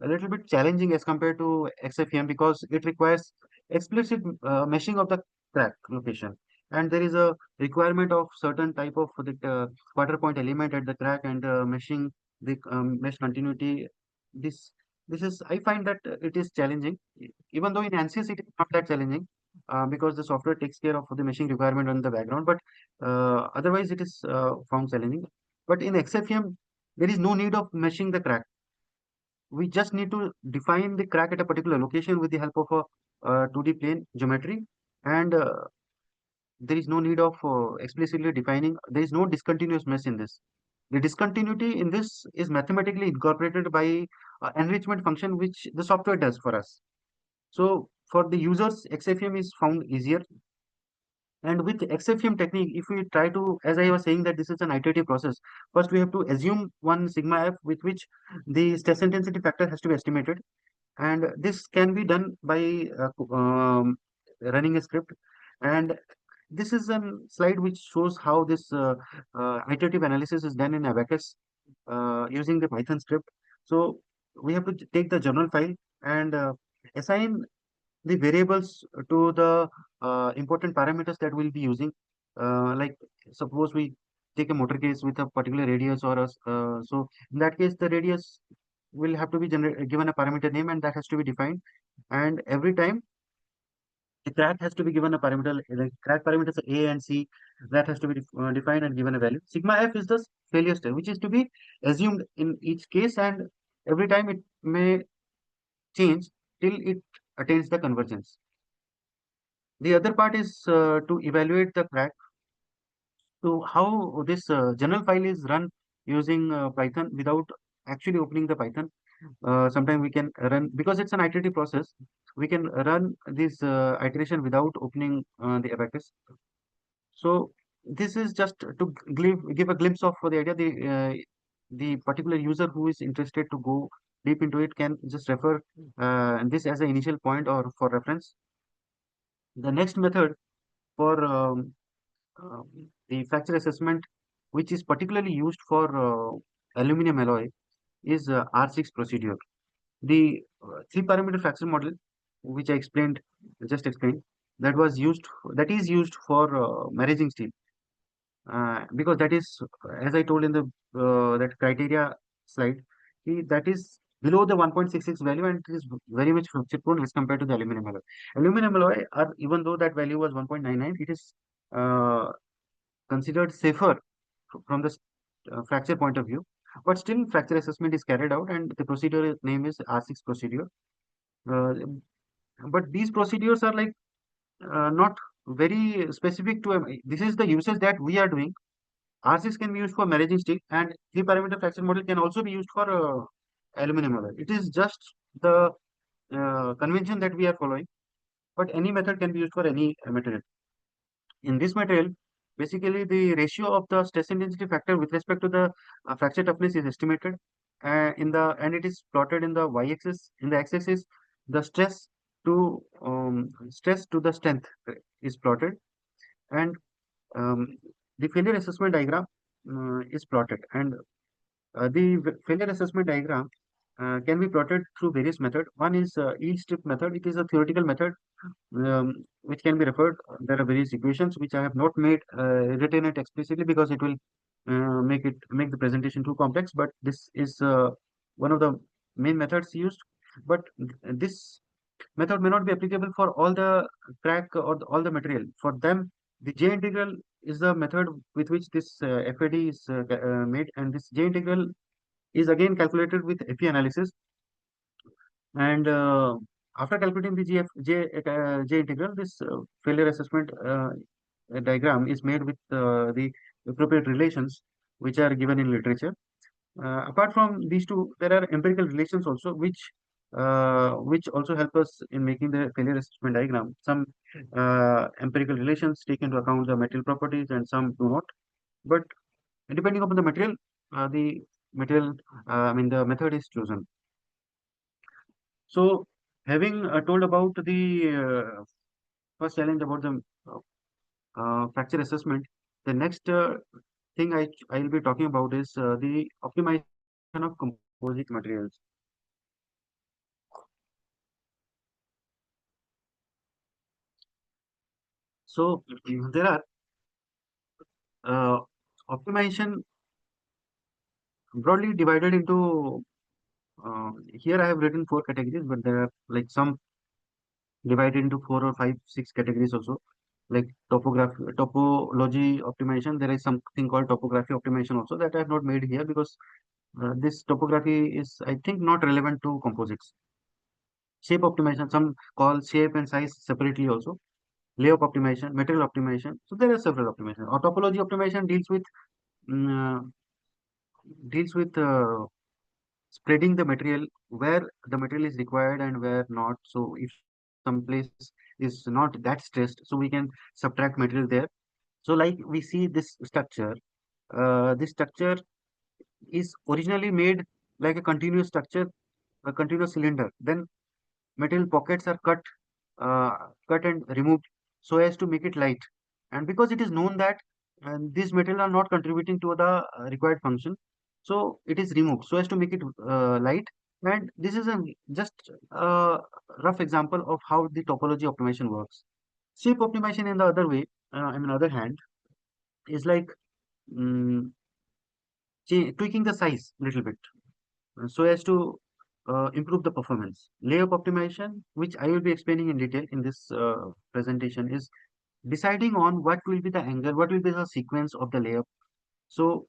little bit challenging as compared to XFEM, because it requires explicit meshing of the crack location, and there is a requirement of certain type of the quarter point element at the crack, and meshing the mesh continuity. This this is, I find that it is challenging, even though in ANSYS it is not that challenging, because the software takes care of the meshing requirement on the background, but otherwise it is found challenging. But in XFEM, there is no need of meshing the crack. We just need to define the crack at a particular location with the help of a 2D plane geometry, and there is no need of explicitly defining. There is no discontinuous mesh in this. The discontinuity in this is mathematically incorporated by enrichment function, which the software does for us. So for the users, XFEM is found easier. And with XFEM technique, if we try to, as I was saying, that this is an iterative process. First, we have to assume one sigma f with which the stress intensity factor has to be estimated, and this can be done by running a script. And this is a slide which shows how this iterative analysis is done in Abacus using the Python script. So we have to take the journal file and assign the variables to the important parameters that we'll be using. Like suppose we take a motor case with a particular radius or a, so in that case the radius will have to be given a parameter name, and that has to be defined. And every time the crack has to be given a parameter, like crack parameters A and C, that has to be defined and given a value. Sigma F is the failure state, which is to be assumed in each case, and every time it may change till it attains the convergence. The other part is to evaluate the crack. So how this general file is run using Python without actually opening the Python. Sometimes we can run, because it's an iterative process, we can run this iteration without opening the abacus. So this is just to give a glimpse of the idea. The particular user who is interested to go deep into it can just refer this as an initial point or for reference. The next method for the fracture assessment, which is particularly used for aluminum alloy, is R6 procedure. The three parameter fracture model, which I just explained, that is used for managing steel, because that is, as I told in the that criteria slide, that is below the 1.66 value, and it is very much fracture prone as compared to the aluminum alloy. Aluminum alloy, even though that value was 1.99, it is considered safer from the fracture point of view, but still fracture assessment is carried out, and the procedure name is R6 procedure. But these procedures are like not very specific to this is the usage that we are doing. R6 can be used for managing steel, and three parameter fracture model can also be used for aluminum alloy. It is just the convention that we are following, but any method can be used for any material. In this material, basically the ratio of the stress intensity factor with respect to the fracture toughness is estimated and it is plotted in the y-axis. In the x-axis, the stress to the strength is plotted, and the failure assessment diagram is plotted. And the failure assessment diagram can be plotted through various methods. One is yield strip method. It is a theoretical method which can be referred. There are various equations which I have not written it explicitly because it will make the presentation too complex. But this is one of the main methods used. But this method may not be applicable for all the crack or all the material. For them, the J integral is the method with which this FAD is made, and this J integral is again calculated with FE analysis. And after calculating the J integral, this failure assessment diagram is made with the appropriate relations which are given in literature. Apart from these two, there are empirical relations also, which also help us in making the failure assessment diagram. Some empirical relations take into account the material properties, and some do not. But depending upon the material, the method is chosen. So, having told about the first challenge about the fracture assessment, the next thing I will be talking about is the optimization of composite materials. So there are optimization broadly divided into here I have written 4 categories, but there are like some divided into 4 or 5, 6 categories also, like topology optimization. There is something called topography optimization also that I have not made here because this topography is, I think, not relevant to composites. Shape optimization, some call shape and size separately also. Layout optimization, material optimization. So there are several optimization. Or topology optimization deals with spreading the material where the material is required and where not. So if some place is not that stressed, so we can subtract material there. So like we see this structure is originally made like a continuous structure, a continuous cylinder. Then material pockets are cut and removed so as to make it light. And because it is known that these material are not contributing to the required function, so it is removed so as to make it light. And this is just a rough example of how the topology optimization works. Shape optimization in the other way, other hand, is like mm, tweaking the size a little bit so as to improve the performance. Layup optimization, which I will be explaining in detail in this presentation, is deciding on what will be the angle, what will be the sequence of the layup. So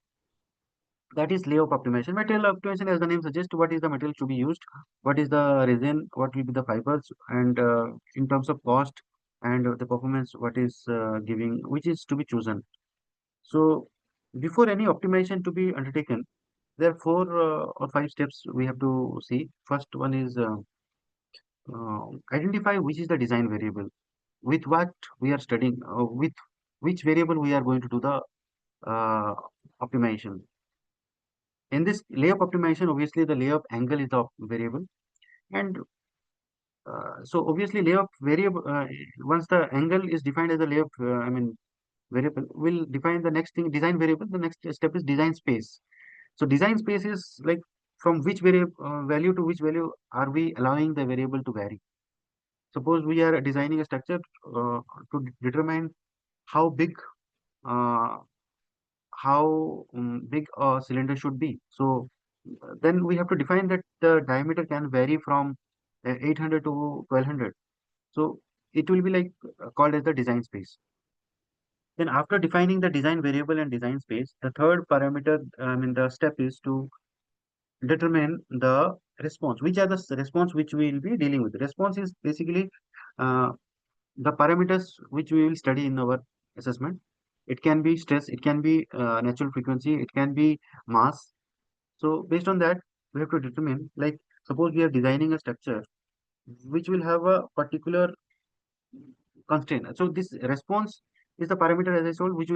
that is layout optimization. Material optimization, as the name suggests, what is the material to be used, what is the resin, what will be the fibers, and in terms of cost and the performance, what is giving, which is to be chosen. So before any optimization to be undertaken, there are 4 or 5 steps we have to see. First one is identify which is the design variable, with what we are studying, with which variable we are going to do the uh, optimization. In this layup optimization, obviously the layup angle is the variable, and so obviously layup variable, once the angle is defined as a layup, variable, will define the next thing, design variable. The next step is design space. So design space is like from which variable value to which value are we allowing the variable to vary. Suppose we are designing a structure to determine how big uh, big a cylinder should be. So then we have to define that the diameter can vary from 800 to 1200. So it will be like called as the design space. Then after defining the design variable and design space, the third parameter, the step is to determine the response. Which are the response which we will be dealing with? Response is basically uh, the parameters which we will study in our assessment. It can be stress, it can be natural frequency, it can be mass. So based on that, we have to determine, like, suppose we are designing a structure which will have a particular constraint. So this response is the parameter, as I told, which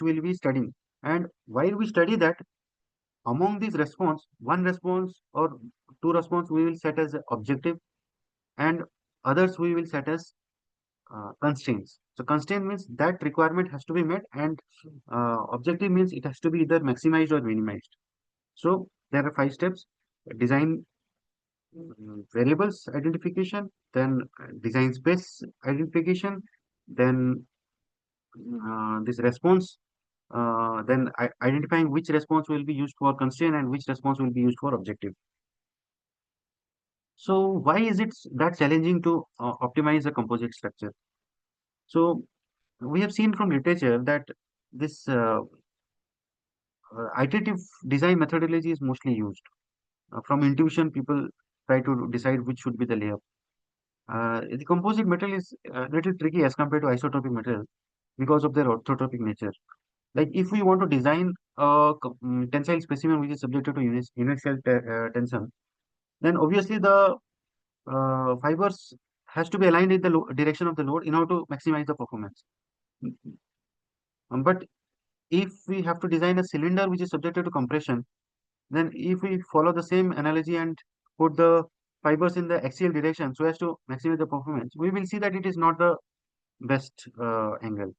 will be studying. And while we study that, among these response, one response or 2 response we will set as objective, and others we will set as constraints. So constraint means that requirement has to be met, and objective means it has to be either maximized or minimized. So there are 5 steps: design variables identification, then design space identification, then this response, then identifying which response will be used for constraint and which response will be used for objective. So why is it that challenging to optimize a composite structure? So we have seen from literature that this iterative design methodology is mostly used. From intuition, people try to decide which should be the layer. The composite material is a little tricky as compared to isotopic material because of their orthotropic nature. Like if we want to design a tensile specimen which is subjected to uniaxial tension, then obviously the fibers has to be aligned in the direction of the load in order to maximize the performance. But if we have to design a cylinder which is subjected to compression, then if we follow the same analogy and put the fibers in the axial direction so as to maximize the performance, we will see that it is not the best angle.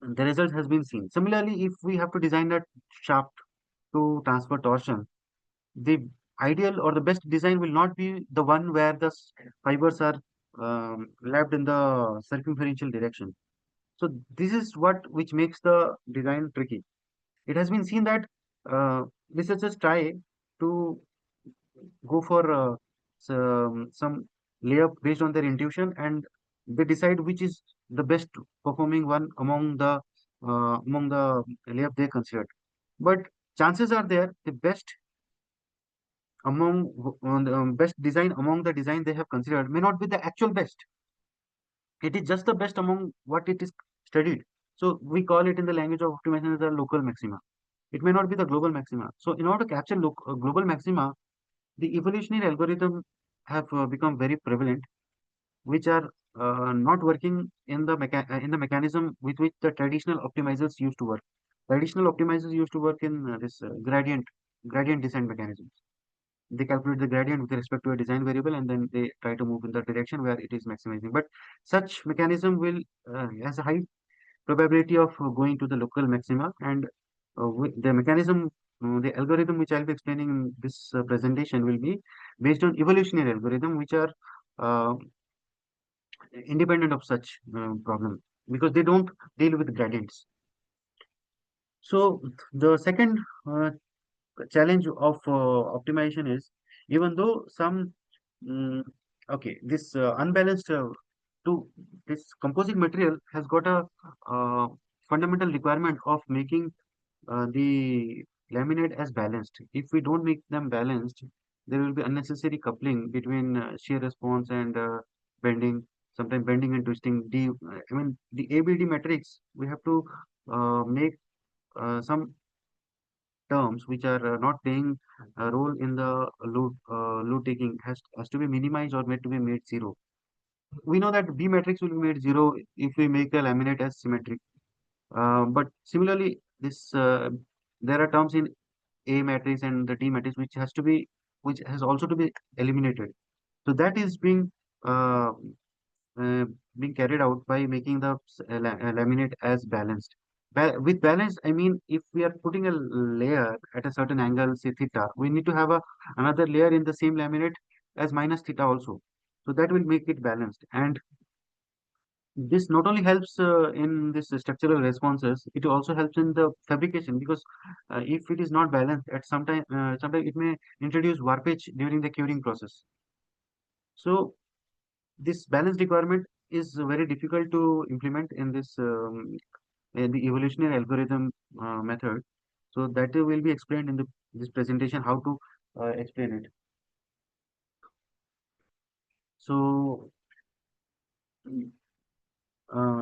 And the result has been seen. Similarly, if we have to design a shaft to transfer torsion, the ideal or the best design will not be the one where the fibers are lapped in the circumferential direction. So this is what which makes the design tricky. It has been seen that researchers try to go for some layup based on their intuition, and they decide which is the best performing one among the layup they considered. But chances are there the best best design among the design they have considered may not be the actual best. It is just the best among what it is studied. So we call it in the language of optimization as a local maxima. It may not be the global maxima. So in order to capture global maxima, the evolutionary algorithm have become very prevalent, which are not working in the mechanism with which the traditional optimizers used to work. Traditional optimizers used to work in this gradient descent mechanisms. They calculate the gradient with respect to a design variable, and then they try to move in the direction where it is maximizing. But such mechanism will has a high probability of going to the local maxima, and the mechanism the algorithm which I'll be explaining in this presentation will be based on evolutionary algorithm, which are uh, independent of such problem, because they don't deal with gradients. So the second challenge of optimization is, even though some okay, this unbalanced to this composite material has got a fundamental requirement of making the laminate as balanced. If we don't make them balanced, there will be unnecessary coupling between shear response and bending, sometimes bending and twisting. I mean, the ABD matrix, we have to make some terms which are not playing a role in the load taking has to be minimized or made to be made zero. We know that B matrix will be made zero if we make a laminate as symmetric. But similarly, this there are terms in A matrix and the T matrix which has also to be eliminated. So that is uh, being carried out by making the laminate as balanced. With balance, I mean, if we are putting a layer at a certain angle, say theta, we need to have another layer in the same laminate as minus theta also. So that will make it balanced. And this not only helps in this structural responses, it also helps in the fabrication, because if it is not balanced at sometime it may introduce warpage during the curing process. So this balance requirement is very difficult to implement in this in the evolutionary algorithm method. So that will be explained in this presentation, how to explain it. So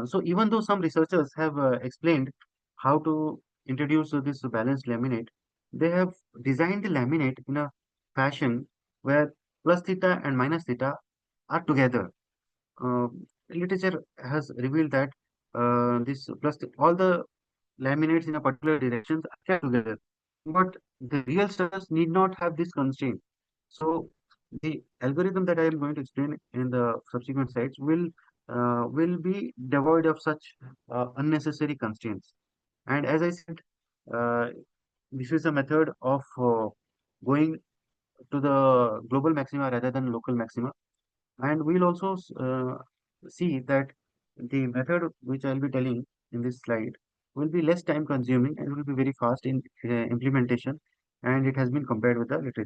so even though some researchers have explained how to introduce this balanced laminate, they have designed the laminate in a fashion where plus theta and minus theta are together. Uh, Literature has revealed that this all the laminates in a particular direction are kept together, but the real structures need not have this constraint. So the algorithm that I am going to explain in the subsequent slides will be devoid of such unnecessary constraints. And as I said, uh, this is a method of going to the global maxima rather than local maxima. And we'll also see that the method which I'll be telling in this slide will be less time consuming and will be very fast in implementation, and it has been compared with the literature.